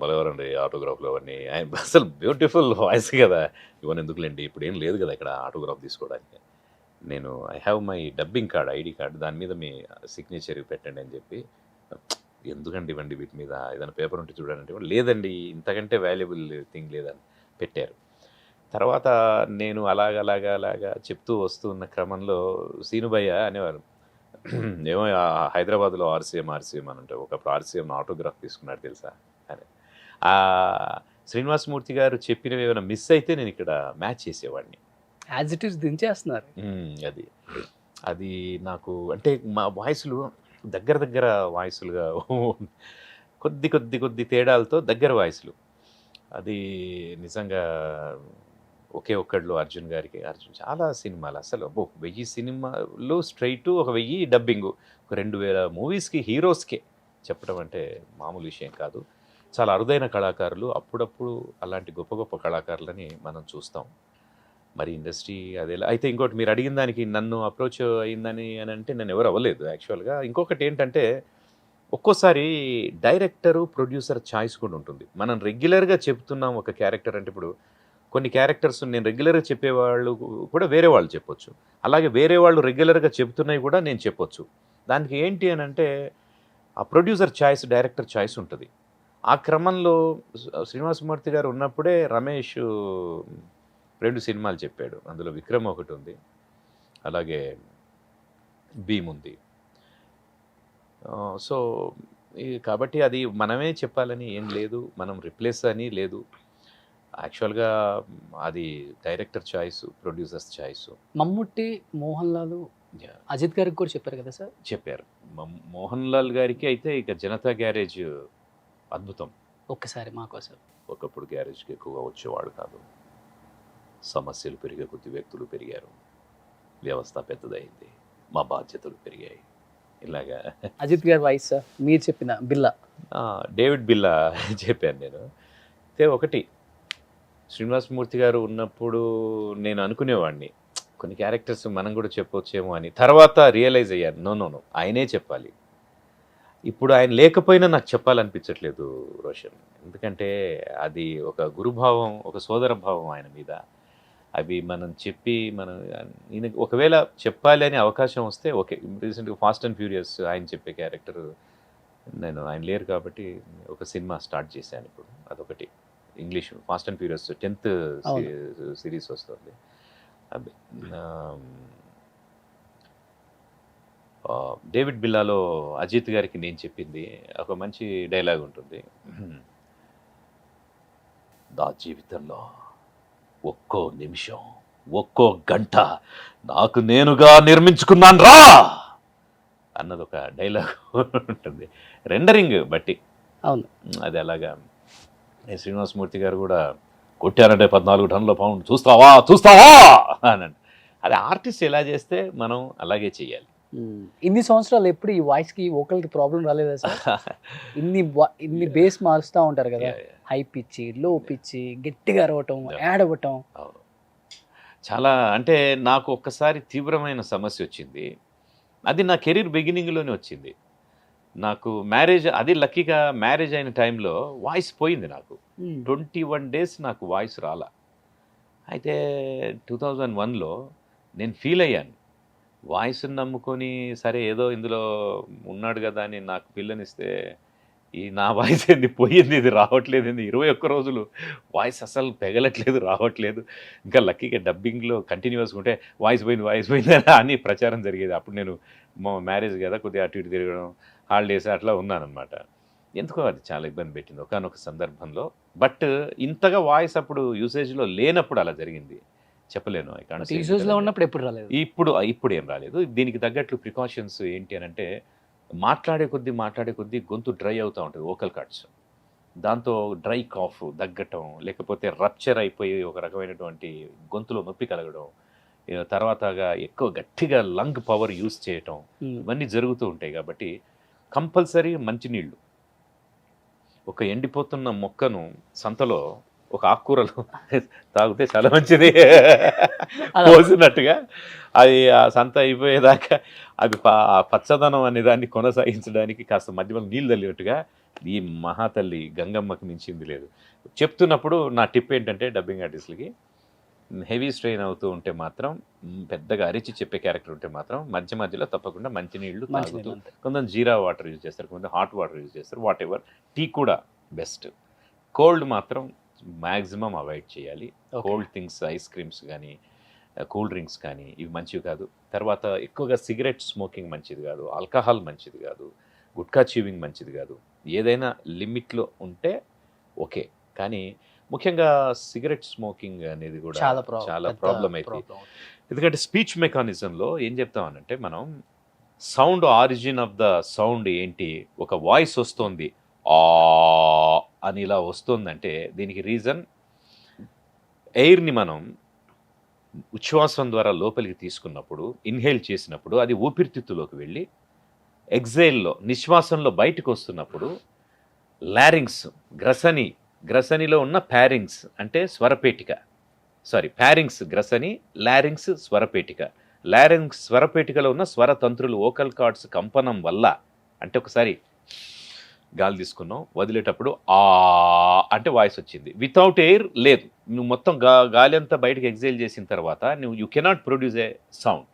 [SPEAKER 5] బలెవరండి ఆటోగ్రాఫ్లో అవన్నీ, ఆయన అసలు బ్యూటిఫుల్ వాయిస్ కదా, ఇవన్నీ ఎందుకులేండి, ఇప్పుడు ఏం లేదు కదా ఇక్కడ ఆటోగ్రాఫ్ తీసుకోవడానికి, నేను I have my dubbing card, ID card, దాని మీద మీ సిగ్నేచర్ పెట్టండి అని చెప్పి, ఎందుకండి ఇవ్వండి వీటి మీద ఏదైనా పేపర్ ఉంటే చూడండి, లేదండి ఇంతకంటే వాల్యుబుల్ థింగ్ లేదని పెట్టారు. తర్వాత నేను అలాగా చెప్తూ వస్తున్న క్రమంలో సీనుభయ్య అనేవారు, ఏమో హైదరాబాద్లో ఆర్సీఎం అని అంటే, ఒకప్పుడు ఆర్సీఎం ఆటోగ్రాఫ్ తీసుకున్నాడు తెలుసా అని. శ్రీనివాసమూర్తి గారు చెప్పినవి ఏమైనా మిస్ అయితే నేను ఇక్కడ మ్యాచ్ చేసేవాడిని.
[SPEAKER 2] యాజ్ ఇట్ ఈస్ దించేస్తున్నారు.
[SPEAKER 5] అది నాకు అంటే మా వాయిస్లు దగ్గర వాయిస్లుగా, కొద్ది తేడాలతో దగ్గర వాయిస్లు. అది నిజంగా ఒకే ఒక్కళ్ళు అర్జున్ గారికి, చాలా సినిమాలు అసలు 1000 సినిమాలు స్ట్రైట్, ఒక 1000 డబ్బింగు, ఒక 2000 మూవీస్కి హీరోస్కే చెప్పడం అంటే మామూలు విషయం కాదు. చాలా అరుదైన కళాకారులు. అప్పుడప్పుడు అలాంటి గొప్ప కళాకారులని మనం చూస్తాం. మరి ఇండస్ట్రీ అదేలా అయితే. ఇంకోటి మీరు అడిగిన దానికి నన్ను అప్రోచ్ అయిందని అని అంటే నేను ఎవరు అవ్వలేదు యాక్చువల్గా. ఇంకొకటి ఏంటంటే, ఒక్కోసారి డైరెక్టరు, ప్రొడ్యూసర్ ఛాయిస్ కూడా ఉంటుంది. మనం రెగ్యులర్గా చెప్తున్నాం ఒక క్యారెక్టర్ అంటే, ఇప్పుడు కొన్ని క్యారెక్టర్స్ నేను రెగ్యులర్గా చెప్పేవాళ్ళు కూడా వేరే వాళ్ళు చెప్పొచ్చు, అలాగే వేరే వాళ్ళు రెగ్యులర్గా చెప్తున్నాయి కూడా నేను చెప్పొచ్చు. దానికి ఏంటి అని అంటే, ఆ ప్రొడ్యూసర్ ఛాయిస్, డైరెక్టర్ ఛాయిస్ ఉంటుంది. ఆ క్రమంలో శ్రీనివాసమూర్తి గారు ఉన్నప్పుడే రమేష్ 2 సినిమాలు చెప్పాడు. అందులో విక్రమ్ ఒకటి ఉంది, అలాగే భీమ్ ఉంది. సో కాబట్టి అది మనమే చెప్పాలని ఏం లేదు, మనం రిప్లేస్ అని లేదు. యాక్చువల్గా అది director choice, producers choice.
[SPEAKER 2] Mammootty, Mohan Lal, Ajith గారికి కూడా చెప్పారు కదా సార్?
[SPEAKER 5] చెప్పారు. మోహన్ లాల్ గారికి అయితే ఇక జనతా గ్యారేజ్ అద్భుతం.
[SPEAKER 2] ఒక్కసారి మాకోసం.
[SPEAKER 5] ఒకప్పుడు గ్యారేజ్కి ఎక్కువగా వచ్చేవాడు కాదు, సమస్యలు పెరిగే కొద్ది వ్యక్తులు పెరిగారు, వ్యవస్థ పెద్దదైంది, మా బాధ్యతలు పెరిగాయి. ఇలాగా
[SPEAKER 2] అజిత్ గారి వాయిస్ సార్, మీరు చెప్పిన బిల్లా,
[SPEAKER 5] డేవిడ్ బిల్లా చెప్పాను నేను. అయితే ఒకటి, శ్రీనివాసమూర్తి గారు ఉన్నప్పుడు నేను అనుకునేవాడిని, కొన్ని క్యారెక్టర్స్ మనం కూడా చెప్పొచ్చేమో అని తర్వాత రియలైజ్ అయ్యాను, నో ఆయనే చెప్పాలి. ఇప్పుడు ఆయన లేకపోయినా నాకు చెప్పాలనిపించట్లేదు రోషన్, ఎందుకంటే అది ఒక గురుభావం, ఒక సోదర భావం ఆయన మీద. అవి మనం చెప్పి ఈయన ఒకవేళ చెప్పాలి అనే అవకాశం వస్తే ఓకే. రీసెంట్గా ఫాస్ట్ అండ్ ఫ్యూరియస్ ఆయన చెప్పే క్యారెక్టర్ ఆయన లేరు కాబట్టి ఒక సినిమా స్టార్ట్ చేశాను ఇప్పుడు, అదొకటి English fast and furious 10th series వస్తుంది. అది డేవిడ్ బిల్లాలో అజిత్ గారికి నేను చెప్పింది ఒక మంచి డైలాగ్ ఉంటుంది. నా జీవితంలో ఒక్కో నిమిషం, ఒక్కో గంట నాకు నేనుగా నిర్మించుకున్నాను రా అన్నది ఒక డైలాగ్ ఉంటుంది, రెండరింగ్ బట్టి.
[SPEAKER 2] అవును,
[SPEAKER 5] అది అలాగా శ్రీనివాసమూర్తి గారు కూడా కొట్టారంటే 14 టన్నుల పౌండ్ చూస్తావా అనండి. అది ఆర్టిస్ట్ ఎలా చేస్తే మనం అలాగే చెయ్యాలి.
[SPEAKER 2] ఇన్ని సంవత్సరాలు ఎప్పుడు ఈ వాయిస్కి వోకల్కి ప్రాబ్లం రాలేదా సార్? ఇన్ని బేస్ మారుస్తూ ఉంటారు కదా, హై పిచ్చి, లో పిచ్చి, గట్టిగా అరవటం, యాడ్ అవ్వటం.
[SPEAKER 5] అవును, చాలా. అంటే నాకు ఒక్కసారి తీవ్రమైన సమస్య వచ్చింది, అది నా కెరీర్ బిగినింగ్లోనే వచ్చింది. నాకు మ్యారేజ్, అది లక్కీగా మ్యారేజ్ అయిన టైంలో వాయిస్ పోయింది నాకు. 21 days నాకు వాయిస్ రాలా. అయితే 2001లో నేను ఫీల్ అయ్యాను, వాయిస్ని నమ్ముకొని సరే ఏదో ఇందులో ఉన్నాడు కదా అని నాకు పిల్లనిస్తే ఈ నా వాయిస్ ఏంది పోయింది, ఇది రావట్లేదు, 21 రోజులు వాయిస్ అసలు పెగలట్లేదు, రావట్లేదు. ఇంకా లక్కీగా డబ్బింగ్లో కంటిన్యూస్గా ఉంటే వాయిస్ పోయింది అని ప్రచారం జరిగేది. అప్పుడు నేను మా మ్యారేజ్ కదా కొద్దిగా అటు ఇటు తిరగడం, హాలిడేస్ అట్లా ఉన్నానన్నమాట. ఎందుకో అది చాలా ఇబ్బంది పెట్టింది ఒకానొక సందర్భంలో. బట్ ఇంతగా వాయిస్ అప్పుడు యూసేజ్లో లేనప్పుడు అలా జరిగింది, చెప్పలేను.
[SPEAKER 2] యూసేజ్లో ఉన్నప్పుడు ఎప్పుడు రాలేదు,
[SPEAKER 5] ఇప్పుడు ఏం రాలేదు. దీనికి తగ్గట్లు ప్రికాషన్స్ ఏంటి అని అంటే, మాట్లాడే కొద్దీ గొంతు డ్రై అవుతూ ఉంటుంది, వోకల్ కార్డ్స్. దాంతో డ్రై కాఫ్ దగ్గటం, లేకపోతే రప్చర్ అయిపోయి ఒక రకమైనటువంటి గొంతులో నొప్పి కలగడం, తర్వాతగా ఎక్కువ గట్టిగా లంగ్ పవర్ యూజ్ చేయటం, ఇవన్నీ జరుగుతూ ఉంటాయి. కాబట్టి కంపల్సరీ మంచినీళ్ళు, ఒక ఎండిపోతున్న మొక్కను సంతలో ఒక ఆకుకూరలు తాగితే చాలా మంచిది పోసినట్టుగా, అది ఆ సంత అయిపోయేదాకా అది పచ్చదనం అనే దాన్ని కొనసాగించడానికి కాస్త మధ్యలో నీళ్ళు తల్లినట్టుగా ఈ మహాతల్లి గంగమ్మకి మించింది లేదు. చెప్తున్నప్పుడు నా టిప్ ఏంటంటే, డబ్బింగ్ ఆర్టిస్టులకి హెవీ స్ట్రెయిన్ అవుతూ ఉంటే మాత్రం, పెద్దగా అరిచి చెప్పే క్యారెక్టర్ ఉంటే మాత్రం మధ్యలో తప్పకుండా మంచినీళ్ళు తాగుతూ, కొంచెం జీరా వాటర్ యూజ్ చేస్తారు, కొంచెం హాట్ వాటర్ యూజ్ చేస్తారు, వాట్ ఎవర్. టీ కూడా బెస్ట్. కోల్డ్ మాత్రం మ్యాక్సిమం అవాయిడ్ చేయాలి. కోల్డ్ థింగ్స్, ఐస్ క్రీమ్స్ కానీ, కూల్ డ్రింక్స్ కానీ ఇవి మంచివి కాదు. తర్వాత ఎక్కువగా సిగరెట్ స్మోకింగ్ మంచిది కాదు, ఆల్కహాల్ మంచిది కాదు, గుట్కా చీవింగ్ మంచిది కాదు. ఏదైనా లిమిట్లో ఉంటే ఓకే, కానీ ముఖ్యంగా సిగరెట్ స్మోకింగ్ అనేది కూడా చాలా ప్రాబ్లం అవుతుంది. ఎందుకంటే స్పీచ్ మెకానిజంలో ఏం చెప్తామనంటే, మనం sound, origin of the sound ఏంటి, ఒక వాయిస్ వస్తుంది అని ఇలా వస్తుందంటే దీనికి రీజన్, ఎయిర్ని మనం ఉచ్ఛ్వాసం ద్వారా లోపలికి తీసుకున్నప్పుడు, ఇన్హేల్ చేసినప్పుడు అది ఊపిరితిత్తులోకి వెళ్ళి ఎగ్జైల్లో, నిశ్వాసంలో బయటకు వస్తున్నప్పుడు లారింగ్స్, గ్రసనిలో ఉన్న ప్యారింగ్స్ అంటే స్వరపేటిక, ప్యారింగ్స్ గ్రసని, లారింగ్స్ స్వరపేటిక. లారింగ్స్ స్వరపేటికలో ఉన్న స్వరతంత్రులు, వోకల్ కార్డ్స్ కంపనం వల్ల, అంటే ఒకసారి గాలి తీసుకున్నాం, వదిలేటప్పుడు అంటే వాయిస్ వచ్చింది. వితౌట్ ఎయిర్ లేదు, నువ్వు మొత్తం గాలి అంతా బయటకు ఎగ్జైల్ చేసిన తర్వాత you cannot produce A sound.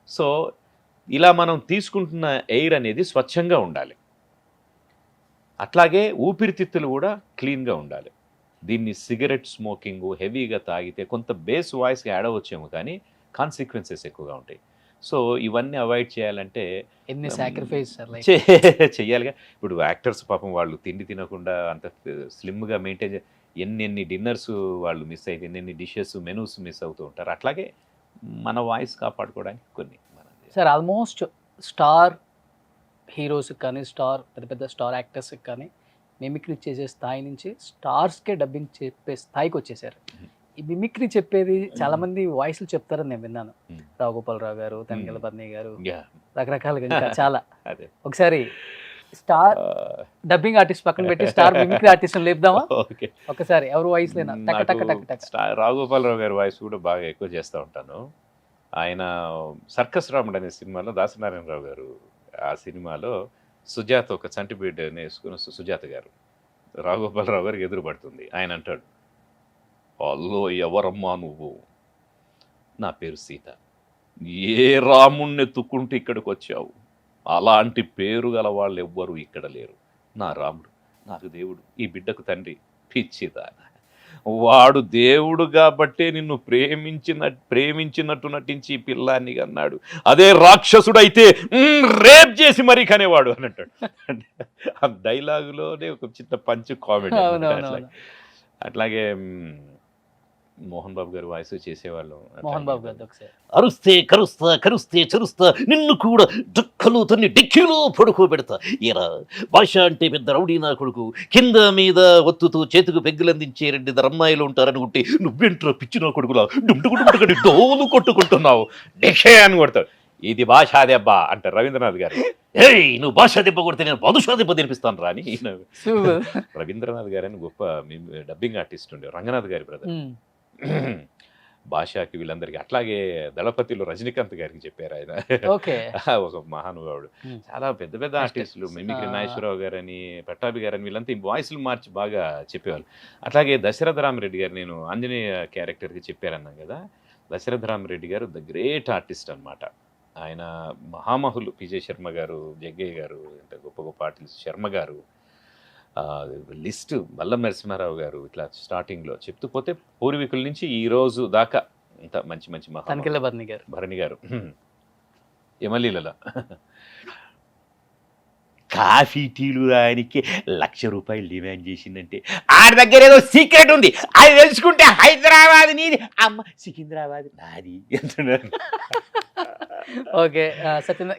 [SPEAKER 5] So ఇలా మనం తీసుకుంటున్న ఎయిర్ అనేది స్వచ్ఛంగా ఉండాలి, అట్లాగే ఊపిరితిత్తులు కూడా క్లీన్గా ఉండాలి. దీన్ని సిగరెట్ స్మోకింగ్ హెవీగా తాగితే కొంత బేస్ వాయిస్కి యాడ్ అవ్వచ్చేమో, కానీ కాన్సిక్వెన్సెస్ ఎక్కువగా ఉంటాయి. సో ఇవన్నీ అవాయిడ్ చేయాలంటే
[SPEAKER 2] ఎన్ని సాక్రిఫైస్
[SPEAKER 5] చెయ్యాలిగా. ఇప్పుడు యాక్టర్స్ పాపం వాళ్ళు తిండి తినకుండా అంత స్లిమ్గా మెయింటైన్, ఎన్ని డిన్నర్స్ వాళ్ళు మిస్ అయితే, ఎన్ని డిషెస్, మెనూస్ మిస్ అవుతూ ఉంటారు. అట్లాగే మన వాయిస్ కాపాడుకోవడానికి కొన్ని
[SPEAKER 2] సార్, ఆల్మోస్ట్ స్టార్ హీరోస్కి కానీ, పెద్ద స్టార్ యాక్టర్స్కి కానీ మిమిక్రీ చేసే స్థాయి నుంచి స్టార్స్కే డబ్బింగ్ చెప్పే స్థాయికి వచ్చేసారు. ఈ మిమిక్రీ చెప్పేది చాలా మంది వాయిస్లు చెప్తారని నేను విన్నాను. రావుగోపాలరావు గారు, తనికెళ్ళ పద్మయ్య గారు, రకరకాలుగా ఇంకా చాలా. ఒకసారి స్టార్ డబ్బింగ్ ఆర్టిస్ట్ పక్కన పెట్టి స్టార్ మిమిక్రీ ఆర్టిస్ట్ లేపుదామా? ఒకసారి ఎవరు వాయిస్ లేనా?
[SPEAKER 5] రావుగోపాలరావు గారి వాయిస్ కూడా బాగా ఎక్కువ చేస్తూ ఉంటాను. ఆయన సర్కస్ రాముడు అనే సినిమాలో దాసనారాయణరావు గారు ఆ సినిమాలో సుజాత ఒక చంటి బిడ్డని వేసుకున్న సుజాత గారు రాఘగోపాలరావు గారికి ఎదురు పడుతుంది. ఆయన అంటాడు, అల్లో ఎవరమ్మా నువ్వు? నా పేరు సీత. ఏ రాముణ్ణి ఎత్తుకుంటూ ఇక్కడికి వచ్చావు? అలాంటి పేరు గల వాళ్ళు ఎవ్వరూ ఇక్కడ లేరు. నా రాముడు నాకు దేవుడు, ఈ బిడ్డకు తండ్రి. పిచ్చిదా, వాడు దేవుడు కాబట్టే నిన్ను ప్రేమించినట్టు నటించి ఈ పిల్లాన్ని అన్నాడు. అదే రాక్షసుడైతే రేప్ చేసి మరీ కనేవాడు అని అంటాడు. ఆ డైలాగులోనే ఒక చిన్న పంచ్ కామెడీ. అట్లాగే మోహన్ బాబు గారు వాయిస్ చేసేవాళ్ళం.
[SPEAKER 2] మోహన్ బాబు గారు ఒకసారి
[SPEAKER 7] అరుస్తే కరుస్తా, కరుస్తే చరుస్తా, నిన్ను కూడా డుక్కలు తన్ని డిక్కీలో పడుకోబెడతా. ఇలా భాష అంటే పెద్ద రౌడీ నా కొడుకు, కింద మీద ఒత్తుతూ చేతుకు పెగ్గులందించే 2 అమ్మాయిలు ఉంటారనుకుంటే నువ్వెంట్రా పిచ్చి నా కొడుకులా డుంటుకుంటు డోలు కొట్టుకుంటున్నావు, డిషే అని కొడతాడు. ఇది భాషా దెబ్బ అంటారు రవీంద్రనాథ్ గారు. ఏయ్ నువ్వు భాషా దెబ్బ కొడితే నేను బాదుషా దెబ్బ తినిపిస్తాను రా అని. రవీంద్రనాథ్ గారు అని గొప్ప డబ్బింగ్ ఆర్టిస్ట్ ఉండే, రంగనాథ్ గారి బ్రదర్. భాషకి వీళ్ళందరికీ. అట్లాగే దళపతిలో రజనీకాంత్ గారికి చెప్పారు ఆయన. ఒక మహానుభావుడు. చాలా పెద్ద పెద్ద ఆర్టిస్టులు, మిమిక్రీ నాగేశ్వరరావు గారని, పట్టాభి గారని, వీళ్ళంతా వాయిస్లు మార్చి బాగా చెప్పేవాళ్ళు. అట్లాగే దశరథ రామరెడ్డి గారు, నేను ఆంజనేయ క్యారెక్టర్కి చెప్పారన్నాను కదా, దశరథ రామరెడ్డి గారు ద గ్రేట్ ఆర్టిస్ట్ అనమాట. ఆయన మహామహులు. పిజే శర్మ గారు, జగ్గయ్య గారు, అంటే గొప్ప గొప్ప ఆర్టిస్ట్, శర్మ గారు, లిస్ట్ బల్లం నరసింహారావు గారు, ఇట్లా స్టార్టింగ్లో చెప్తూ పోతే పూర్వీకుల నుంచి ఈ రోజు దాకా ఇంత మంచి మంచి భరణి గారు ఎమలీలలో
[SPEAKER 4] కాఫీ టీలు రాయనికి ₹1,00,000 డిమాండ్ చేసిందంటే ఆడి దగ్గర ఏదో సీక్రెట్ ఉంది, అది తెలుసుకుంటే హైదరాబాద్ నీది, అమ్మ సికింద్రాబాద్ నాది అంటున్నారు.
[SPEAKER 2] ఓకే,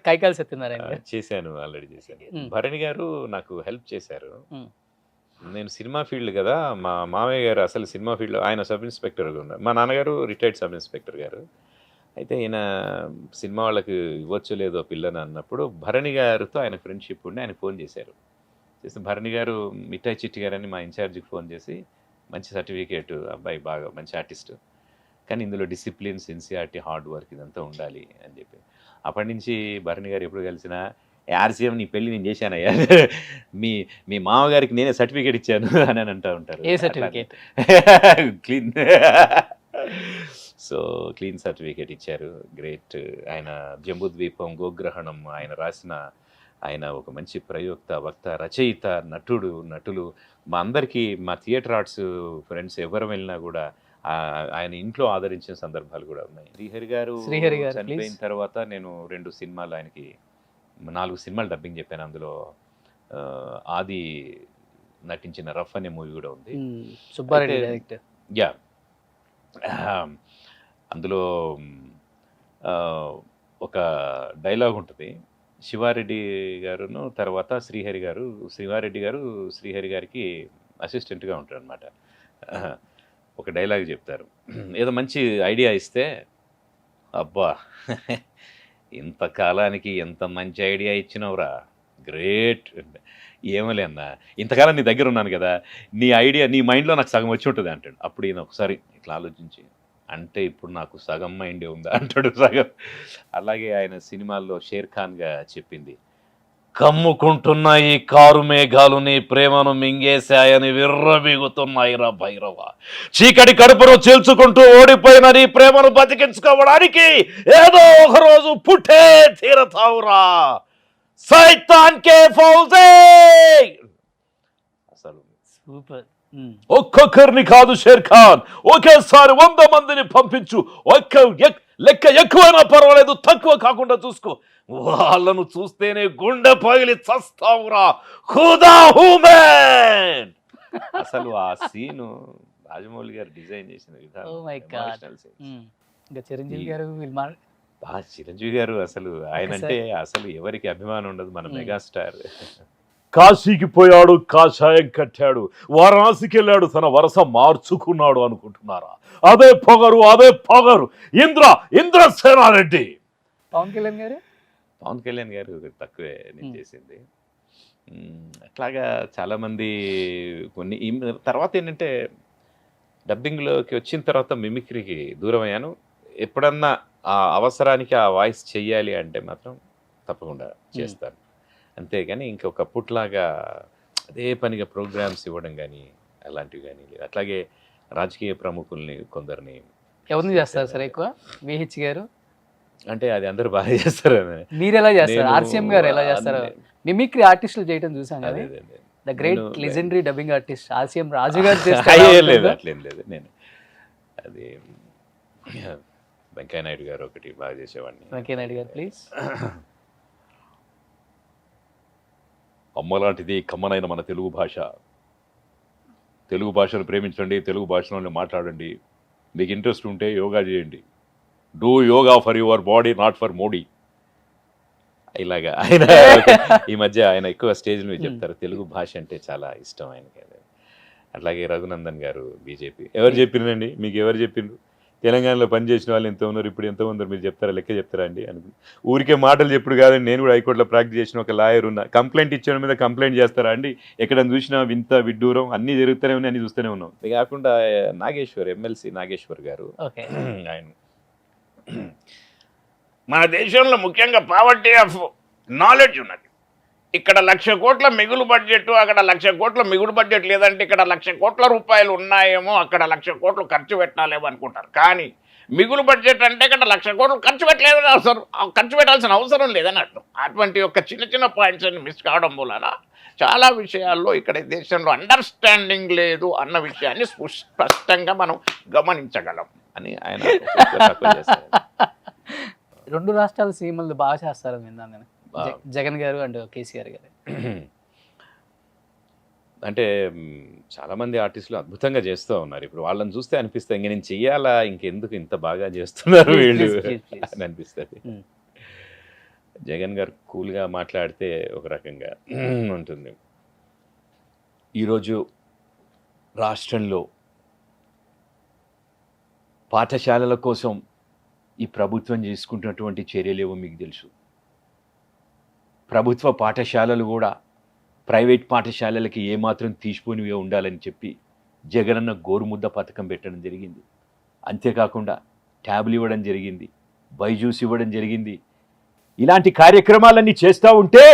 [SPEAKER 2] కైకాల సత్యనారాయణ
[SPEAKER 5] చేశాను, ఆల్రెడీ చేశాను. భరణి గారు నాకు హెల్ప్ చేశారు. నేను సినిమా ఫీల్డ్ కదా, మా మామయ్య గారు అసలు సినిమా ఫీల్డ్, ఆయన సబ్ ఇన్స్పెక్టర్గా ఉన్నారు. మా నాన్నగారు రిటైర్డ్ సబ్ ఇన్స్పెక్టర్ గారు. అయితే ఈయన సినిమా వాళ్ళకి ఇవ్వచ్చు లేదో పిల్లని అన్నప్పుడు భరణి గారితో ఆయన ఫ్రెండ్షిప్ ఉండి ఆయన ఫోన్ చేశారు. చేస్తే భరణి గారు మిఠాయి చిట్టి గారని మా ఇన్ఛార్జికి ఫోన్ చేసి, మంచి సర్టిఫికేట్ అబ్బాయి, బాగా మంచి ఆర్టిస్టు, కానీ ఇందులో డిసిప్లిన్, సిన్సియారిటీ, హార్డ్ వర్క్ ఇదంతా ఉండాలి అని చెప్పి. అప్పటి నుంచి భరణి గారు ఎప్పుడు కలిసినా, ఆర్సీఎం నీ పెళ్ళి నేను చేశానయ్యా, మీ మామగారికి నేనే సర్టిఫికేట్ ఇచ్చాను అని అంటూ ఉంటారు.
[SPEAKER 2] A certificate?
[SPEAKER 5] Clean. So clean certificate ఇచ్చారు. గ్రేట్. ఆయన జంబుద్వీపం, గోగ్రహణం ఆయన రాసిన, ఆయన ఒక మంచి ప్రయోక్త, వక్త, రచయిత, నటులు మా అందరికీ, మా థియేటర్ ఆర్ట్స్ ఫ్రెండ్స్ ఎవరు వెళ్ళినా కూడా ఆయన ఇంట్లో ఆదరించిన సందర్భాలు కూడా ఉన్నాయి. శ్రీహరి గారు చనిపోయిన తర్వాత నేను 2 సినిమాలు, ఆయనకి 4 సినిమాలు డబ్బింగ్ చెప్పాను. అందులో ఆది నటించిన రఫ్ అనే మూవీ కూడా ఉంది.
[SPEAKER 2] సుబ్బారెడ్డి డైరెక్టర్.
[SPEAKER 5] యా, అందులో ఒక డైలాగ్ ఉంటుంది. శివారెడ్డి గారును తర్వాత శివారెడ్డి గారు శ్రీహరి గారికి అసిస్టెంట్గా ఉంటారు అనమాట. ఒక డైలాగ్ చెప్తారు, ఏదో మంచి ఐడియా ఇస్తే, అబ్బా ఇంతకాలానికి ఎంత మంచి ఐడియా ఇచ్చినవురా, గ్రేట్, ఏమలే అన్న ఇంతకాలం నీ దగ్గర ఉన్నాను కదా, నీ ఐడియా నీ మైండ్లో నాకు సగం వచ్చి ఉంటుంది అంటాడు. అప్పుడు ఈయన ఒకసారి ఇట్లా ఆలోచించి, అంటే ఇప్పుడు నాకు సగం మైండే ఉందా అంటాడు, సగం. అలాగే ఆయన సినిమాల్లో షేర్ ఖాన్గా చెప్పింది, కమ్ముకుంటున్న ఈ కారు మేఘాలు నీ ప్రేమను మింగేశాయని విర్రబీగుతున్నాయిరా భైరవ, చీకటి కడుపును చీల్చుకుంటూ ఓడిపోయిన నీ ప్రేమను బతికించుకోవడానికి ఏదో ఒక రోజు పుట్టే తీరతావురా సైతాన్ కే ఫౌజే. అసలు
[SPEAKER 2] సూపర్.
[SPEAKER 4] ఒక్కొక్కరిని కాదు షేర్ ఖాన్, ఒకేసారి 100 మందిని పంపించు, లెక్క ఎక్కువైనా పర్వాలేదు, తక్కువ కాకుండా చూసుకో, వాళ్ళను చూస్తేనే గుండె పగిలి చస్తావురా ఖుదా హూ మ్యాన్. అసలు ఆ సీను రాజమౌళి గారు డిజైన్ చేసిన విధానం,
[SPEAKER 2] చిరంజీవి గారు
[SPEAKER 5] చిరంజీవి గారు అసలు ఆయన అంటే అసలు ఎవరికి అభిమానం ఉండదు, మన మెగాస్టార్.
[SPEAKER 4] కాశీకి పోయాడు, కాషాయం కట్టాడు, వారణాసికి వెళ్ళాడు, తన వరస మార్చుకున్నాడు అనుకుంటున్నారా? అదే పొగరు ఇంద్రసేనారెడ్డి.
[SPEAKER 5] పవన్ కళ్యాణ్ గారు తక్కువే నేను చేసింది. అట్లాగా చాలామంది కొన్ని తర్వాత ఏంటంటే డబ్బింగ్లోకి వచ్చిన తర్వాత మిమిక్రీకి దూరం అయ్యాను. ఎప్పుడన్నా ఆ అవసరానికి ఆ వాయిస్ చెయ్యాలి అంటే మాత్రం తప్పకుండా చేస్తాను. అంతేగాని ఇంకొకప్పుట్లాగా అదే పనిగా ప్రోగ్రామ్స్ ఇవ్వడం కానీ అలాంటివి కానీ లేదు. అట్లాగే రాజకీయ ప్రముఖుల్ని కొందరిని
[SPEAKER 2] ఎవరిని చేస్తారు సార్ ఎక్కువ? విహెచ్ గారు
[SPEAKER 5] అంటే అది అందరూ బాగా చేస్తారు.
[SPEAKER 2] మీరు ఎలా చేస్తారు?
[SPEAKER 5] నేను
[SPEAKER 2] ఆర్సీఎం గారు ఎలా చేస్తారు? మిమిక్రీ ఆర్టిస్టులు చేయడం చూసాం కదా,
[SPEAKER 5] అదే అదే.
[SPEAKER 2] ద గ్రేట్
[SPEAKER 5] నేను-
[SPEAKER 2] legendary dubbing artist RCM Raju గారు చేస్తే
[SPEAKER 5] అయ్యే
[SPEAKER 2] ఎలా
[SPEAKER 5] లేదు,
[SPEAKER 2] ఉంటుందో?
[SPEAKER 5] అట్లేం లేదు. నేను అది వెంకయ్య నాయుడు గారు ఒకటి బాగా చేసేవాడిని.
[SPEAKER 2] వెంకయ్య నాయుడు గారు ప్లీజ్.
[SPEAKER 7] అమ్మలాంటిది కమ్మనైన మన తెలుగు భాష. తెలుగు భాషను ప్రేమించండి, తెలుగు భాషలోనే మాట్లాడండి. మీకు ఇంట్రెస్ట్ ఉంటే యోగా చేయండి. Do yoga for your body, not for Modi.
[SPEAKER 5] ఇలాగా ఆయన ఈ మధ్య ఆయన ఎక్కువ స్టేజ్ మీద చెప్తారు తెలుగు భాష అంటే చాలా ఇష్టం ఆయనకి. అట్లాగే రఘునందన్ గారు బీజేపీ. ఎవరు చెప్పినండి మీకు? ఎవరు చెప్పిండ్రు? తెలంగాణలో పనిచేసిన వాళ్ళు ఎంత ఉన్నారు, ఇప్పుడు ఎంత ఉన్నారు మీరు చెప్తారా? లెక్క చెప్తారా అండి? ఊరికే మాటలు చెప్పుడు కాదండి. నేను కూడా హైకోర్టులో ప్రాక్టీస్ చేసిన ఒక లాయర్ ఉన్నా. కంప్లైంట్ ఇచ్చిన మీద కంప్లైంట్ చేస్తారా అండి? ఎక్కడ చూసినా వింత విడ్డూరం అన్నీ జరుగుతూనే ఉన్నాయి, అన్నీ చూస్తూనే ఉన్నాం. ఇది కాకుండా నాగేశ్వర్, ఎమ్మెల్సీ నాగేశ్వర్ గారు,
[SPEAKER 2] ఓకే
[SPEAKER 5] ఆయన
[SPEAKER 4] మన దేశంలో ముఖ్యంగా పావర్టీ ఆఫ్ నాలెడ్జ్ ఉన్నది. ఇక్కడ 1,00,000 కోట్ల మిగులు బడ్జెట్, అక్కడ 1,00,000 కోట్ల మిగులు బడ్జెట్ లేదంటే ఇక్కడ 1,00,000 కోట్ల రూపాయలు ఉన్నాయేమో, అక్కడ 1,00,000 కోట్లు ఖర్చు పెట్టాలేమో అనుకుంటారు. కానీ మిగులు బడ్జెట్ అంటే ఇక్కడ 1,00,000 కోట్లు ఖర్చు పెట్టలేదని అవసరం, ఖర్చు పెట్టాల్సిన అవసరం లేదన్నట్టు. అటువంటి ఒక చిన్న చిన్న పాయింట్స్ అన్ని మిస్ కావడం వలన చాలా విషయాల్లో ఇక్కడ ఈ దేశంలో అండర్స్టాండింగ్ లేదు అన్న విషయాన్ని స్పష్టంగా మనం గమనించగలం
[SPEAKER 5] అని ఆయన తక్కువ చేస్తారు.
[SPEAKER 2] 2 రాష్ట్రాల సీఎంలు బాగా చేస్తారని విన్నాను నేను.
[SPEAKER 5] బాగా.
[SPEAKER 2] జగన్ గారు అండ్ కేసీఆర్ గారు.
[SPEAKER 5] అంటే చాలామంది ఆర్టిస్టులు అద్భుతంగా చేస్తూ ఉన్నారు. ఇప్పుడు వాళ్ళని చూస్తే అనిపిస్తుంది ఇంక నేను చెయ్యాలా, ఇంకెందుకు ఇంత బాగా చేస్తున్నారు వీళ్ళు
[SPEAKER 2] Please.
[SPEAKER 5] అని అనిపిస్తుంది.
[SPEAKER 2] Hmm.
[SPEAKER 5] జగన్ గారు కూల్గా మాట్లాడితే ఒక రకంగా ఉంటుంది. ఈరోజు రాష్ట్రంలో పాఠశాలల కోసం ఈ ప్రభుత్వం చేసుకుంటున్నటువంటి చర్యలేవో మీకు తెలుసు. ప్రభుత్వ పాఠశాలలు కూడా ప్రైవేట్ పాఠశాలలకి ఏమాత్రం తీసిపోనివిగా ఉండాలని చెప్పి జగనన్న గోరుముద్ద పథకం పెట్టడం జరిగింది. అంతేకాకుండా ట్యాబ్లు ఇవ్వడం జరిగింది, బైజూస్ ఇవ్వడం జరిగింది. ఇలాంటి కార్యక్రమాలన్నీ చేస్తూ ఉంటే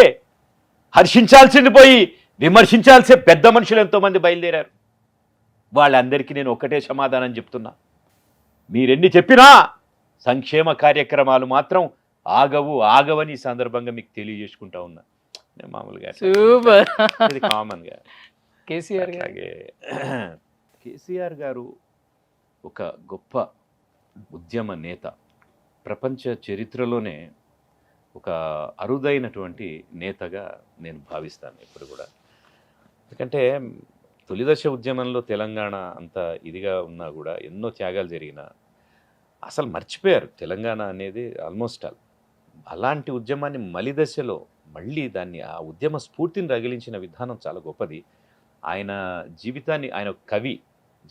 [SPEAKER 5] హర్షించాల్సింది పోయి విమర్శించాల్సే పెద్ద మనుషులు ఎంతోమంది బయలుదేరారు. వాళ్ళందరికీ నేను ఒక్కటే సమాధానం చెప్తున్నా, మీరెన్ని చెప్పినా సంక్షేమ కార్యక్రమాలు మాత్రం ఆగవని ఈ సందర్భంగా మీకు తెలియజేసుకుంటా ఉన్నా. నేను మామూలుగా
[SPEAKER 2] సూపర్.
[SPEAKER 5] ఇది కామన్గా.
[SPEAKER 2] కేసీఆర్ గారు
[SPEAKER 5] అలాగే కేసీఆర్ గారు ఒక గొప్ప ఉద్యమ నేత. ప్రపంచ చరిత్రలోనే ఒక అరుదైనటువంటి నేతగా నేను భావిస్తాను ఎప్పుడు కూడా. ఎందుకంటే తొలిదశ ఉద్యమంలో తెలంగాణ అంత ఇదిగా ఉన్నా కూడా ఎన్నో త్యాగాలు జరిగినా అసలు మర్చిపోయారు తెలంగాణ అనేది ఆల్మోస్ట్ ఆల్. అలాంటి ఉద్యమాన్ని మలిదశలో మళ్ళీ దాన్ని ఆ ఉద్యమ స్ఫూర్తిని రగిలించిన విధానం చాలా గొప్పది. ఆయన జీవితాన్ని, ఆయన కవి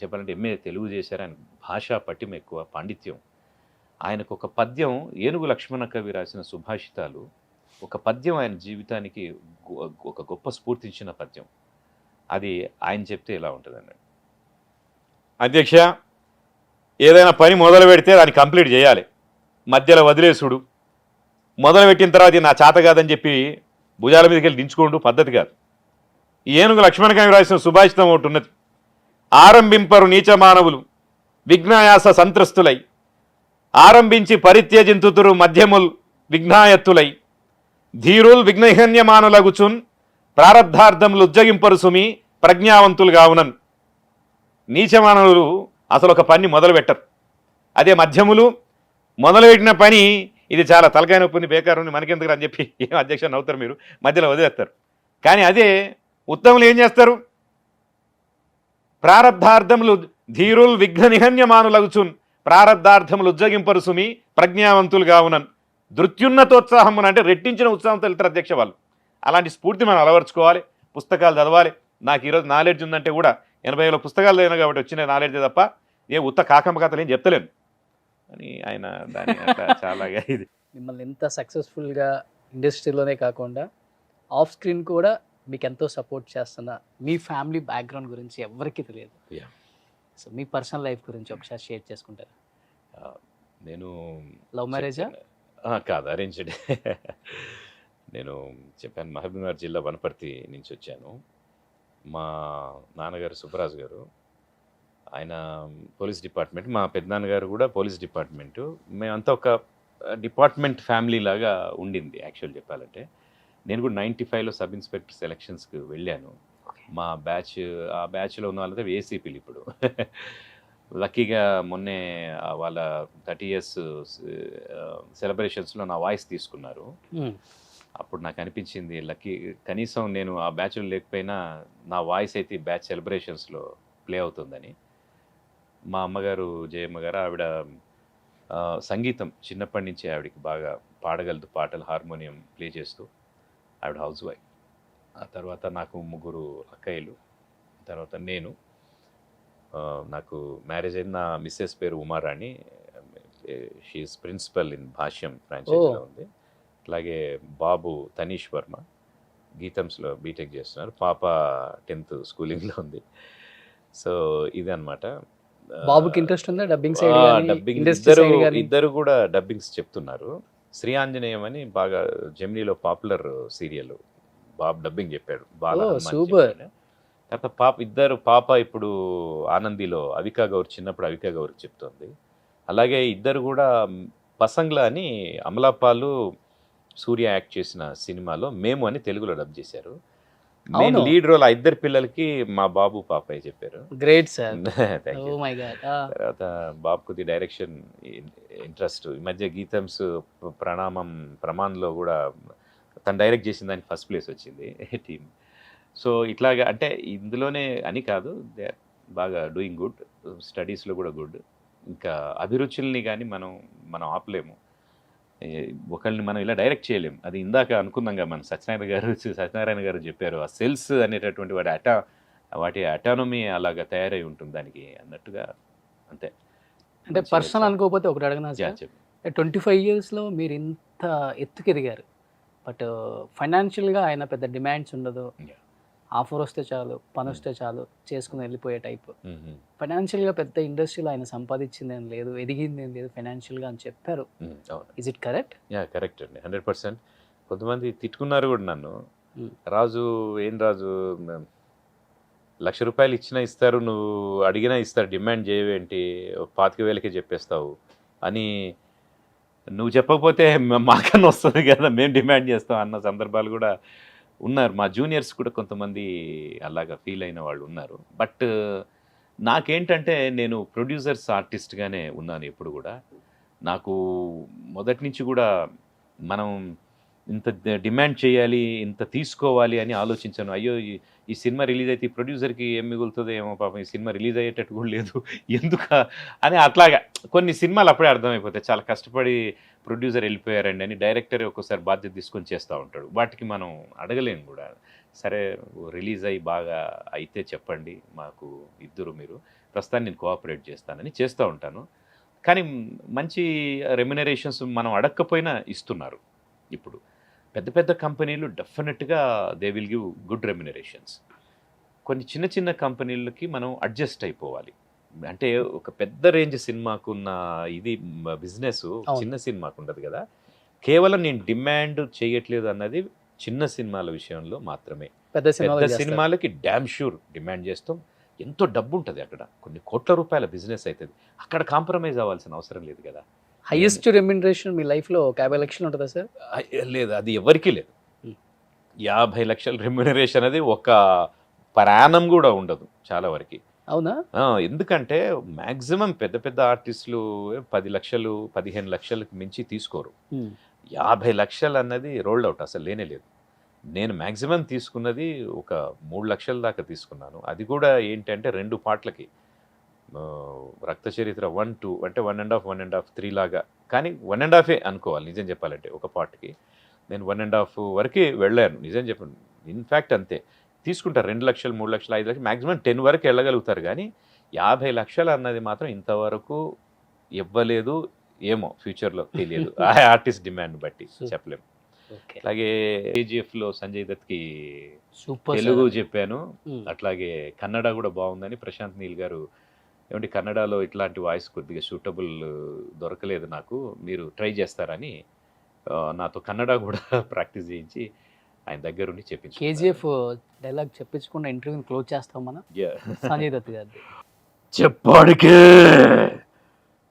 [SPEAKER 5] చెప్పాలంటే ఎంఏ తెలుగు చేశారు. ఆయన భాషా పటిమ ఎక్కువ, పాండిత్యం. ఆయనకు ఒక పద్యం, ఏనుగు లక్ష్మణ కవి రాసిన సుభాషితాలు, ఒక పద్యం ఆయన జీవితానికి ఒక గొప్ప స్ఫూర్తించిన పద్యం. అది ఆయన చెప్తే ఎలా ఉంటుందండి?
[SPEAKER 4] అధ్యక్ష, ఏదైనా పని మొదలు పెడితే దాన్ని కంప్లీట్ చేయాలి, మధ్యలో వదిలేసుడు. మొదలుపెట్టిన తర్వాత ఇది నా చేత కాదని చెప్పి భుజాల మీదకి వెళ్ళి దించుకోండు పద్ధతి కాదు. ఈ ఏనుగు లక్ష్మణ కవి రాసిన సుభాషితం ఒకటి ఉన్నది. ఆరంభింపరు నీచ మానవులు విఘ్నాయాస సంత్రస్తులై, ఆరంభించి పరిత్యజింతుతురు మధ్యముల్ విఘ్నాయత్తులై, ధీరుల్ విఘ్నహన్యమానులగుచున్ ప్రారబ్ధార్థములు ఉజ్జగింపరు సుమి ప్రజ్ఞావంతులు కావునన్. నీచమానవులు అసలు ఒక పని మొదలు పెట్టరు. అదే మధ్యములు మొదలుపెట్టిన పని ఇది చాలా తలకాయ నొప్పి ఉంది, బేకారు ఉంది, మనకెందుకు అని చెప్పి ఏం అధ్యక్ష నవ్వుతారు మీరు, మధ్యలో వదిలేస్తారు. కానీ అదే ఉత్తములు ఏం చేస్తారు? ప్రారబ్ధార్థములు ధీరుల్ విఘ్న నిహన్యమానులగుచున్ ప్రారబ్ధార్థములు ఉజ్జగింపరు సుమి ప్రజ్ఞావంతులు కావునన్. దృత్యున్నతోత్సాహమున అంటే రెట్టించిన ఉత్సాహంతో వెళ్తారు అధ్యక్ష వాళ్ళు. అలాంటి స్ఫూర్తి మనం అలవర్చుకోవాలి, పుస్తకాలు చదవాలి. నాకు ఈరోజు నాలెడ్జ్ ఉందంటే కూడా 80,000 పుస్తకాలు చదివినా కాబట్టి వచ్చిన నాలెడ్జ్ తప్ప ఏ ఉత్త కాకమ్మ కథలు ఏం చెప్తలేను అని ఆయన దాని చాలాగా ఇది.
[SPEAKER 2] మిమ్మల్ని ఎంత సక్సెస్ఫుల్గా ఇండస్ట్రీలోనే కాకుండా ఆఫ్ స్క్రీన్ కూడా మీకు ఎంతో సపోర్ట్ చేస్తున్న మీ ఫ్యామిలీ బ్యాక్గ్రౌండ్ గురించి ఎవరికీ తెలియదు.
[SPEAKER 5] Yeah.
[SPEAKER 2] సో మీ పర్సనల్ లైఫ్ గురించి ఒకసారి షేర్ చేసుకుంటారా?
[SPEAKER 5] నేను
[SPEAKER 2] లవ్ మ్యారేజా?
[SPEAKER 5] కాదు, అరేంజ్డ్. నేను చెప్పాను మహబూబ్నగర్ జిల్లా వనపర్తి నుంచి వచ్చాను. మా నాన్నగారు సుబ్బరాజు గారు, ఆయన పోలీస్ డిపార్ట్మెంట్, మా పెద్దనాన్నగారు కూడా పోలీస్ డిపార్ట్మెంటు. మేమంతా ఒక డిపార్ట్మెంట్ ఫ్యామిలీ లాగా ఉండింది యాక్చువల్ చెప్పాలంటే. నేను కూడా 95లో సబ్ ఇన్స్పెక్టర్ సెలక్షన్స్కి వెళ్ళాను. మా బ్యాచ్, ఆ బ్యాచ్లో ఉన్న వాళ్ళంతా ఏసీపీలు ఇప్పుడు. లక్కీగా మొన్నే వాళ్ళ 30 years సెలబ్రేషన్స్లో నా వాయిస్ తీసుకున్నారు. అప్పుడు నాకు అనిపించింది లక్కీ, కనీసం నేను ఆ బ్యాచ్లో లేకపోయినా నా వాయిస్ అయితే ఈ బ్యాచ్ సెలబ్రేషన్స్లో ప్లే అవుతుందని. మా అమ్మగారు జయమ్మ గారు, ఆవిడ సంగీతం చిన్నప్పటి నుంచి ఆవిడకి బాగా పాడగలదు, పాటలు హార్మోనియం ప్లే చేస్తూ. ఆవిడ హౌస్ వైఫ్. ఆ తర్వాత నాకు 3 అక్కయ్యలు, తర్వాత నేను. నాకు మ్యారేజ్ అయిన నా మిస్సెస్ పేరు ఉమారాణి, షీఈస్ ప్రిన్సిపల్ ఇన్ భాష్యం ఫ్రాంచైజీలో ఉంది. అట్లాగే బాబు తనీష్ వర్మ గీతంస్లో బీటెక్ చేస్తున్నారు. పాప 10th స్కూలింగ్లో ఉంది. సో ఇది అనమాట.
[SPEAKER 2] బాబుకి ఇంట్రెస్ట్ ఉందా డబ్బింగ్ సైడ్?
[SPEAKER 5] డబ్బింగ్ ఇద్దరు కూడా డబ్బింగ్స్ చెప్తున్నారు. శ్రీ ఆంజనేయం అని బాగా జెమినీలో పాపులర్ సీరియల్ బాబు డబ్బింగ్ చెప్పాడు.
[SPEAKER 2] సూపర్.
[SPEAKER 5] తర్వాత పాప ఇప్పుడు ఆనందిలో అవికా గౌర్, చిన్నప్పుడు అవికా గౌర్ చెప్తుంది. అలాగే ఇద్దరు కూడా పసంగ్లా అని అమలాపాలు సూర్య యాక్ట్ చేసిన సినిమాలో మేము అని తెలుగులో డబ్ చేశారు. మెయిన్ లీడ్ రోల్ ఆ ఇద్దరు పిల్లలకి మా బాబు పాపయ్య చెప్పారు.
[SPEAKER 2] Great sir.
[SPEAKER 5] Thank you.
[SPEAKER 2] Oh my god.
[SPEAKER 5] తర్వాత బాబుకి డైరెక్షన్ ఇంట్రెస్ట్. ఈ మధ్య గీతంస్ ప్రమాణంలో కూడా తను డైరెక్ట్ చేసిన దానికి ఫస్ట్ ప్లేస్ వచ్చింది టీమ్. సో ఇట్లాగా అంటే ఇందులోనే అని కాదు, దే బాగా డూయింగ్ గుడ్, స్టడీస్లో కూడా గుడ్. ఇంకా అభిరుచుల్ని కానీ మనం ఆపలేము, ఒకళ్ళని మనం ఇలా డైరెక్ట్ చేయలేము. అది ఇందాక అనుకున్నాగా మన సత్యనారాయణ గారు చెప్పారు, ఆ సెల్స్ అనేటటువంటి వాటి అటానమీ అలాగా తయారై ఉంటుంది దానికి అన్నట్టుగా. అంతే.
[SPEAKER 2] అంటే పర్సనల్ అనుకోకపోతే ఒకటి అడగనా సార్? 25 yearsలో మీరు ఇంత ఎత్తుకెదిగారు, బట్ ఫైనాన్షియల్గా ఆయన పెద్ద డిమాండ్స్ ఉండదు, ఆఫర్ వస్తే చాలు, పని వస్తే చాలు చేసుకుని వెళ్ళిపోయే టైప్. ఫైనాన్షియల్గా పెద్ద ఇండస్ట్రీలో ఆయన సంపాదించింది ఏం లేదు, ఎదిగింది ఏం లేదు ఫైనాన్షియల్గా అని చెప్పారు. Is it correct?
[SPEAKER 5] కరెక్ట్ అండి, 100%. కొంతమంది తిట్టుకున్నారు కూడా నన్ను. రాజు ఏం రాజు, ₹1,00,000 ఇచ్చినా ఇస్తారు, నువ్వు అడిగినా ఇస్తారు, డిమాండ్ చేయవేంటి, 25,000కే చెప్పేస్తావు అని. నువ్వు చెప్పకపోతే మాకన్నా వస్తుంది కదా, మేము డిమాండ్ చేస్తాం అన్న సందర్భాలు కూడా ఉన్నారు. మా జూనియర్స్ కూడా కొంతమంది అలాగా ఫీల్ అయిన వాళ్ళు ఉన్నారు. బట్ నాకేంటంటే నేను ప్రొడ్యూసర్స్ ఆర్టిస్ట్గానే ఉన్నాను ఎప్పుడు కూడా. నాకు మొదటి నుంచి కూడా మనం ఇంత డిమాండ్ చేయాలి, ఇంత తీసుకోవాలి అని ఆలోచించాను. అయ్యో ఈ సినిమా రిలీజ్ అయితే ఈ ప్రొడ్యూసర్కి ఏం మిగులుతుందో ఏమో, పాపం ఈ సినిమా రిలీజ్ అయ్యేటట్టు కూడా లేదు ఎందుక అని. అట్లాగా కొన్ని సినిమాలు అప్పుడే అర్థమైపోతాయి, చాలా కష్టపడి ప్రొడ్యూసర్ వెళ్ళిపోయారండి అని డైరెక్టర్ ఒక్కోసారి బాధ్యత తీసుకొని చేస్తూ ఉంటాడు. వాటికి మనం అడగలేము కూడా. సరే రిలీజ్ అయ్యి బాగా అయితే చెప్పండి, మాకు ఇద్దరు మీరు, ప్రస్తుతాన్ని నేను కోఆపరేట్ చేస్తానని చేస్తూ ఉంటాను. కానీ మంచి రెమ్యునరేషన్స్ మనం అడగకపోయినా ఇస్తున్నారు. ఇప్పుడు పెద్ద పెద్ద కంపెనీలు డెఫినెట్గా they will give good remunerations. కొన్ని చిన్న చిన్న కంపెనీలకి మనం అడ్జస్ట్ అయిపోవాలి. అంటే ఒక పెద్ద రేంజ్ సినిమాకు ఉన్న ఇది బిజినెస్ చిన్న సినిమాకు ఉండదు కదా. కేవలం నేను డిమాండ్ చేయట్లేదు అన్నది చిన్న సినిమాల విషయంలో మాత్రమే. పెద్ద సినిమాలకి డ్యామ్ షూర్ డిమాండ్ చేస్తాం. ఎంతో డబ్బు ఉంటుంది అక్కడ, కొన్ని కోట్ల రూపాయల బిజినెస్ అవుతుంది. అక్కడ కాంప్రమైజ్ అవ్వాల్సిన అవసరం లేదు కదా.
[SPEAKER 2] హైయెస్ట్ రెమ్యునరేషన్ మీ లైఫ్లో 50 లక్షలు ఉంటుందా సార్?
[SPEAKER 5] లేదు, అది ఎవరికీ లేదు. 50 లక్షల రెమ్యునరేషన్ అది ఒక ప్రయాణం కూడా ఉండదు చాలా వరకు.
[SPEAKER 2] అవునా?
[SPEAKER 5] ఎందుకంటే మ్యాక్సిమం పెద్ద పెద్ద ఆర్టిస్టులు 10 లక్షలు 15 లక్షలకు మించి తీసుకోరు. 50 లక్షలు అన్నది రోల్డ్ అవుట్ అసలు లేనే లేదు. నేను మ్యాక్సిమం తీసుకున్నది ఒక 3 లక్షల దాకా తీసుకున్నాను. అది కూడా ఏంటంటే 2 పాటలకి, రక్త చరిత్ర 1, 2 అంటే 1.5, 3 లాగా. కానీ 1.5 అనుకోవాలి నిజం చెప్పాలంటే. ఒక పాటకి నేను 1.5 వరకు వెళ్ళాను నిజం చెప్పండి. ఇన్ఫ్యాక్ట్ అంతే తీసుకుంటారు. 2 లక్షలు 3 లక్షలు 5 లక్షలు మ్యాక్సిమం 10 వరకు వెళ్ళగలుగుతారు. కానీ 50 లక్షలు అన్నది మాత్రం ఇంతవరకు ఇవ్వలేదు. ఏమో ఫ్యూచర్లో తెలియదు, ఆ ఆర్టిస్ట్ డిమాండ్ బట్టి చెప్పలేము. అలాగే కేజీఎఫ్లో సంజయ్ దత్కి తెలుగు చెప్పాను, అట్లాగే కన్నడ కూడా బాగుందని ప్రశాంత్ నీల్ గారు ఏమంటే కన్నడలో ఇట్లాంటి వాయిస్ కొద్దిగా సూటబుల్ దొరకలేదు నాకు, మీరు ట్రై చేస్తారని నాతో కన్నడ కూడా ప్రాక్టీస్ చేయించి ఆయన దగ్గరుండి చెప్పించి
[SPEAKER 2] కేజీఎఫ్ డైలాగ్ చెప్పించకుండా ఇంటర్వ్యూని క్లోజ్ చేస్తాం మనం సంజయ్ దత్ గారిది.
[SPEAKER 4] చెప్పాడికే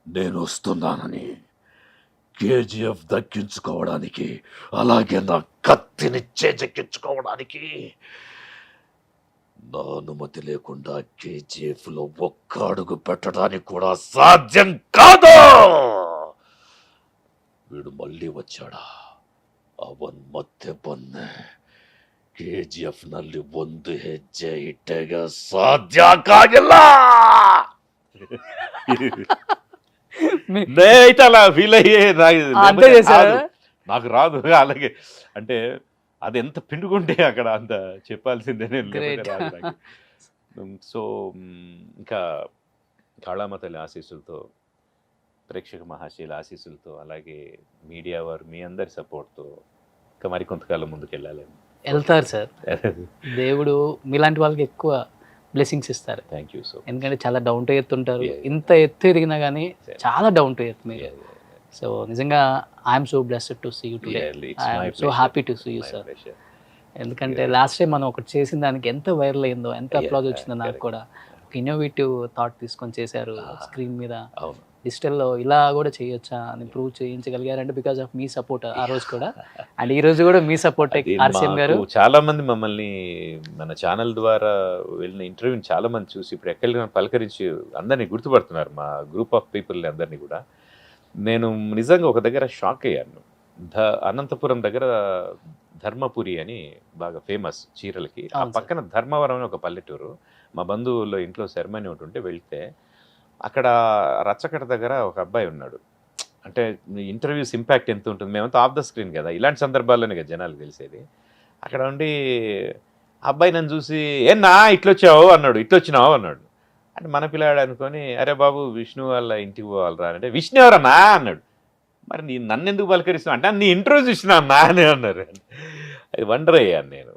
[SPEAKER 4] నేను వస్తున్నానని, కేజీఎఫ్ దక్కించుకోవడానికి, అలాగే నా కత్తిని చేజెక్కించుకోవడానికి నా అనుమతి లేకుండా కేజీఎఫ్ లో ఒక్క అడుగు పెట్టడానికి కూడా సాధ్యం కాదు. వీడు మళ్ళీ వచ్చాడా? ಅವನ್ ಮತ್ತೆ ಬಂದೆ. KGF ನಲ್ಲಿ ಒಂದು ಹೆಜ್ಜೆ ಇಟ್ಟೆಗೆ ಸಾಧ್ಯ ಆಗಿಲ್ಲ.
[SPEAKER 5] నేనైతే అలా ఫీల్ అయ్యే
[SPEAKER 2] అంతే చేశారు.
[SPEAKER 5] నాకు రాదు అలాగే, అంటే అది ఎంత పిండుకుంటే అక్కడ అంత చెప్పాల్సిందే నేను. సో ఇంకా కాళామ తల్లి ఆశీస్సులతో, ప్రేక్షక మహాశీల ఆశీస్సులతో, అలాగే మీడియా వారు మీ అందరి సపోర్ట్తో ఇంకా మరి కొంతకాలం ముందుకు వెళ్ళాలి.
[SPEAKER 2] వెళ్తారు సార్, దేవుడు మీలాంటి వాళ్ళకి ఎక్కువ బ్లెస్సింగ్స్ ఇస్తారు.
[SPEAKER 5] Thank you so.
[SPEAKER 2] ఎందుకంటే చాలా డౌన్ టు ఎర్త్ ఉంటారు. ఇంత ఎత్తు ఎదిగినా కానీ చాలా డౌన్ టు ఎర్త్ మీరు. సో నిజంగా I'm so blessed to see you today. I'm so happy to see you sir. ఎందుకంటే లాస్ట్ టైం మనం ఒకటి చేసిన దానికి ఎంత వైరల్ అయిందో, ఎంత అప్లాజ్ వచ్చిందో నాకు కూడా. ఒక ఇన్నోవేటివ్ థాట్ తీసుకొని చేశారు స్క్రీన్ మీద. డిజిటల్లో ఇలా కూడా చేయొచ్చా అని ప్రూవ్ చేయించగలిగారంటే బికాస్ ఆఫ్ మీ సపోర్ట్ ఆ రోజు కూడా. అండ్ ఈ రోజు కూడా మీ సపోర్ట్ ఆర్సీఎం గారు.
[SPEAKER 5] చాలా మంది మమ్మల్ని మన ఛానల్ ద్వారా వెళ్ళిన ఇంటర్వ్యూని చాలా మంది చూసి ఇప్పుడు ఎక్కడికి పలకరించి అందరినీ గుర్తుపడుతున్నారు, మా గ్రూప్ ఆఫ్ పీపుల్ అందరినీ కూడా. నేను నిజంగా ఒక దగ్గర షాక్ అయ్యాను. అనంతపురం దగ్గర ధర్మపురి అని బాగా ఫేమస్ చీరలకి, ఆ పక్కన ధర్మవరం అని ఒక పల్లెటూరు. మా బంధువుల్లో ఇంట్లో సెరమనీ ఒకటి ఉంటే వెళ్తే అక్కడ రచ్చకట దగ్గర ఒక అబ్బాయి ఉన్నాడు. అంటే ఇంటర్వ్యూస్ ఇంపాక్ట్ ఎంత ఉంటుంది, మేమంతా ఆఫ్ ద స్క్రీన్ కదా, ఇలాంటి సందర్భాల్లోనే కదా జనాలు తెలిసేది. అక్కడ ఉండి అబ్బాయి నన్ను చూసి ఏన్నా ఇట్లొచ్చావు అన్నాడు, ఇట్లొచ్చినావు అన్నాడు. అంటే మన పిల్లాడు అనుకొని, అరే బాబు విష్ణు వాళ్ళ ఇంటికి పోవాలరా అంటే, విష్ణు ఎవరన్నా అన్నాడు. మరి నీ నన్ను ఎందుకు పలకరిస్తావు అంటే, నీ ఇంటర్వ్యూస్ ఇచ్చినా అన్నా అని అన్నారు. అది వండర్ అయ్యాను నేను.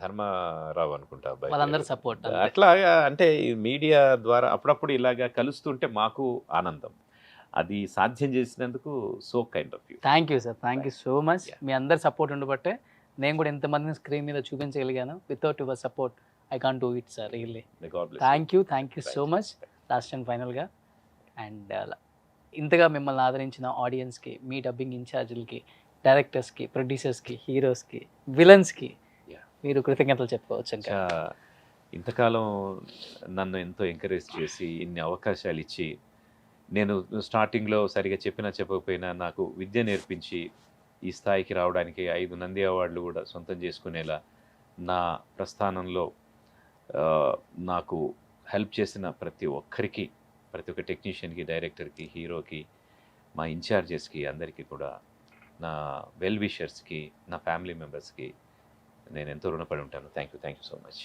[SPEAKER 5] ధర్మారావు అనుకుంటా అబ్బాయి,
[SPEAKER 2] వాళ్ళందరూ సపోర్ట్.
[SPEAKER 5] అట్లాగా అంటే ఈ మీడియా ద్వారా అప్పుడప్పుడు ఇలాగా కలుస్తుంటే మాకు ఆనందం. అది సాధ్యం చేసినందుకు so kind of you.
[SPEAKER 2] Thank you sir, thank you so much. మీ అందరి సపోర్ట్ ఉండబట్టే నేను కూడా ఎంతమందిని స్క్రీన్ మీద చూపించగలిగాను. Without your support I can't do it sir. Really thank you so much. Last and ఫైనల్గా, అండ్ ఇంతగా మిమ్మల్ని ఆదరించిన ఆడియన్స్కి, మీ డబ్బింగ్ ఇన్ఛార్జీలకి, డైరెక్టర్స్కి, ప్రొడ్యూసర్స్కి, హీరోస్కి, విలన్స్కి మీరు కృతజ్ఞతలు చెప్పుకోవచ్చు. ఇంకా
[SPEAKER 5] ఇంతకాలం నన్ను ఎంతో ఎంకరేజ్ చేసి ఇన్ని అవకాశాలు ఇచ్చి, నేను స్టార్టింగ్లో సరిగా చెప్పినా చెప్పకపోయినా నాకు విద్య నేర్పించి ఈ స్థాయికి రావడానికి 5 నంది అవార్డులు కూడా సొంతం చేసుకునేలా నా ప్రస్థానంలో నాకు హెల్ప్ చేసిన ప్రతి ఒక్కరికి, ప్రతి ఒక్క టెక్నీషియన్కి, డైరెక్టర్కి, హీరోకి, మా ఇన్ఛార్జెస్కి అందరికీ కూడా, నా వెల్ విషర్స్కి, నా ఫ్యామిలీ మెంబర్స్కి నేను ఎంతో రుణపడి ఉంటాను. Thank you so much.